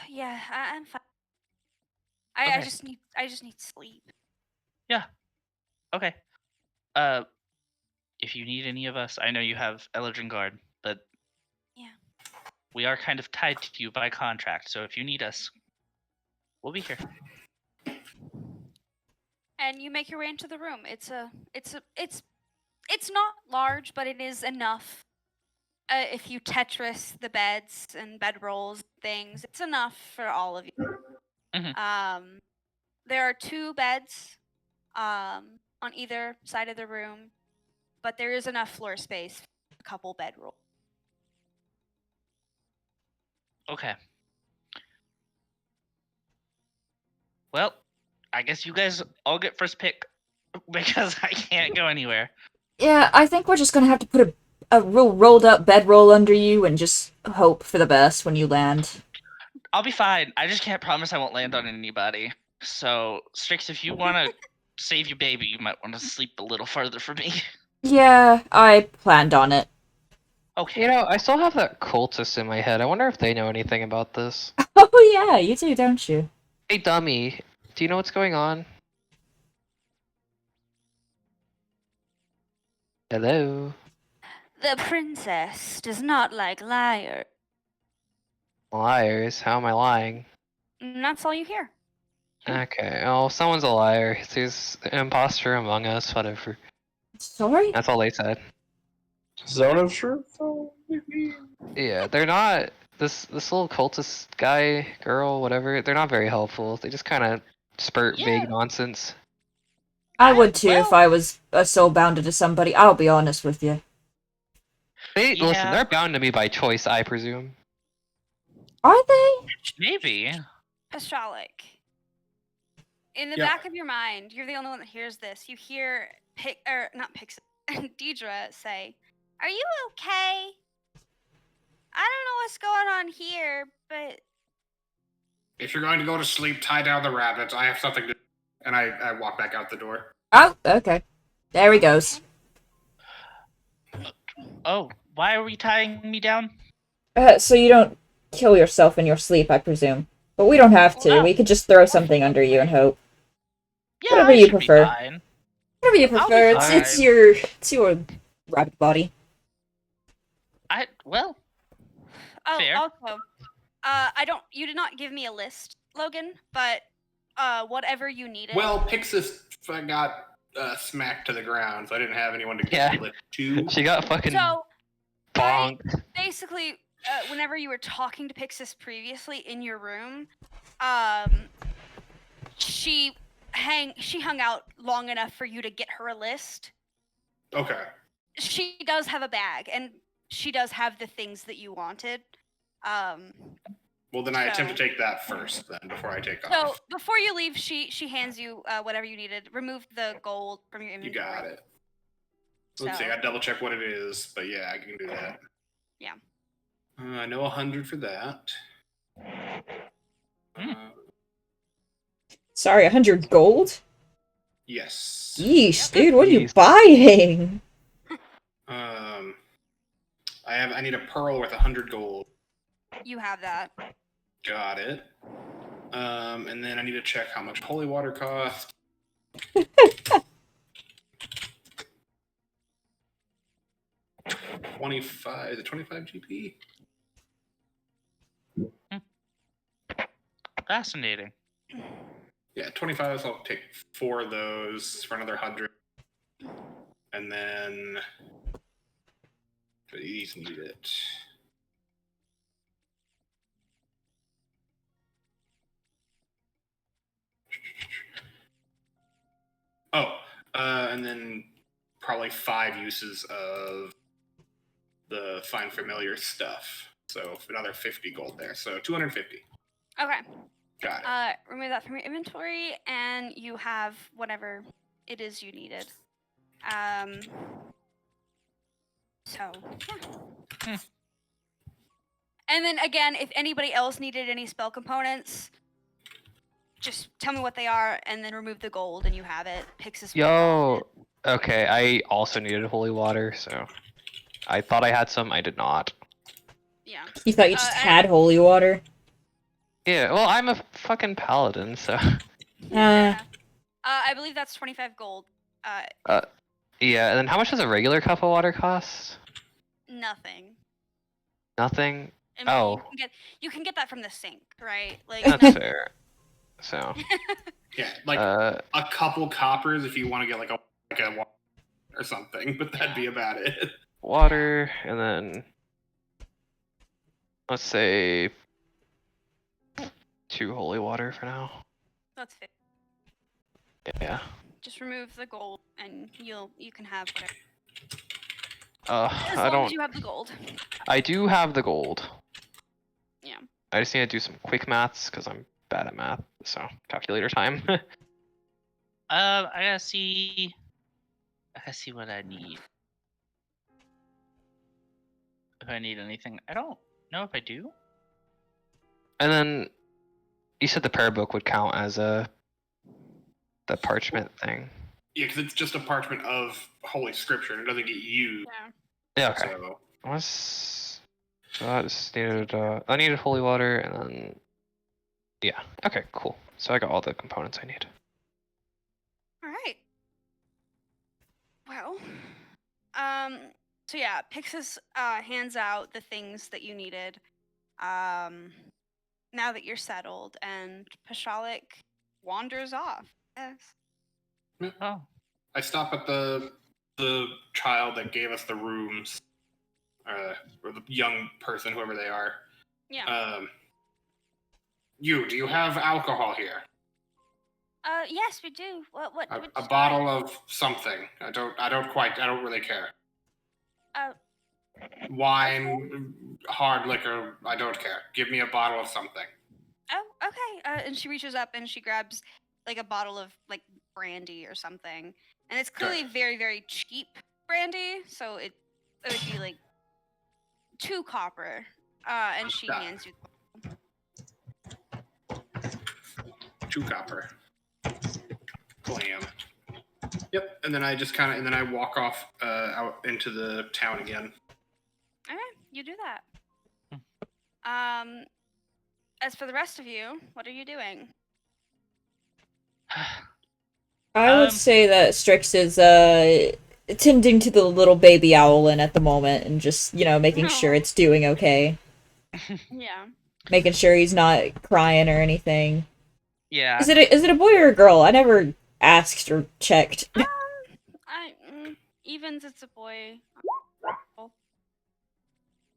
Yeah, I'm fine. I Okay. just need sleep. Okay. If you need any of us, I know you have Eldrin Guard, but Yeah. we are kind of tied to you by contract. So if you need us, we'll be here. And you make your way into the room. It's not large, but it is enough. If you Tetris the beds and bedrolls things, it's enough for all of you. Mhm. There are 2 beds on either side of the room, but there is enough floor space for a couple bedrolls. Okay. Well, I guess you guys all get first pick because I can't go anywhere. Yeah, I think we're just gonna have to put a real rolled up bedroll under you and just hope for the best when you land. I'll be fine. I just can't promise I won't land on anybody. So, Strix, if you want to save your baby, you might want to sleep a little farther from me. Yeah, I planned on it. Okay. You know, I still have that cultist in my head. I wonder if they know anything about this. Oh yeah, you do, don't you? Hey, dummy, do you know what's going on? Hello? The princess does not like liars. Liars? How am I lying? And that's all you hear. Okay, well, someone's a liar. There's an imposter among us, whatever. Sorry? That's all they said. Zone of truth? Oh, maybe. Yeah, they're not. This little cultist guy, girl, whatever, they're not very helpful. They just kind of spurt Yeah. vague nonsense. I would too if well, I was soul bounded to somebody. I'll be honest with you. Listen, Yeah. they're bound to me by choice, I presume. Are they? maybe. Pashalik. In the Yeah. back of your mind, you're the only one that hears this. You hear not Pix, Deidre say, "Are you okay? I don't know what's going on here, but If you're going to go to sleep, tie down the rabbits. I have something to do. And I walk back out the door. Oh, okay. There he goes. Oh, why are we tying me down? So you don't kill yourself in your sleep, I presume. But we don't have to. Well, We could just throw something under you and hope. Yeah, Whatever I you should prefer. be fine. Whatever you I'll be prefer. fine. It's your rabbit body. Well, oh, Fair. also, You did not give me a list, Logan, but whatever you needed. Well, Pixis got smacked to the ground, so I didn't have anyone to Yeah. give it to. She got fucking so bonked. basically, whenever you were talking to Pixis previously in your room, she hung out long enough for you to get her a list. Okay. She does have a bag, and she does have the things that you wanted. Well, then I attempt So- to take that first, then, before I take So off. before you leave, she hands you whatever you needed. Remove the gold from your You inventory. got it. Let's see, I So- gotta double check what it is, but yeah, I can do that. Yeah. I know 100 for that. Sorry, 100 gold? Yes. Yeesh, dude, what are you Jeez. buying? I need a pearl worth 100 gold. You have that. Got it. And then I need to check how much holy water costs. Is it 25 GP? fascinating. Yeah, 25. So I'll take 4 of those for another 100. And then these need it. Oh, and then probably 5 uses of the find familiar stuff. So another 50 gold there. So 250. Okay. Got it. Remove that from your inventory, and you have whatever it is you needed. So yeah. And then again, if anybody else needed any spell components, just tell me what they are, and then remove the gold, and you have it. Pixis. will want Yo. Okay, I also needed holy water, so I thought I had some. I did not. it. Yeah. You thought you just and- had holy water? Yeah, well, I'm a fucking paladin, so. Yeah. I believe that's 25 gold. Yeah, and then how much does a regular cup of water cost? Nothing. Nothing? I mean, Oh. you can get that from the sink, right? Like That's no- fair. So, Yeah, like a couple coppers if you want to get like a water or something, but that'd be about it. water, and then let's say 2 holy water for now. That's fair. Yeah. Just remove the gold, and you can have whatever. I As long don't. as you have the gold. I do have the gold. Yeah. I just need to do some quick maths because I'm bad at math. So calculator time. I gotta see. I gotta see what I need. If I need anything, I don't know if I do. And then you said the prayer book would count as the parchment thing. Yeah, because it's just a parchment of holy scripture and it doesn't get used. Yeah. Yeah. Okay. So So I just needed I needed holy water and then yeah. Okay. Cool. So I got all the components I need. All right. Well, so yeah, Pixis hands out the things that you needed. Now that you're settled, and Pashalik, wanders off. Yes. Oh. I stop at the child that gave us the rooms, or the young person, whoever they are. Yeah. Do you have alcohol here? Yes, we do. What? A bottle of something. I don't really care. Uh, Wine, hard liquor, I don't care. Give me a bottle of something. Oh, okay. And she reaches up and she grabs like a bottle of like brandy or something, and it's clearly very, very cheap brandy. So it would be like 2 copper. And she Yeah. hands you. 2 copper. Glam. Yep, and then I just kind of, and then I walk off out into the town again. Okay, you do that. As for the rest of you, what are you doing? I would say that Strix is tending to the little baby owlin at the moment and just, making sure it's doing okay. Yeah. Making sure he's not crying or anything. Yeah. Is it a boy or a girl? I never asked or checked. Evens, it's a boy.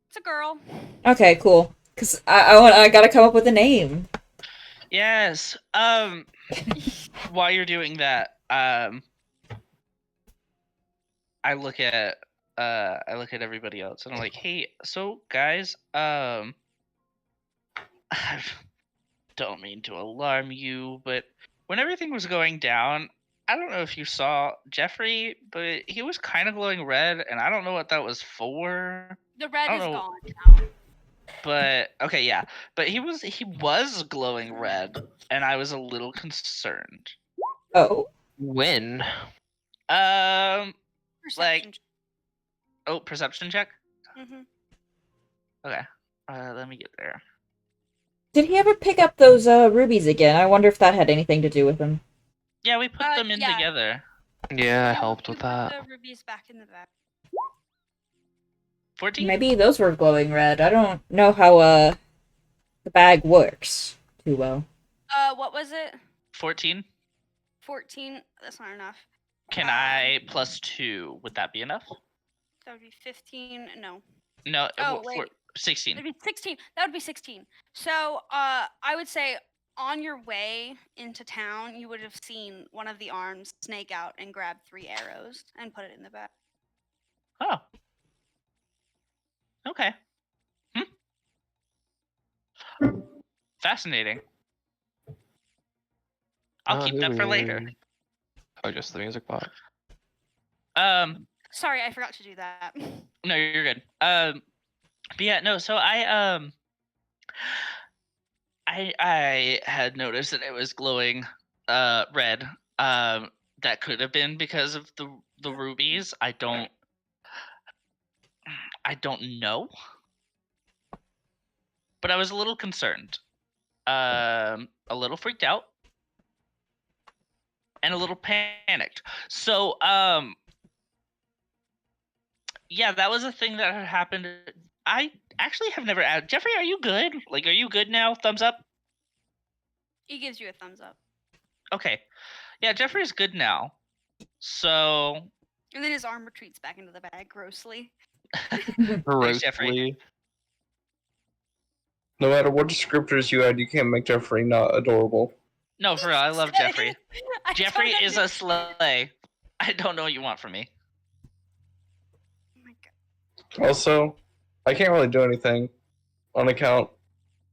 It's a girl. Okay, cool. Cause I gotta come up with a name. Yes. While you're doing that, I look at everybody else and I'm like, hey, so guys, I don't mean to alarm you, but when everything was going down, I don't know if you saw Jeffrey, but he was kind of glowing red, and I don't know what that was for. The red I is don't know. gone now. But okay, yeah. But he was glowing red, and I was a little concerned. Oh. When? Perception. Perception check. Mm-hmm. Okay. Let me get there. Did he ever pick up those rubies again? I wonder if that had anything to do with him. Yeah, we put them in together. Yeah, I helped with put that. the rubies back in the bag. 14? Maybe those were glowing red. I don't know how the bag works too well. What was it? 14. 14. That's not enough. Can I plus 2? Would that be enough? That would be 15. No. No. Oh, wait. 16. That'd be 16. That would be 16. So, I would say on your way into town, you would have seen one of the arms snake out and grab 3 arrows and put it in the bag. Oh. Okay. Fascinating. I'll keep that for later. Oh, just the music bot. Sorry, I forgot to do that. No, you're good. But yeah, no. So I had noticed that it was glowing, red. That could have been because of the rubies. I don't know. But I was a little concerned. A little freaked out. And a little panicked. So, yeah, that was a thing that had happened. I actually have never asked. Jeffrey, are you good? Like, are you good now? Thumbs up? He gives you a thumbs up. Okay. Yeah, Jeffrey's good now. So. And then his arm retreats back into the bag grossly. Thanks, Jeffrey. No matter what descriptors you add, you can't make Jeffrey not adorable. No, for real, I love Jeffrey. Jeffrey is a sleigh. I don't know what you want from me. Oh my god. Also, I can't really do anything on account.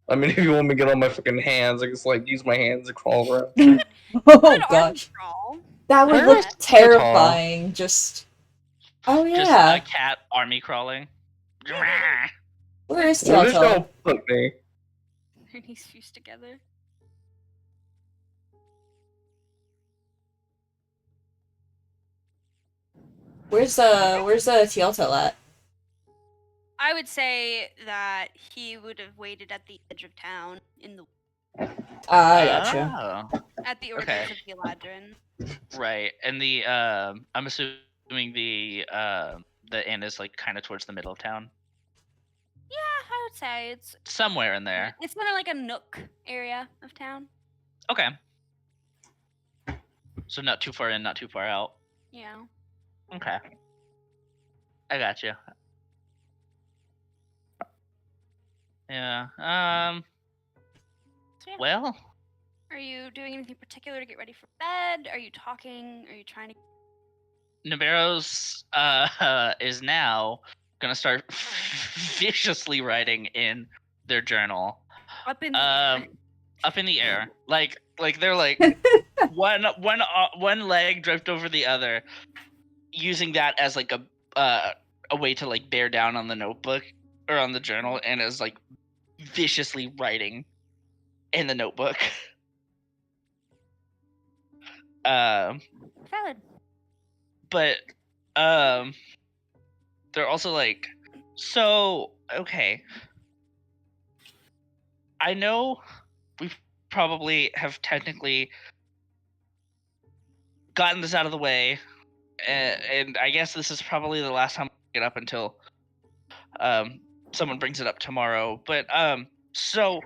I mean, if you want me to get on my fucking hands, I just use my hands to crawl around. Oh gosh, that would look terrifying. Just, oh yeah, just a cat army crawling. Where is Where did Telltale? y'all put me? Their knees fused together. Where's Telltale at? I would say that he would have waited at the edge of town in the. Gotcha. At the orders of the Eladrin. Right, and the I'm assuming the inn is kind of towards the middle of town. Yeah, I would say it's somewhere in there. It's kind of like a nook area of town. Okay. So not too far in, not too far out. Yeah. Okay. I got you. Yeah. So yeah. Well, Are you doing anything particular to get ready for bed? Are you talking? Are you trying to? Navarro's is now gonna start viciously writing in their journal. Up in the air. Up in the air, like they're like one leg draped over the other, using that as like a way to like bear down on the notebook or on the journal, and is like viciously writing in the notebook. Valid. But they're also like, so okay, I know we probably have technically gotten this out of the way, and I guess this is probably the last time I get up until someone brings it up tomorrow. But so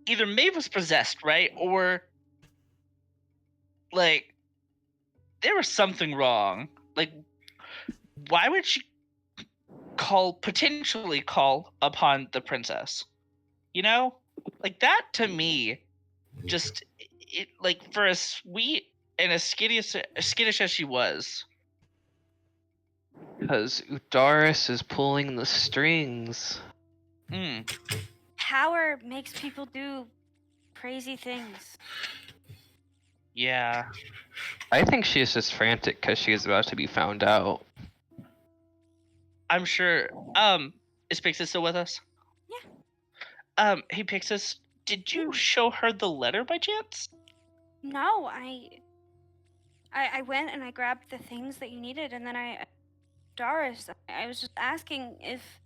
either Maeve was possessed, right, or like there was something wrong. Like, why would she potentially call upon the princess? You know, like that to me, just it like for as sweet and as skittish as she was. Because Udaris is pulling the strings. Mm, Power makes people do crazy things. yeah, I think she is just frantic because she is about to be found out. I'm sure. Is Pixis still with us? Yeah. Hey Pixis, did you Hmm. show her the letter by chance? No, I went and I grabbed the things that you needed, and then Doris, I was just asking if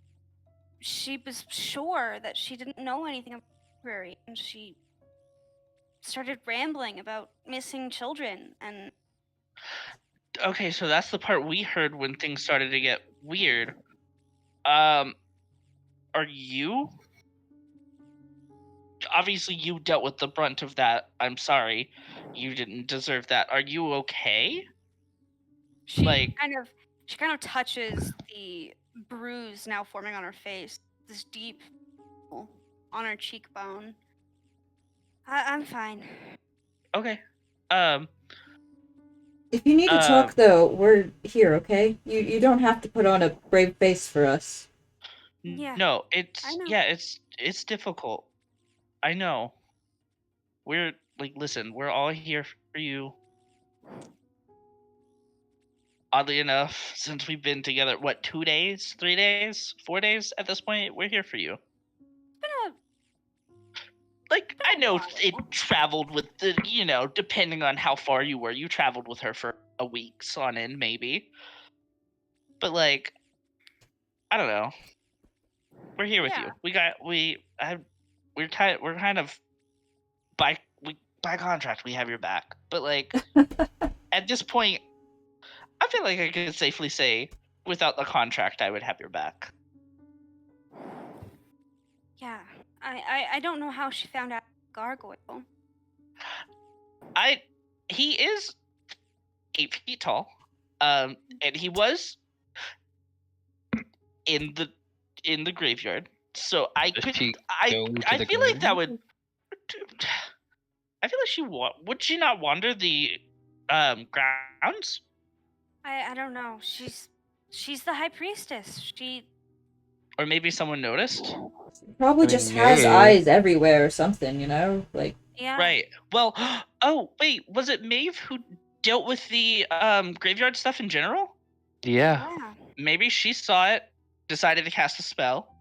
she was sure that she didn't know anything about the library, and she started rambling about missing children, and Okay, so that's the part we heard when things started to get weird. Are you? Obviously, you dealt with the brunt of that. I'm sorry, you didn't deserve that. Are you okay? she Like, she kind of touches the bruise now forming on her face, this deep hole on her cheekbone. I'm fine. okay, um, If you need to talk, though, we're here, okay? You don't have to put on a brave face for us. Yeah, no, I know. it's difficult. I know. We're like, listen, we're all here for you. Oddly enough, since we've been together, what, 2 days, 3 days, 4 days at this point, we're here for you. It's been Like, been I a know while. it traveled with the, depending on how far you were, you traveled with her for a week on end, maybe. But like, I don't know. We're here with you. Yeah. We're kind of by contract we have your back. But like, at this point, I feel like I could safely say, without the contract, I would have your back. Yeah, I don't know how she found out gargoyle. He is 8 feet tall, and he was in the graveyard. So I Does could she I go to I the feel like that grave? would. I feel like would she not wander the grounds? I don't know. She's the high priestess. She Or maybe someone noticed. Probably I mean, just has Maeve. eyes everywhere or something, you know? Like, yeah. Right. Well, oh wait, was it Maeve who dealt with the graveyard stuff in general? Yeah. Yeah. Maybe she saw it, decided to cast a spell.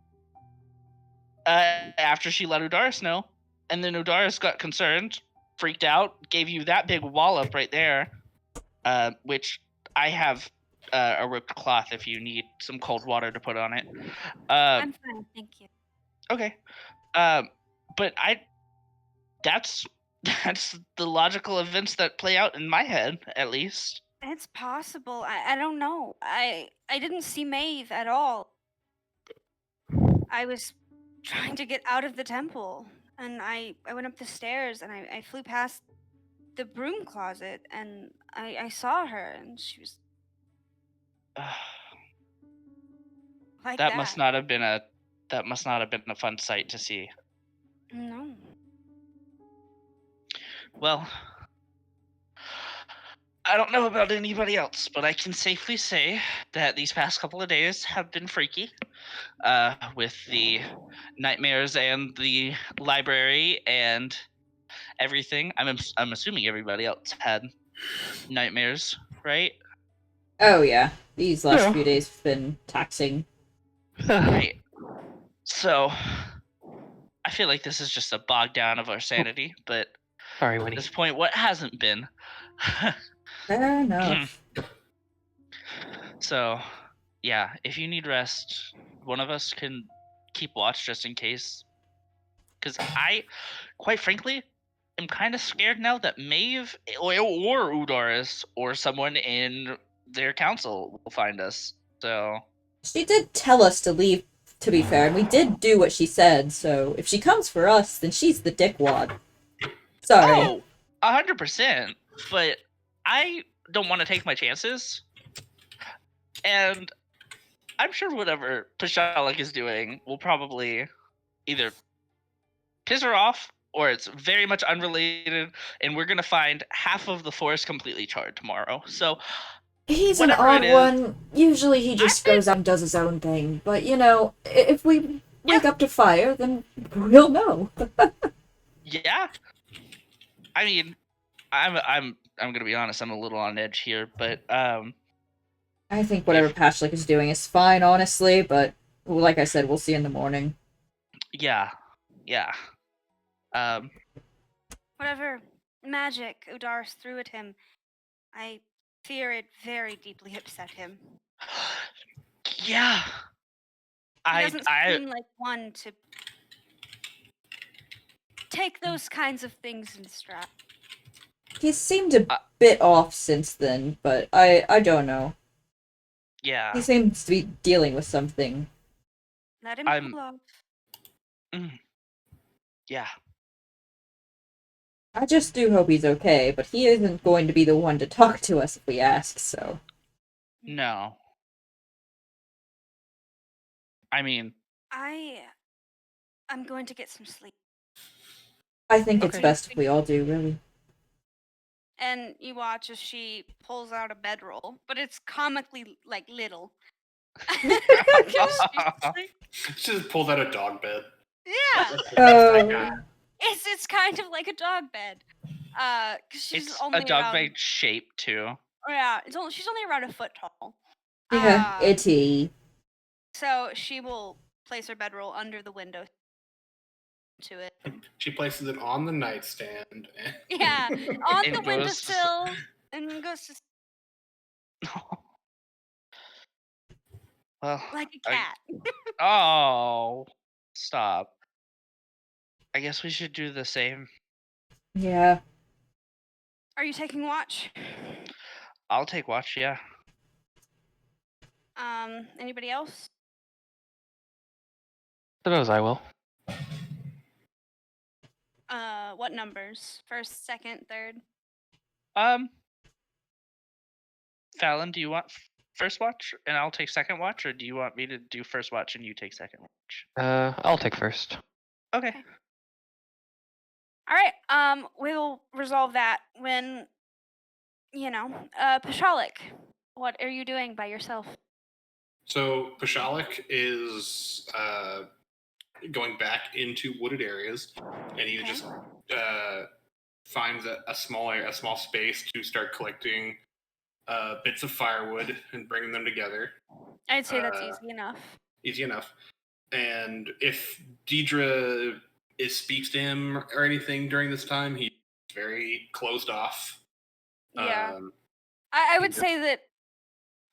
After she let Udaris know, and then Udaris got concerned, freaked out, gave you that big wallop right there, which I have a ripped cloth if you need some cold water to put on it. I'm fine, thank you. Okay. But that's that's the logical events that play out in my head, at least. It's possible. I don't know. I didn't see Maeve at all. I was trying to get out of the temple, and I went up the stairs and I flew past the broom closet, and I saw her, and she was like That that. must not have been a fun sight to see. No. Well, I don't know about anybody else, but I can safely say that these past couple of days have been freaky. With the nightmares and the library and everything. I'm assuming everybody else had nightmares, right? Oh yeah, these last Yeah. few days have been taxing. Right. So I feel like this is just a bog down of our sanity, but Sorry, at Winnie. this point, what hasn't been? Fair enough. So, yeah, if you need rest, one of us can keep watch just in case. Because I, quite frankly, am kind of scared now that Maeve or Udaris or someone in their council will find us. So, She did tell us to leave, to be fair, and we did do what she said, so if she comes for us, then she's the dickwad. Sorry. oh, 100%. But I don't want to take my chances. And I'm sure whatever Pashalik is doing will probably either piss her off or it's very much unrelated, and we're gonna find half of the forest completely charred tomorrow. So He's an whatever it odd is, one. Usually he just I- goes out and does his own thing, but you know, if we wake up to fire, then we'll know. yeah. I mean, I'm gonna be honest. I'm a little on edge here, but I think whatever if Pashlik is doing is fine, honestly, but like I said, we'll see in the morning. yeah, yeah. Um, Whatever magic Udaris threw at him, I fear it very deeply upset him. yeah. He doesn't I seem like one to take those kinds of things in stride. He's seemed a Uh, bit off since then, but I don't know. yeah. He seems to be dealing with something. Let him I'm- cool off. Yeah. I just do hope he's okay, but he isn't going to be the one to talk to us if we ask, so. No. I mean, I'm going to get some sleep. I think it's Okay. best if we all do, really. And you watch as she pulls out a bedroll, but it's comically like little. 'Cause she's like, She just pulled out a dog bed. yeah, Oh. it's kind of like a dog bed. 'Cause she's it's only a dog around, bed shape too. yeah, she's only around a foot tall. Yeah, Um, itty. So she will place her bedroll under the window to it. She places it on the nightstand. Yeah, on And the goes- windowsill, and goes to Well, like a cat. oh, stop. I guess we should do the same. Yeah. Are you taking watch? I'll take watch, yeah. Anybody else? Suppose I will. What numbers? First, second, third? Fallon, do you want first watch and I'll take second watch, or do you want me to do first watch and you take second watch? I'll take first. Okay. All right. We'll resolve that when, Pashalik, what are you doing by yourself? So Pashalik is going back into wooded areas, and he Okay. just finds a small space to start collecting bits of firewood and bringing them together. I'd say that's Uh, easy enough. Easy enough. And if Deidre speaks to him or anything during this time, he's very closed off. Yeah. Um, I would just- say that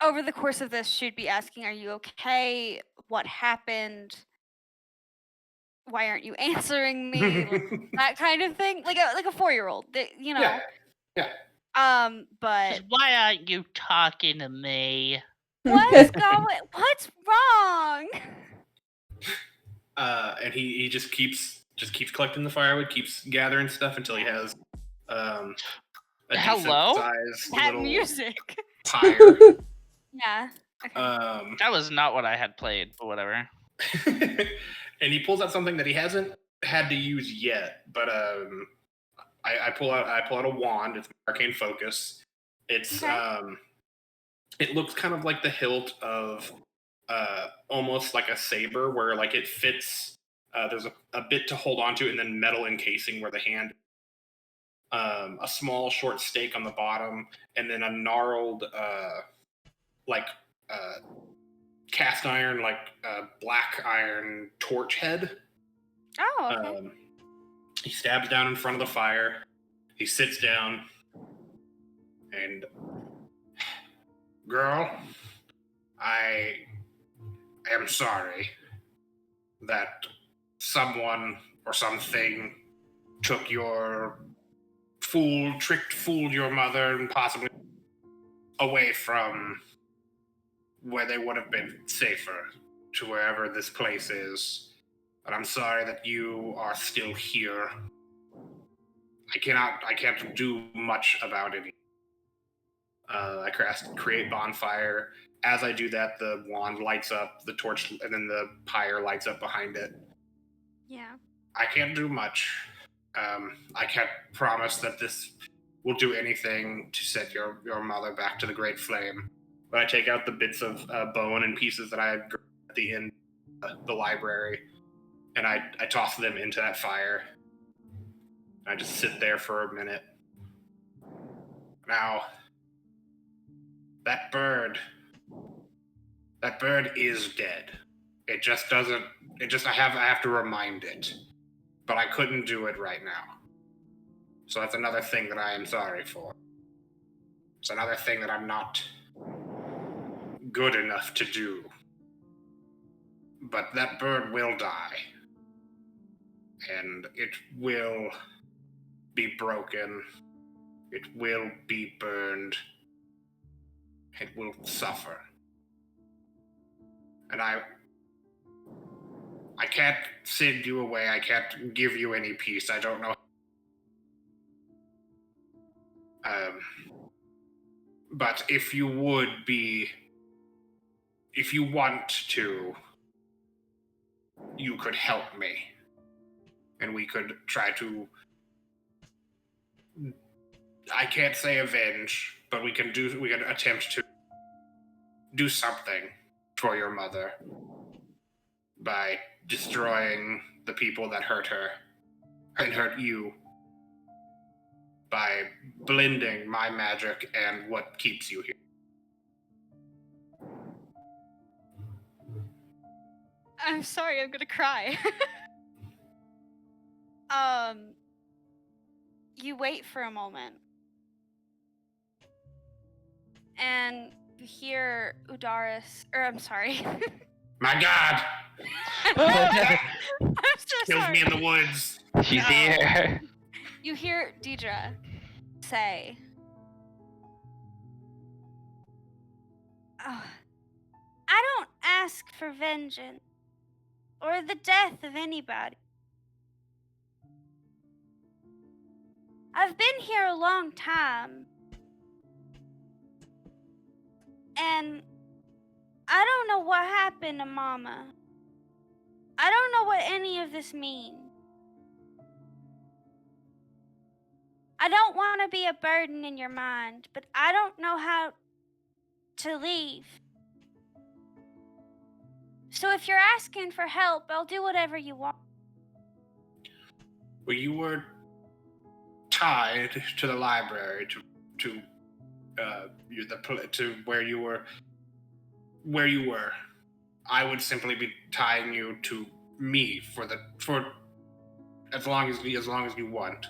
over the course of this, she'd be asking, "Are you okay? What happened? Why aren't you answering me?" Like, that kind of thing, like a 4-year-old. Yeah. Yeah. But Why aren't you talking to me? what's wrong? And he just keeps collecting the firewood, keeps gathering stuff until he has a Hello? decent-sized That little music. pyre. Yeah. Okay. That was not what I had played, but whatever. And he pulls out something that he hasn't had to use yet, but I pull out a wand. It's arcane focus. It's Okay. it looks kind of like the hilt of almost like a saber, where like it fits. There's a bit to hold onto, and then metal encasing where the hand. A small short stake on the bottom, and then a gnarled like uh, cast iron, like black iron torch head. Oh, okay. He stabs down in front of the fire. He sits down, and girl, I am sorry that someone or something took your fooled your mother and possibly away from where they would have been safer to wherever this place is. But I'm sorry that you are still here. I can't do much about it. I create bonfire. As I do that, the wand lights up, the torch, and then the pyre lights up behind it. Yeah. I can't do much. I can't promise that this will do anything to set your mother back to the Great Flame. But I take out the bits of bone and pieces that I had at the end of the library, and I toss them into that fire. I just sit there for a minute. Now, that bird is dead. It just doesn't. I have to remind it, but I couldn't do it right now. So that's another thing that I am sorry for. It's another thing that I'm not good enough to do. But that bird will die. And it will be broken. It will be burned. It will suffer. And I can't send you away. I can't give you any peace. I don't know. But if you want to, you could help me. And we could try to, I can't say avenge, but we can attempt to do something for your mother by destroying the people that hurt her and hurt you, by blending my magic and what keeps you here. I'm sorry, I'm gonna cry. You wait for a moment. And you hear Udaris, or I'm sorry. My God! I'm so Kills sorry. me in the woods. She's No. here. You hear Deidre say, "Oh, I don't ask for vengeance or the death of anybody. I've been here a long time, and I don't know what happened to Mama. I don't know what any of this means. I don't want to be a burden in your mind, but I don't know how to leave. So if you're asking for help, I'll do whatever you want." Well, you were tied to the library to where you were. I would simply be tying you to me for as long as you want.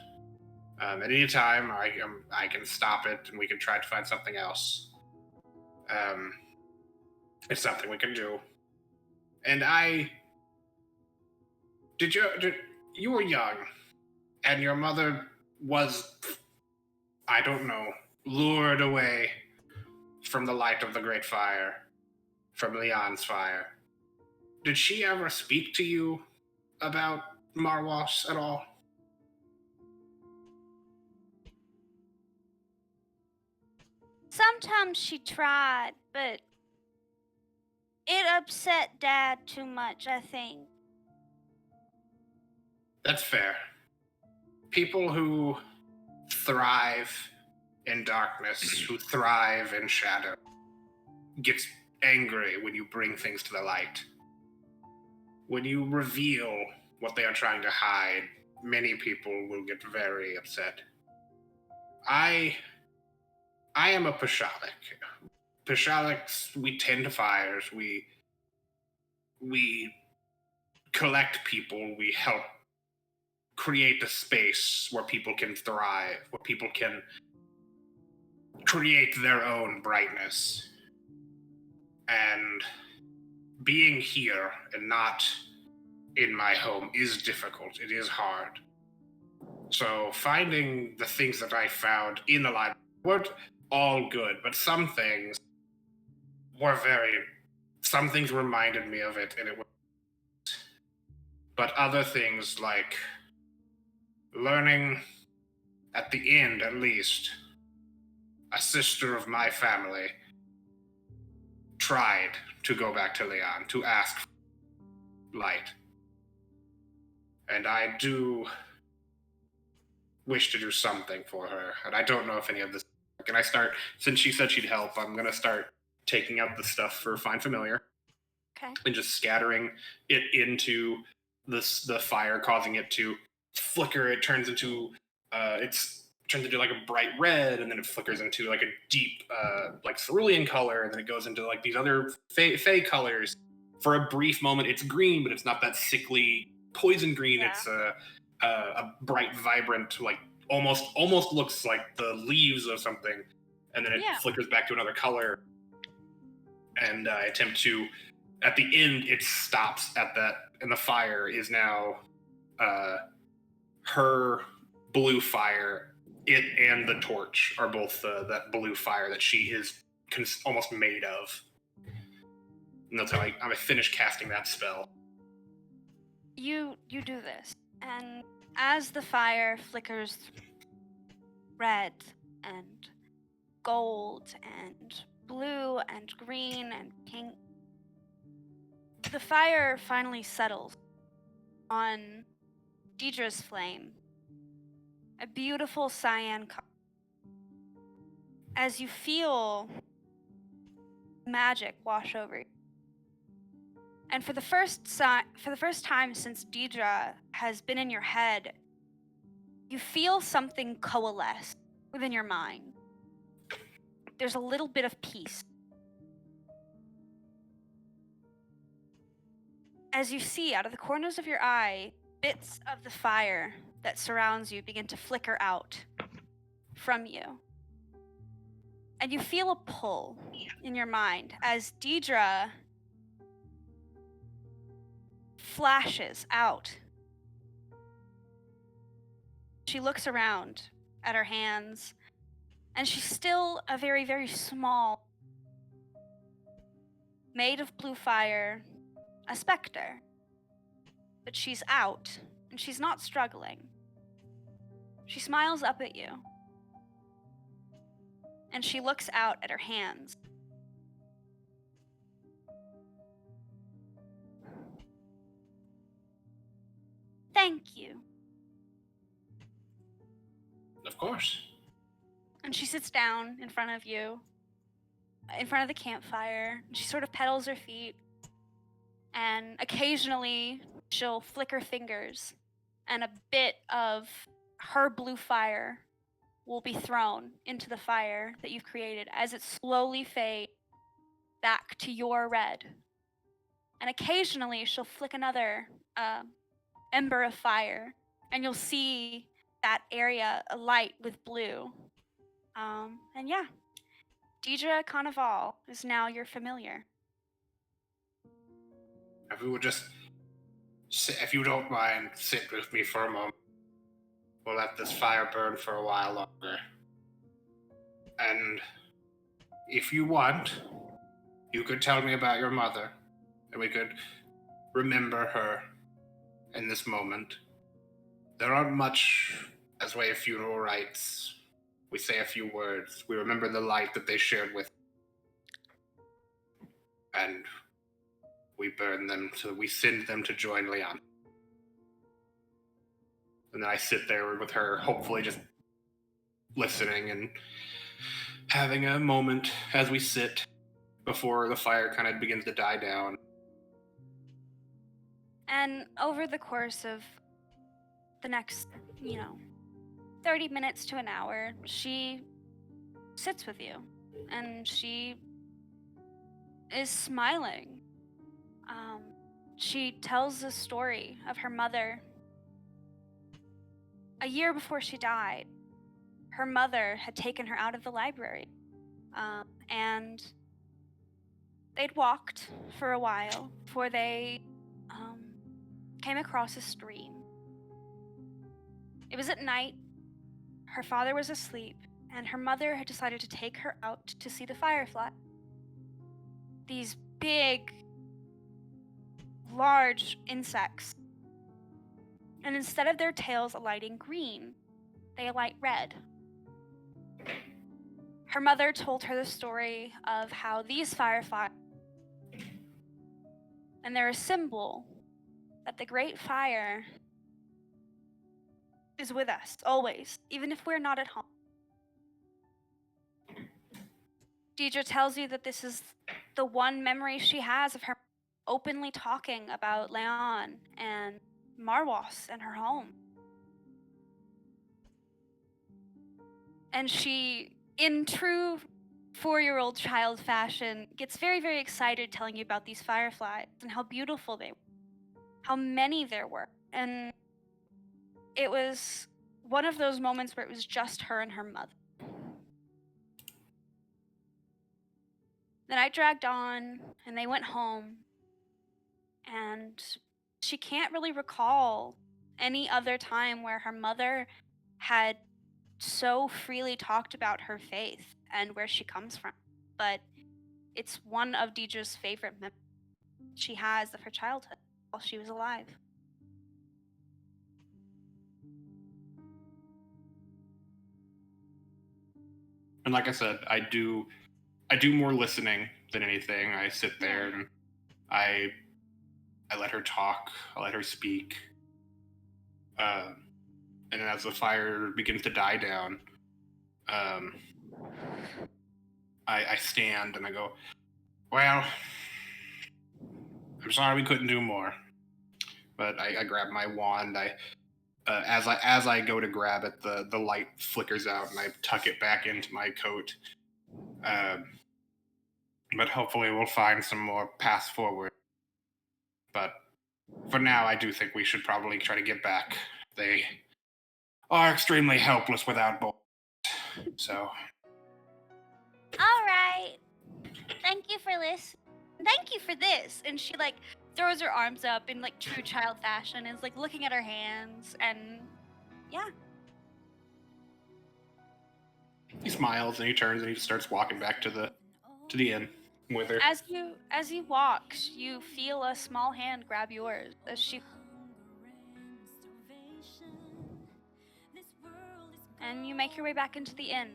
At any time, I can stop it, and we can try to find something else. It's something we can do. And you were young, and your mother was, I don't know, lured away from the light of the great fire, from Leon's fire. Did she ever speak to you about Marwas at all? Sometimes she tried, but it upset Dad too much, I think. That's fair. People who thrive in darkness, who thrive in shadow, gets angry when you bring things to the light. When you reveal what they are trying to hide, many people will get very upset. I am a Pashalik. Pashaliks, we tend to fires, we collect people, we help create a space where people can thrive, where people can create their own brightness. And being here and not in my home is difficult. It is hard. So finding the things that I found in the library weren't all good, but some things reminded me of it, and it was. But other things, like learning, at the end at least, a sister of my family tried to go back to Leon to ask for light. And I do wish to do something for her, and I don't know if any of this. Can I start, since she said she'd help, I'm going to start taking out the stuff for Find Familiar. Okay. And just scattering it into the fire, causing it to flicker. It turns into like a bright red, and then it flickers into like a deep like cerulean color, and then it goes into like these other fey colors. For a brief moment, it's green, but it's not that sickly poison green. Yeah. It's a bright, vibrant, like almost looks like the leaves of something, and then it flickers back to another color. And I attempt to. At the end, it stops at that, and the fire is now her blue fire. It and the torch are both that blue fire that she is almost made of. And that's how I finished casting that spell. You do this, and as the fire flickers red and gold and blue and green and pink, the fire finally settles on Deidre's flame, a beautiful cyan color. As you feel magic wash over you. And for the first time since Deidre has been in your head, you feel something coalesce within your mind. There's a little bit of peace. As you see out of the corners of your eye, bits of the fire that surrounds you begin to flicker out from you. And you feel a pull in your mind as Deidre flashes out. She looks around at her hands, and she's still a very, very small, made of blue fire, a specter. But she's out, and she's not struggling. She smiles up at you, and she looks out at her hands. Thank you. Of course. And she sits down in front of you, in front of the campfire. She sort of pedals her feet, and occasionally she'll flick her fingers, and a bit of her blue fire will be thrown into the fire that you've created as it slowly fades back to your red. And occasionally she'll flick another ember of fire, and you'll see that area alight with blue. And yeah, Deidre Carnival is now your familiar. If we would just sit, if you don't mind, sit with me for a moment. We'll let this fire burn for a while longer. And if you want, you could tell me about your mother, and we could remember her in this moment. There aren't much as way of funeral rites. We say a few words. We remember the light that they shared with, and we burn them. So we send them to join Leon. And then I sit there with her, hopefully just listening and having a moment as we sit before the fire kind of begins to die down. And over the course of the next, 30 minutes to an hour, she sits with you and she is smiling. She tells the story of her mother. A year before she died, her mother had taken her out of the library, and they'd walked for a while before they came across a stream. It was at night, her father was asleep, and her mother had decided to take her out to see the firefly. These big, large insects. And instead of their tails alighting green, they alight red. Her mother told her the story of how these fireflies, and they're a symbol that the great fire is with us always, even if we're not at home. Deidre tells you that this is the one memory she has of her openly talking about Leon and Marwas and her home. And she, in true 4-year-old child fashion, gets very, very excited telling you about these fireflies and how beautiful they were, how many there were. And it was one of those moments where it was just her and her mother. The night dragged on, and they went home, and she can't really recall any other time where her mother had so freely talked about her faith and where she comes from. But it's one of Deidre's favorite memories she has of her childhood while she was alive. And like I said, I do more listening than anything. I sit there and I let her talk. I let her speak. And then as the fire begins to die down, I stand and I go, well, I'm sorry we couldn't do more. But I grab my wand. As I go to grab it, the light flickers out and I tuck it back into my coat. But hopefully we'll find some more paths forward. But for now, I do think we should probably try to get back. They are extremely helpless without boys. So. All right. Thank you for this. Thank you for this. And she throws her arms up in true child fashion and is looking at her hands and yeah. He smiles and he turns and he starts walking back to the inn with her. As you walk, you feel a small hand grab yours as she, and you make your way back into the inn.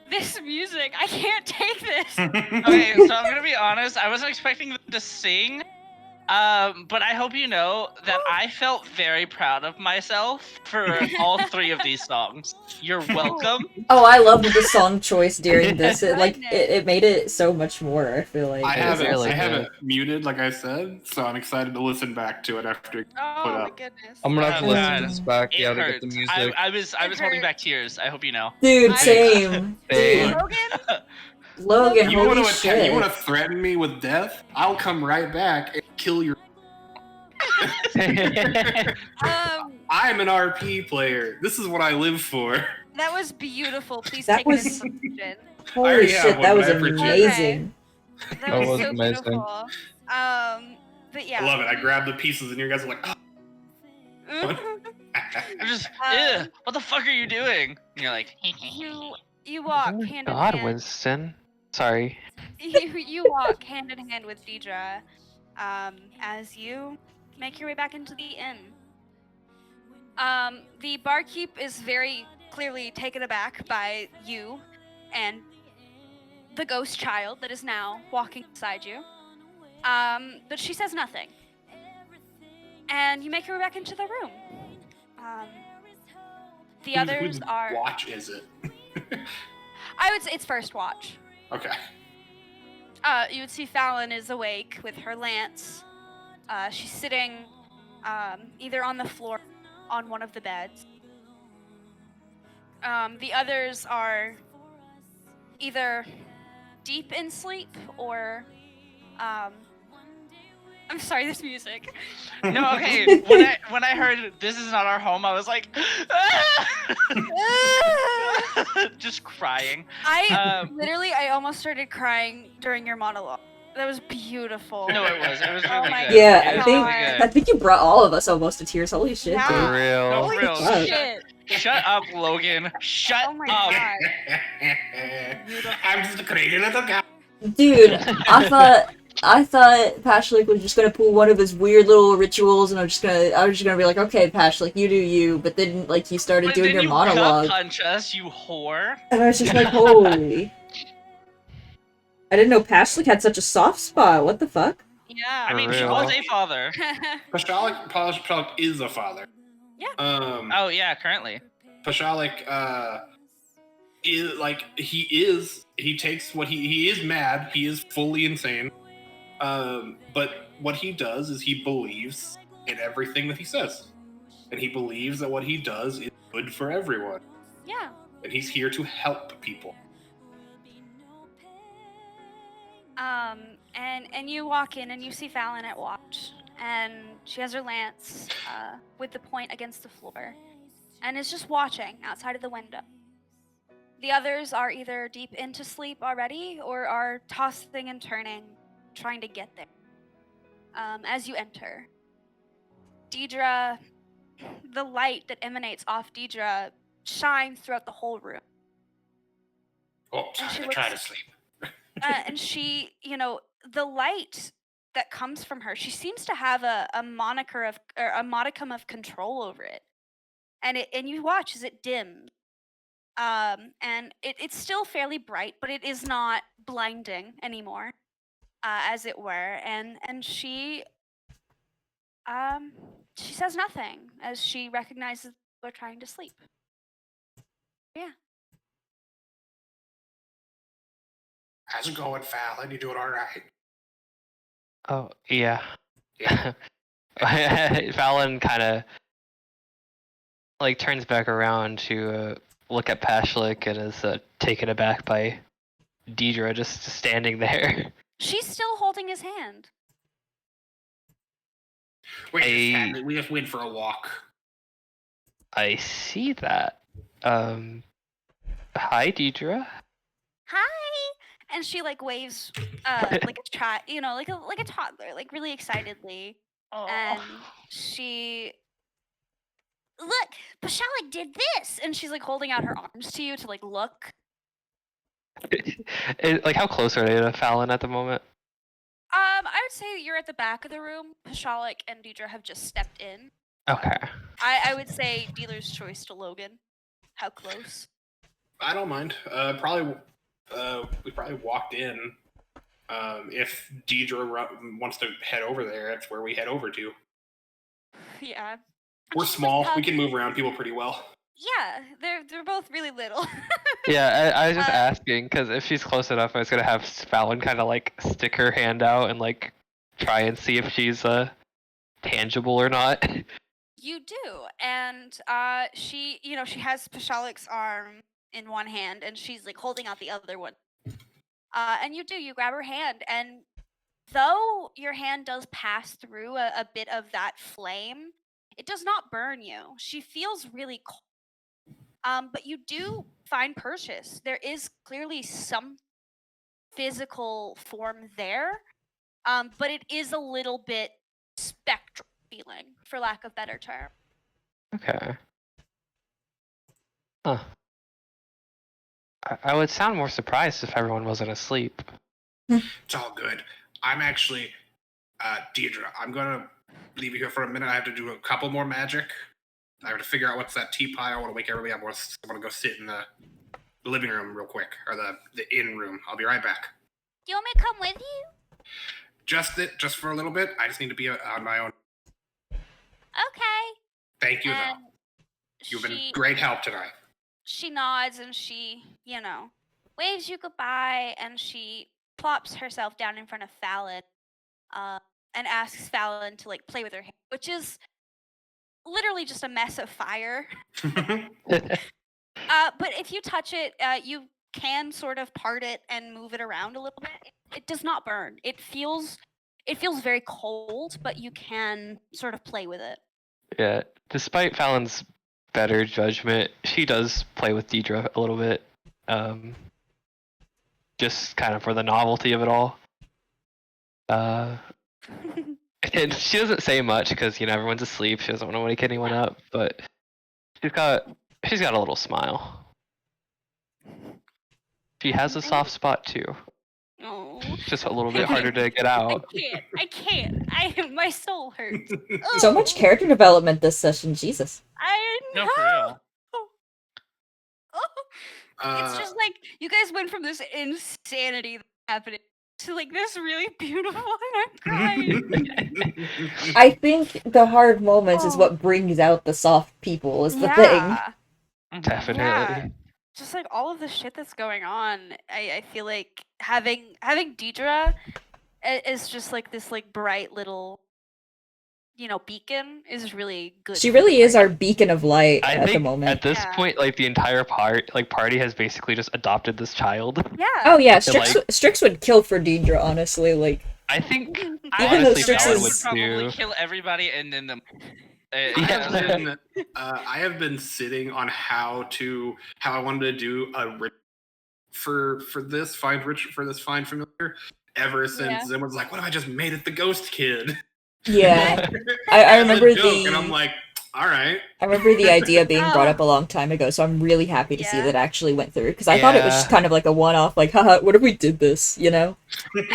This music, I can't take this. Okay, so I'm gonna be honest. I wasn't expecting them to sing, but I hope you know that I felt very proud of myself for all 3 of these songs. You're welcome. Oh, I loved the song choice during this. Goodness. It made it so much more. I feel like I it was have it. really I have good. it muted, like I said, so I'm excited to listen back to it after. Oh Put my up. goodness. I'm gonna have to Oh, listen God. to this back, It yeah, to hurt. get the music. I was It holding hurt. back tears. I hope you know. Dude, I- same. Same. Dude, Logan? Logan, You holy want to shit. you want to threaten me with death? I'll come right back and kill your. I'm an RP player. This is what I live for. That was beautiful. Please That take was- it into consideration. Holy already have shit, one, that but was I appreciate it. amazing. That was was so amazing. beautiful. But yeah. I love it. I grab the pieces and you guys are like, Mhm. I'm just, Um, what the fuck are you doing? And you're like, you walk Oh, hand in God, hand. Winston. Sorry. You walk hand in hand with Deidre, as you make your way back into the inn. The barkeep is very clearly taken aback by you and the ghost child that is now walking beside you. But she says nothing. And you make her way back into the room. The others Whose are. watch is it? I would say it's first watch. Okay. You would see Fallon is awake with her lance. She's sitting either on the floor, on one of the beds. The others are either deep in sleep or. I'm sorry, this music. No, okay. When I heard this is not our home, I was like, just crying. I almost started crying during your monologue. That was beautiful. No, it was. It was Oh really my good. Yeah, It I was think really I good. think you brought all of us almost to tears. Holy shit, Yeah. dude. For real. No, Holy for real. fuck. shit. Shut up, Logan. Shut Oh my up. god. I'm just a crazy little guy. Dude, I thought Pashlik was just gonna pull one of his weird little rituals, and I was just gonna be like, okay, Pashlik, you do you. But then, like, you started But doing then your you monologue, gut punch us, you whore. and I was just like, holy. I didn't know Pashlik had such a soft spot. What the fuck? Yeah. I mean, For he real. was a father. Pashalik is a father. Yeah. Oh yeah, currently. Pashalik is like he takes what he is mad, he is fully insane. But what he does is he believes in everything that he says. And he believes that what he does is good for everyone. Yeah. And he's here to help people. And you walk in and you see Fallon at watch, and she has her lance with the point against the floor, and is just watching outside of the window. The others are either deep into sleep already or are tossing and turning, trying to get there. As you enter, Deidre, the light that emanates off Deidre shines throughout the whole room. Oh, And she try to looks- sleep. And she, the light that comes from her, she seems to have a moniker of, or a modicum of control over it. And you watch as it dims. And it's still fairly bright, but it is not blinding anymore, as it were. And she says nothing as she recognizes they're trying to sleep. Yeah. How's it going, Fallon? You doing all right? Oh, yeah. Yeah. Fallon kind of like turns back around to look at Pashlik and is taken aback by Deidre just standing there. She's still holding his hand. We just went for a walk. I see that. Hi, Deidre. Hi, and she like waves like a child, like a toddler, like really excitedly. Oh. And she, look, Pashalik did this, and she's like holding out her arms to you to like look. Like, how close are they to Fallon at the moment? I would say you're at the back of the room. Pashalik and Deidre have just stepped in. Okay. I would say dealer's choice to Logan. How close? I don't mind. We probably walked in. If Deidre wants to head over there, that's where we head over to. Yeah. We're She's, small. like, We can move around people pretty well. Yeah, they're both really little. Yeah, I was just asking because if she's close enough, I was gonna have Fallon kind of like stick her hand out and like try and see if she's tangible or not. You do, and she, she has Pashalik's arm in one hand, and she's like holding out the other one. And you grab her hand, and though your hand does pass through a bit of that flame, it does not burn you. She feels really cold. But you do find purchase. There is clearly some physical form there, but it is a little bit spectral feeling, for lack of better term. Okay. Huh. I would sound more surprised if everyone wasn't asleep. It's all good. I'm actually, Deidre, I'm gonna leave you here for a minute. I have to do a couple more magic. I have to figure out what's that teapot. I want to wake everybody up. I want to go sit in the living room real quick, or the inn room. I'll be right back. Do you want me to come with you? Just for a little bit. I just need to be on my own. Okay. Thank you, And though. You've been she great help tonight. she nods and she, waves you goodbye, and she plops herself down in front of Fallon, and asks Fallon to like play with her hair, which is literally just a mess of fire. But if you touch it, you can sort of part it and move it around a little bit. It does not burn. It feels very cold, but you can sort of play with it. Yeah, despite Fallon's better judgment, she does play with Deidre a little bit. Just kind of for the novelty of it all. And she doesn't say much because everyone's asleep. She doesn't want to wake anyone up, but she's got a little smile. She has a soft spot too. Oh. It's just a little bit harder to get out. I can't. My soul hurts. So much character development this session, Jesus. I know. No, for real. It's just like you guys went from this insanity happening to like this really beautiful, and I'm crying. I think the hard moments is what brings out the soft people, is the thing. Definitely. Yeah. Just like all of the shit that's going on, I feel like having Deidre is just like this like bright little beacon is really good. She for the really is party. our beacon of light I at think the moment. at this Yeah. point, like the entire party has basically just adopted this child. Yeah. Oh yeah, So, Strix would kill for Deidre, honestly. Like, I think Even though honestly Strix Fallon is- would probably too. kill everybody and then the. I have been sitting on how I wanted to do a for this find familiar ever since Yeah. Zim was like, "What if I just made it the ghost kid?" yeah, I As a remember joke, and I'm like, "All right." I remember the idea being brought up a long time ago, so I'm really happy to see Yeah. that actually went through, because I thought it was just kind of like a one-off, like, haha, what if we did this, I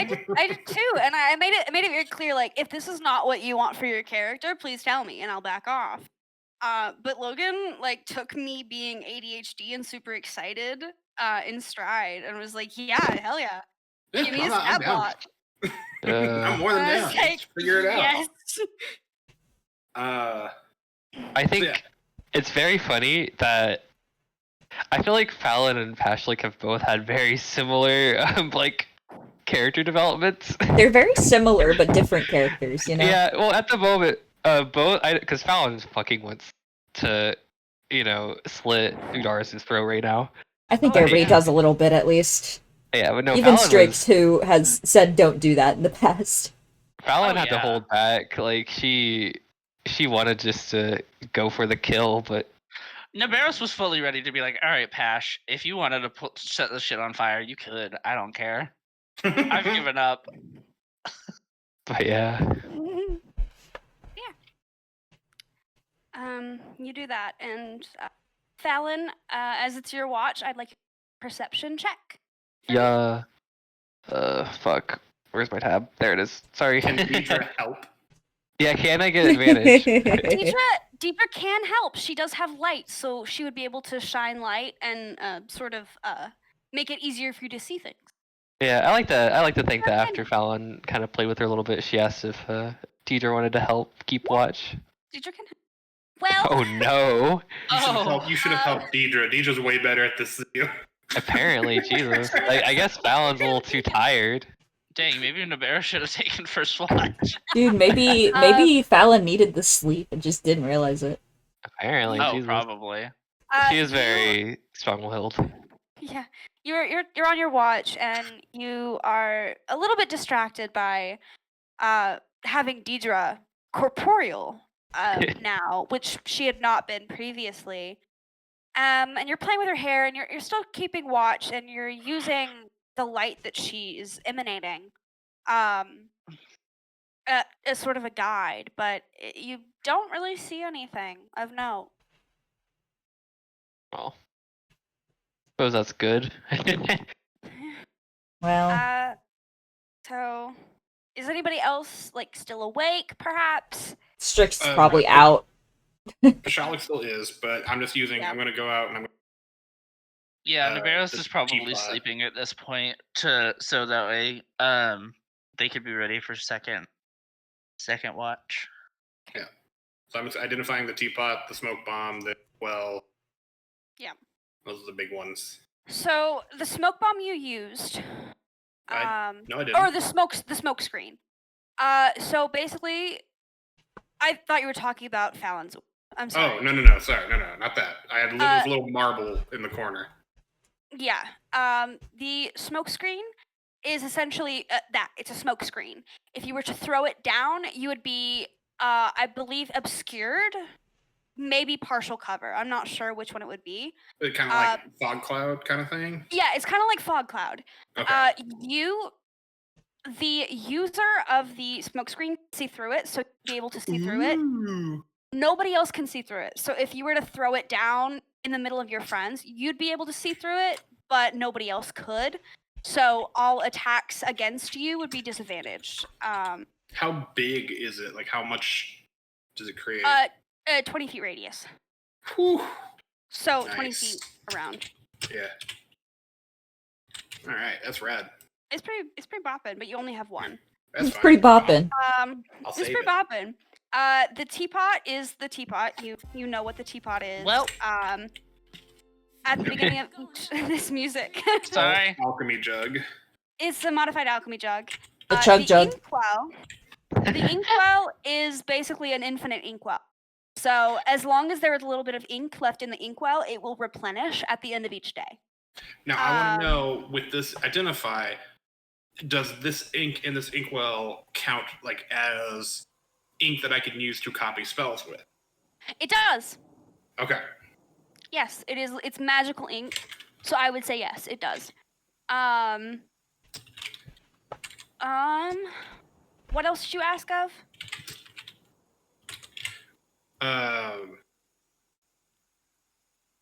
did too, and I made it very clear, like, if this is not what you want for your character, please tell me and I'll back off. But Logan like took me being ADHD and super excited in stride and was like, yeah, hell yeah. Yeah, Give me a I'm stat down. block. I'm more than And I down. was like, Let's figure it out. yes. I think yeah. it's very funny that I feel like Fallon and Pashlik have both had very similar like character developments. They're very similar, but different characters, Yeah, well, at the moment, both because Fallon fucking wants to, slit Udaris' throat right now. I think Oh, everybody yeah. does a little bit, at least. Yeah, but no, Even Fallon Strix, who has said don't do that in the past. Fallon Oh, had to yeah. hold back. Like she wanted just to go for the kill, but Navarros was fully ready to be like, all right, Pash, if you wanted to set this shit on fire, you could. I don't care. I've given up. yeah. You do that, and Fallon, as it's your watch, I'd like a perception check. Yeah. Fuck. Where's my tab? There it is. Sorry. Can Deidre help? Yeah, can I get advantage? Deidre can help. She does have light, so she would be able to shine light and sort of make it easier for you to see things. Yeah, I like to think that after Fallon kind of played with her a little bit, she asked if Deidre wanted to help keep watch. Deidre can help. Well, Oh no! You should have helped Deidre. Deidre's way better at this than you. Apparently, Jesus. Like, I guess Fallon's a little too tired. Dang, maybe Navarro should have taken first watch. Dude, maybe Fallon needed the sleep and just didn't realize it. Apparently, Oh, Jesus. probably. She is very strong-willed. Yeah, you're on your watch, and you are a little bit distracted by having Deidre corporeal now, which she had not been previously. And you're playing with her hair, and you're still keeping watch, and you're using the light that she is emanating as sort of a guide, but you don't really see anything of note. Well, suppose that's good. Well, So is anybody else like still awake, perhaps? Strix is Uh, probably I- out. Pashalik still is, but I'm just using. Yeah. I'm gonna go out and I'm. Yeah, Uh, Navarros the is probably teapot. sleeping at this point, so that way they could be ready for second watch. So I'm just identifying the teapot, the smoke bomb, the well. Yeah. Those are the big ones. So the smoke bomb you used, No, I didn't. or the smoke screen. So basically, I thought you were talking about Fallon's. I'm sorry. Oh no! Sorry, no, not that. I had this little marble in the corner. Yeah. The smoke screen is essentially that. It's a smoke screen. If you were to throw it down, you would be, I believe, obscured. Maybe partial cover. I'm not sure which one it would be. Kind of like fog cloud kind of thing. Yeah, it's kind of like fog cloud. Okay. The user of the smoke screen can see through it, so you'll be able to see through it. Ooh. Nobody else can see through it. So if you were to throw it down in the middle of your friends, you'd be able to see through it, but nobody else could. So all attacks against you would be disadvantaged. How big is it? Like, how much does it create? 20 feet radius. Whew. So 20 Nice. feet around. Yeah. All right, that's rad. It's pretty bopping, but you only have one. That's It's fine. pretty bopping. I'll It's save pretty it. bopping. The teapot is the teapot. You know what the teapot is. Well- At the beginning of this music, Sorry. Alchemy jug. it's a modified alchemy jug. The chug jug. The inkwell is basically an infinite inkwell. So as long as there is a little bit of ink left in the inkwell, it will replenish at the end of each day. Now I want to know, with this identify, does this ink in this inkwell count like as ink that I can use to copy spells with? It does. Okay. Yes, it is. It's magical ink, so I would say yes, it does. What else did you ask of?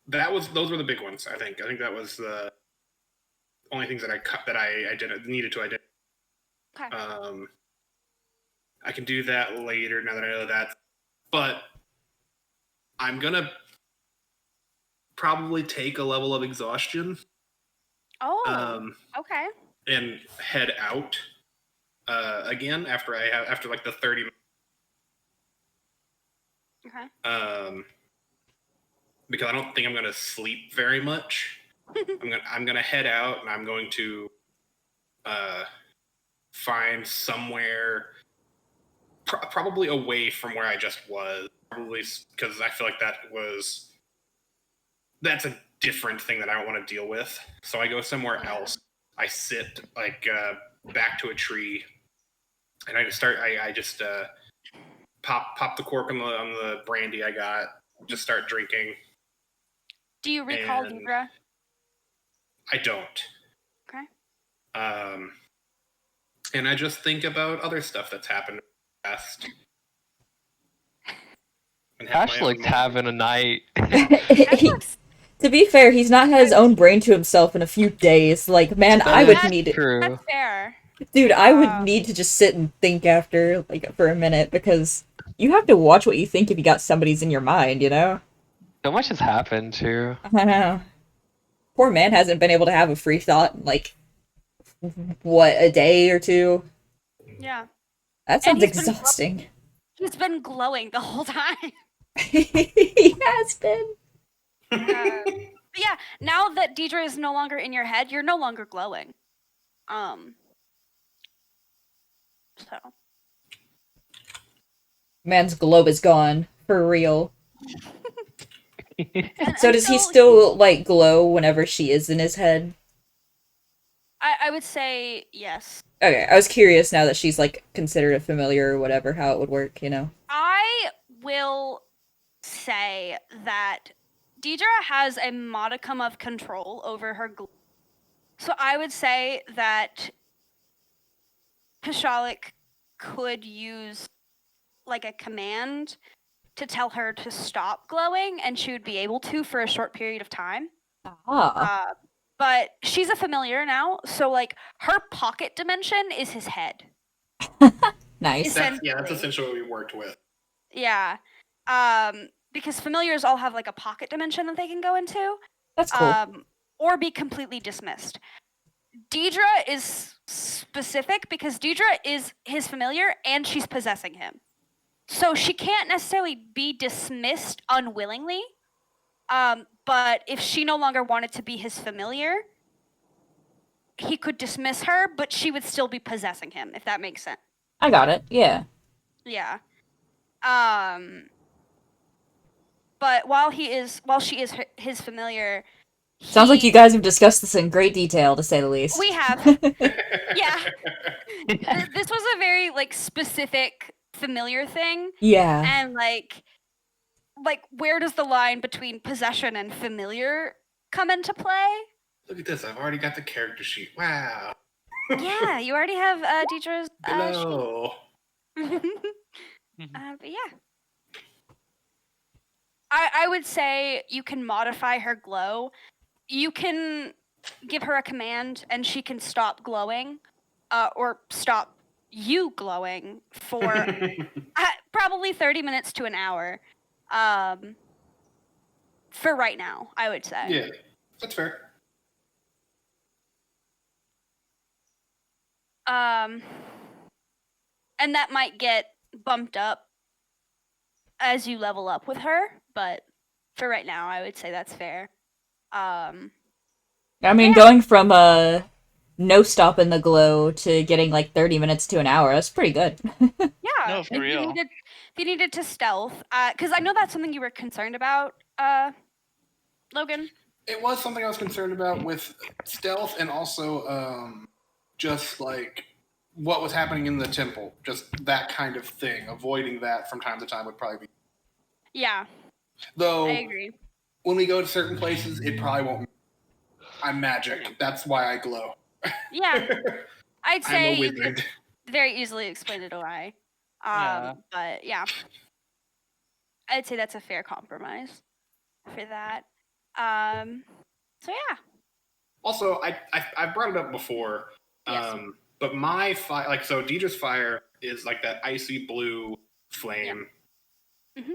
Those were the big ones. I think that was the only things that I needed to identify. Okay. I can do that later now that I know that, but I'm gonna probably take a level of exhaustion. Okay. And head out again after like the 30 minutes. Okay. Because I don't think I'm gonna sleep very much. I'm gonna head out and I'm going to find somewhere probably away from where I just was. Probably because I feel like that's a different thing that I don't want to deal with. So I go somewhere else. I sit like back to a tree, and I just pop the cork on the brandy I got. Just start drinking. Do you recall And- Deidre? I don't. Okay. And I just think about other stuff that's happened in the past. And have my Ash own likes moment. having a night. To be fair, he's not had his own brain to himself in a few days. Like, man, I would That's need it. True. That's fair. Dude, I would need to just sit and think after, like, for a minute, because you have to watch what you think if you got somebody's in your mind, you know? So much has happened too. I know. Poor man hasn't been able to have a free thought in, like, what, a day or two? Yeah. That sounds he's been exhausting. He's been glowing the whole time. He has been. But yeah, now that Deidre is no longer in your head, you're no longer glowing. So. Man's globe is gone. For real. And So does he until- still, like, glow whenever she is in his head? I would say yes. Okay, I was curious now that she's, like, considered a familiar or whatever, how it would work, you know? I will say that Deidre has a modicum of control over her glow. So I would say that Pashalik could use like a command to tell her to stop glowing, and she would be able to for a short period of time. Ah. But she's a familiar now, so like her pocket dimension is his head. Nice. That's Essentially. essentially what we worked with. Yeah. because familiars all have like a pocket dimension that they can go into, That's cool. or be completely dismissed. Deidre is specific because Deidre is his familiar and she's possessing him. So she can't necessarily be dismissed unwillingly. But if she no longer wanted to be his familiar, he could dismiss her, but she would still be possessing him, if that makes sense. I got it. Yeah. Yeah. But while she is his familiar, Sounds like you guys have discussed this in great detail, to say the least. We have. Yeah. This was a very like specific familiar thing, Yeah. and like where does the line between possession and familiar come into play? Look at this. I've already got the character sheet. Wow. Yeah, you already have Deidre's Hello. sheet. But yeah. I would say you can modify her glow. You can give her a command and she can stop glowing, or stop you glowing for probably 30 minutes to an hour. For right now, I would say. Yeah, that's fair. And that might get bumped up as you level up with her, but for right now, I would say that's fair. I mean, going from no stop in the glow to getting like 30 minutes to an hour, that's pretty good. Yeah. No, for if real. If you needed to stealth, because I know that's something you were concerned about, Logan. It was something I was concerned about with stealth and also just like what was happening in the temple. Just that kind of thing. Avoiding that from time to time would probably be. Yeah, Though, I agree. when we go to certain places, it probably won't. I'm magic. That's why I glow. Yeah, I'd I'm say a you wizard. could very easily explain it away. Yeah. But yeah, I'd say that's a fair compromise for that. So yeah. Also, I brought it up before, Yes. but my fire, like, so Deidre's fire is like that icy blue flame. Yeah. Mhm.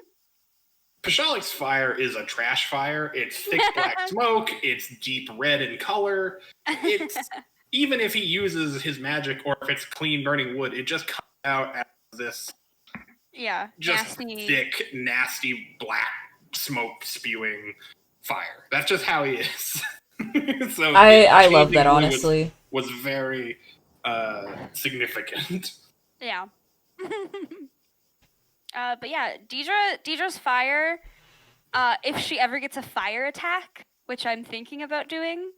Pashalik's fire is a trash fire. It's thick black smoke. It's deep red in color. It's even if he uses his magic or if it's clean burning wood, it just comes out as this Yeah, just nasty. thick, nasty black smoke spewing fire. That's just how he is. So I love changing that, blue honestly. was very significant. Yeah. But yeah, Deidre's fire. If she ever gets a fire attack, which I'm thinking about doing,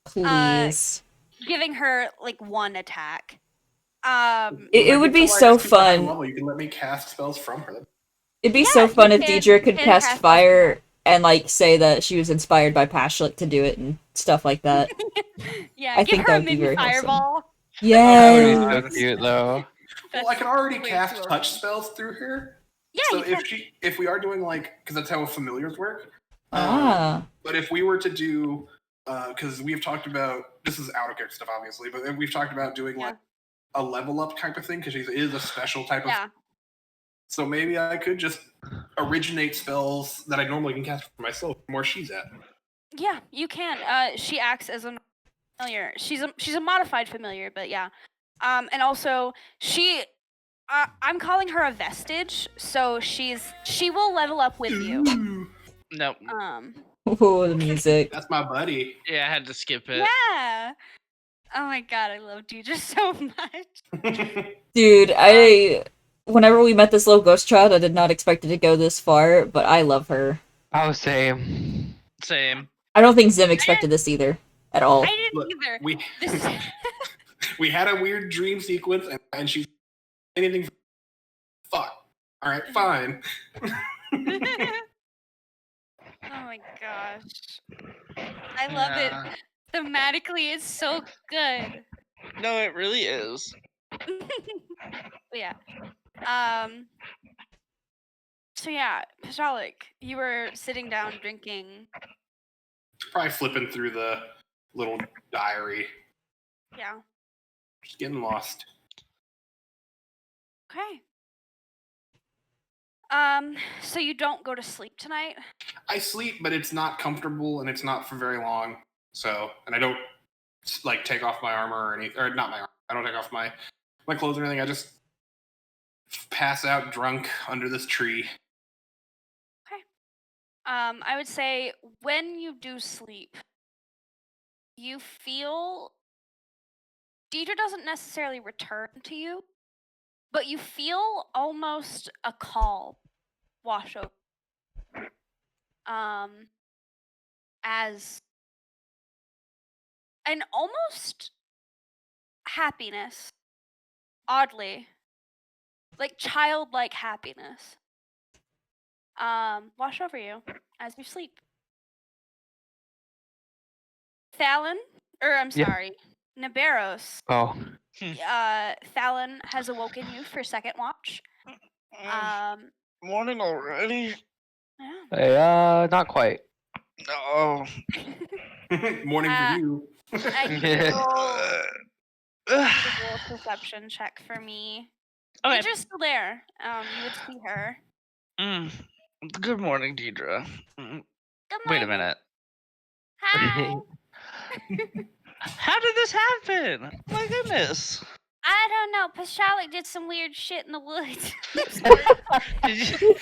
Please. giving her like one attack. It would be so fun. Level, you can let me cast spells from her. It'd be Yeah, so fun you if can- Deidre could can cast cast fire and like say that she was inspired by Pashlik to do it and stuff like that. Yeah, I give think her that a would be mini very wholesome. fireball. That would be Yeah. so cute, though. Well, I can already way cast too touch OP. spells through her. Yeah, So you can. if we are doing like, because that's how familiars work. Ah. But if we were to do, because we've talked about, this is out of character stuff, obviously, but we've talked about doing like a level up type of thing because she is a special type of. Yeah. So maybe I could just originate spells that I normally can cast for myself from where she's at. Yeah, you can. She acts as a familiar. She's a modified familiar, but yeah. And also she, I'm calling her a vestige, so she will level up with you. Ooh, Nope. Oh, the music. that's my buddy. Yeah, I had to skip it. Yeah. Oh my god, I love Deidre so much. Dude, whenever we met this little ghost child, I did not expect it to go this far, but I love her. Oh, same. Same. I don't think Zim expected this either. At all. I didn't Look, either. we This is we had a weird dream sequence, and she's anything. Fuck. All right, fine. Oh my gosh. I love it. Yeah. Thematically, it's so good. No, it really is. But yeah. So yeah, Pashalik, you were sitting down drinking. Probably flipping through the little diary, Yeah. just getting lost. Okay. So you don't go to sleep tonight? I sleep, but it's not comfortable and it's not for very long. So, and I don't like take off my armor or anything, or not my armor. I don't take off my clothes or anything. I just pass out drunk under this tree. I would say when you do sleep, you feel Deidre doesn't necessarily return to you, but you feel almost a calm wash over. As an almost happiness, oddly, like childlike happiness, wash over you as you sleep. Fallon, or I'm Yeah. sorry, Naberos. Oh. Fallon has awoken you for second watch. Morning already? Yeah. Hey, not quite. No. Morning for you. And Yeah. roll a perception check for me. Okay. Deidre's still there. You would see her. Good morning, Deidre. Good Wait a morning. minute. Hi. How did this happen? My goodness. I don't know. Pashalik did some weird shit in the woods. Did you...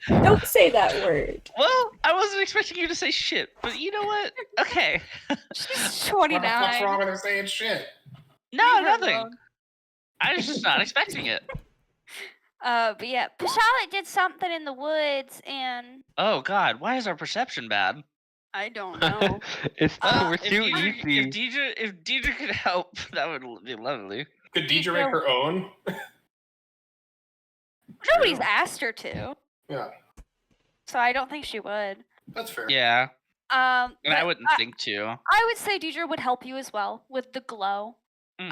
Don't say that word. Well, I wasn't expecting you to say shit, but you know what? Okay. She's What the 29. fuck's wrong with her saying shit? No, Leave her nothing. alone. I was just not expecting it. But yeah, Pashalik did something in the woods, and Oh God, why is our perception bad? I don't know. We're If too easy. If Deidre could help, that would be lovely. Could Deidre make her own? Nobody's asked her to, Yeah, so I don't think she would. that's fair. Yeah, and I But wouldn't think to. I would say Deidre would help you as well with the glow. Mm.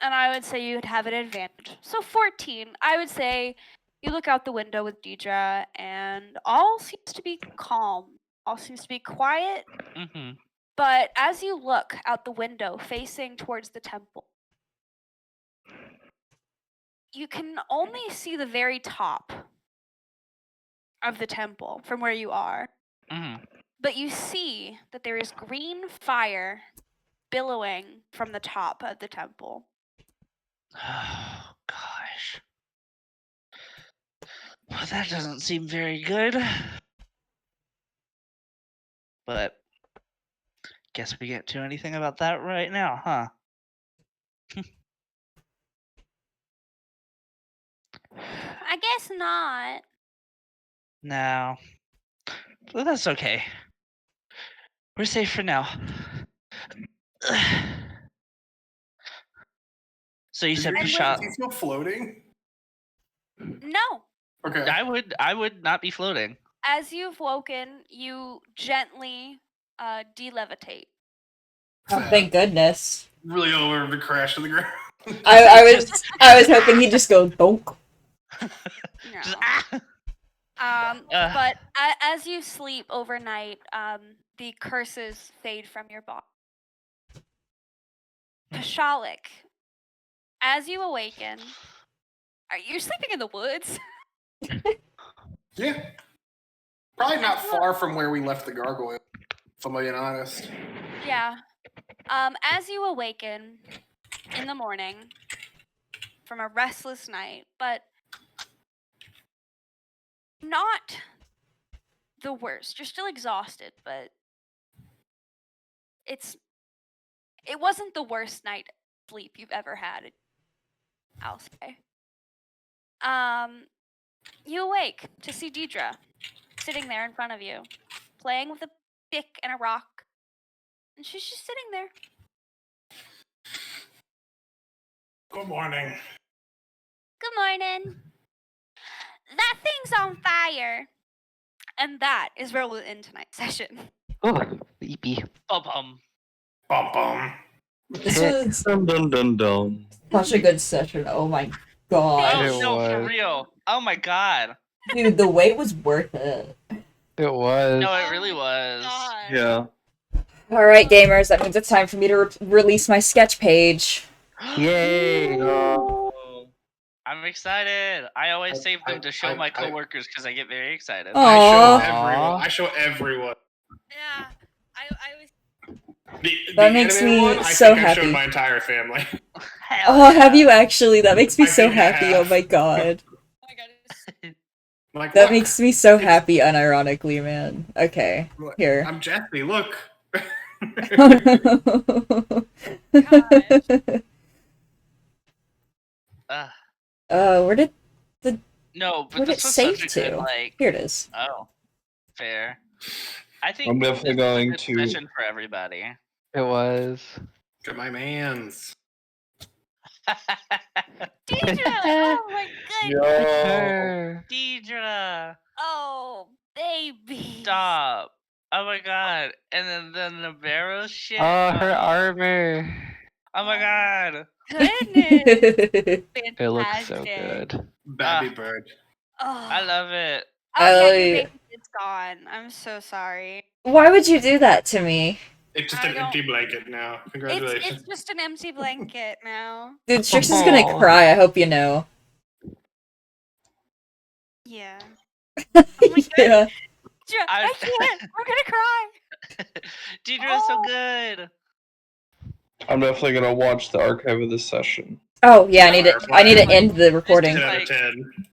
And I would say you'd have an advantage. So 14, I would say you look out the window with Deidre, and all seems to be calm. All seems to be quiet. Mm-hmm. But as you look out the window facing towards the temple, you can only see the very top of the temple from where you are. Mm-hmm. But you see that there is green fire billowing from the top of the temple. Oh gosh. Well, that doesn't seem very good. But guess we can't do anything about that right now, huh? I guess not. No. But that's okay. We're safe for now. So you said Is Prashant. he still floating? No. Okay. I would not be floating. As you've woken, you gently delevitate. Oh, thank goodness. Really over to crash to the ground. I was hoping he'd just go donk. No. Just, But as you sleep overnight, the curses fade from your body. Pashalik, as you awaken, are you sleeping in the woods? Yeah. Probably not far from where we left the gargoyle, if I'm being honest. Yeah. As you awaken in the morning from a restless night, but not the worst. You're still exhausted, but it wasn't the worst night sleep you've ever had, I'll say. You awake to see Deidre sitting there in front of you, playing with a stick and a rock, and she's just sitting there. Good morning. Good morning. That thing's on fire. And that is where we'll end tonight's session. Oh, sleepy. Bum. Bum bum. This was Dun dun dun dun. such a good session. Oh my god. Oh It no, for was. real. Oh my god. Dude, the wait was worth it. It was. No, it really was. God. Yeah. Alright, gamers, that means it's time for me to release my sketch page. Yay! No. I'm excited. I always save them to show I- my I- coworkers because I get very excited. Oh. I show Aw. everyone. I show everyone. Yeah, I was. That makes animated me one, I so think I happy. showed my entire family. Hell Oh, yeah. have you actually? That makes me I so think I happy. Oh have. my god. Oh my god. Like, That look, makes me so it's- happy, unironically, man. Okay, look, here. I'm Jesse. Look. Where did No, but where did it this was save such a good to? like. Here it is. Oh, fair. I think I'm definitely this going was a to- good session for everybody. It was. To my mans. Deidre! Oh my goodness! Yo. Deidre, Oh, baby. stop! Oh my god! And then the Navarro shit. Oh, her armor. Oh my god! Goodness. It looks so Fantastic. good. Babby Ah. bird. Oh. I love it. Oh yeah, your I- baby is gone. I'm so sorry. Why would you do that to me? It's just I an don't- empty blanket now. Congratulations. It's just an empty blanket now. Dude, Strix is gonna Aw. cry, I hope you know. Yeah. Oh my god. Yeah. I can't. I'm gonna cry. Deidre is so Oh. good. I'm definitely gonna watch the archive of this session. Oh yeah, I need to end the recording. 10 out of Like- 10.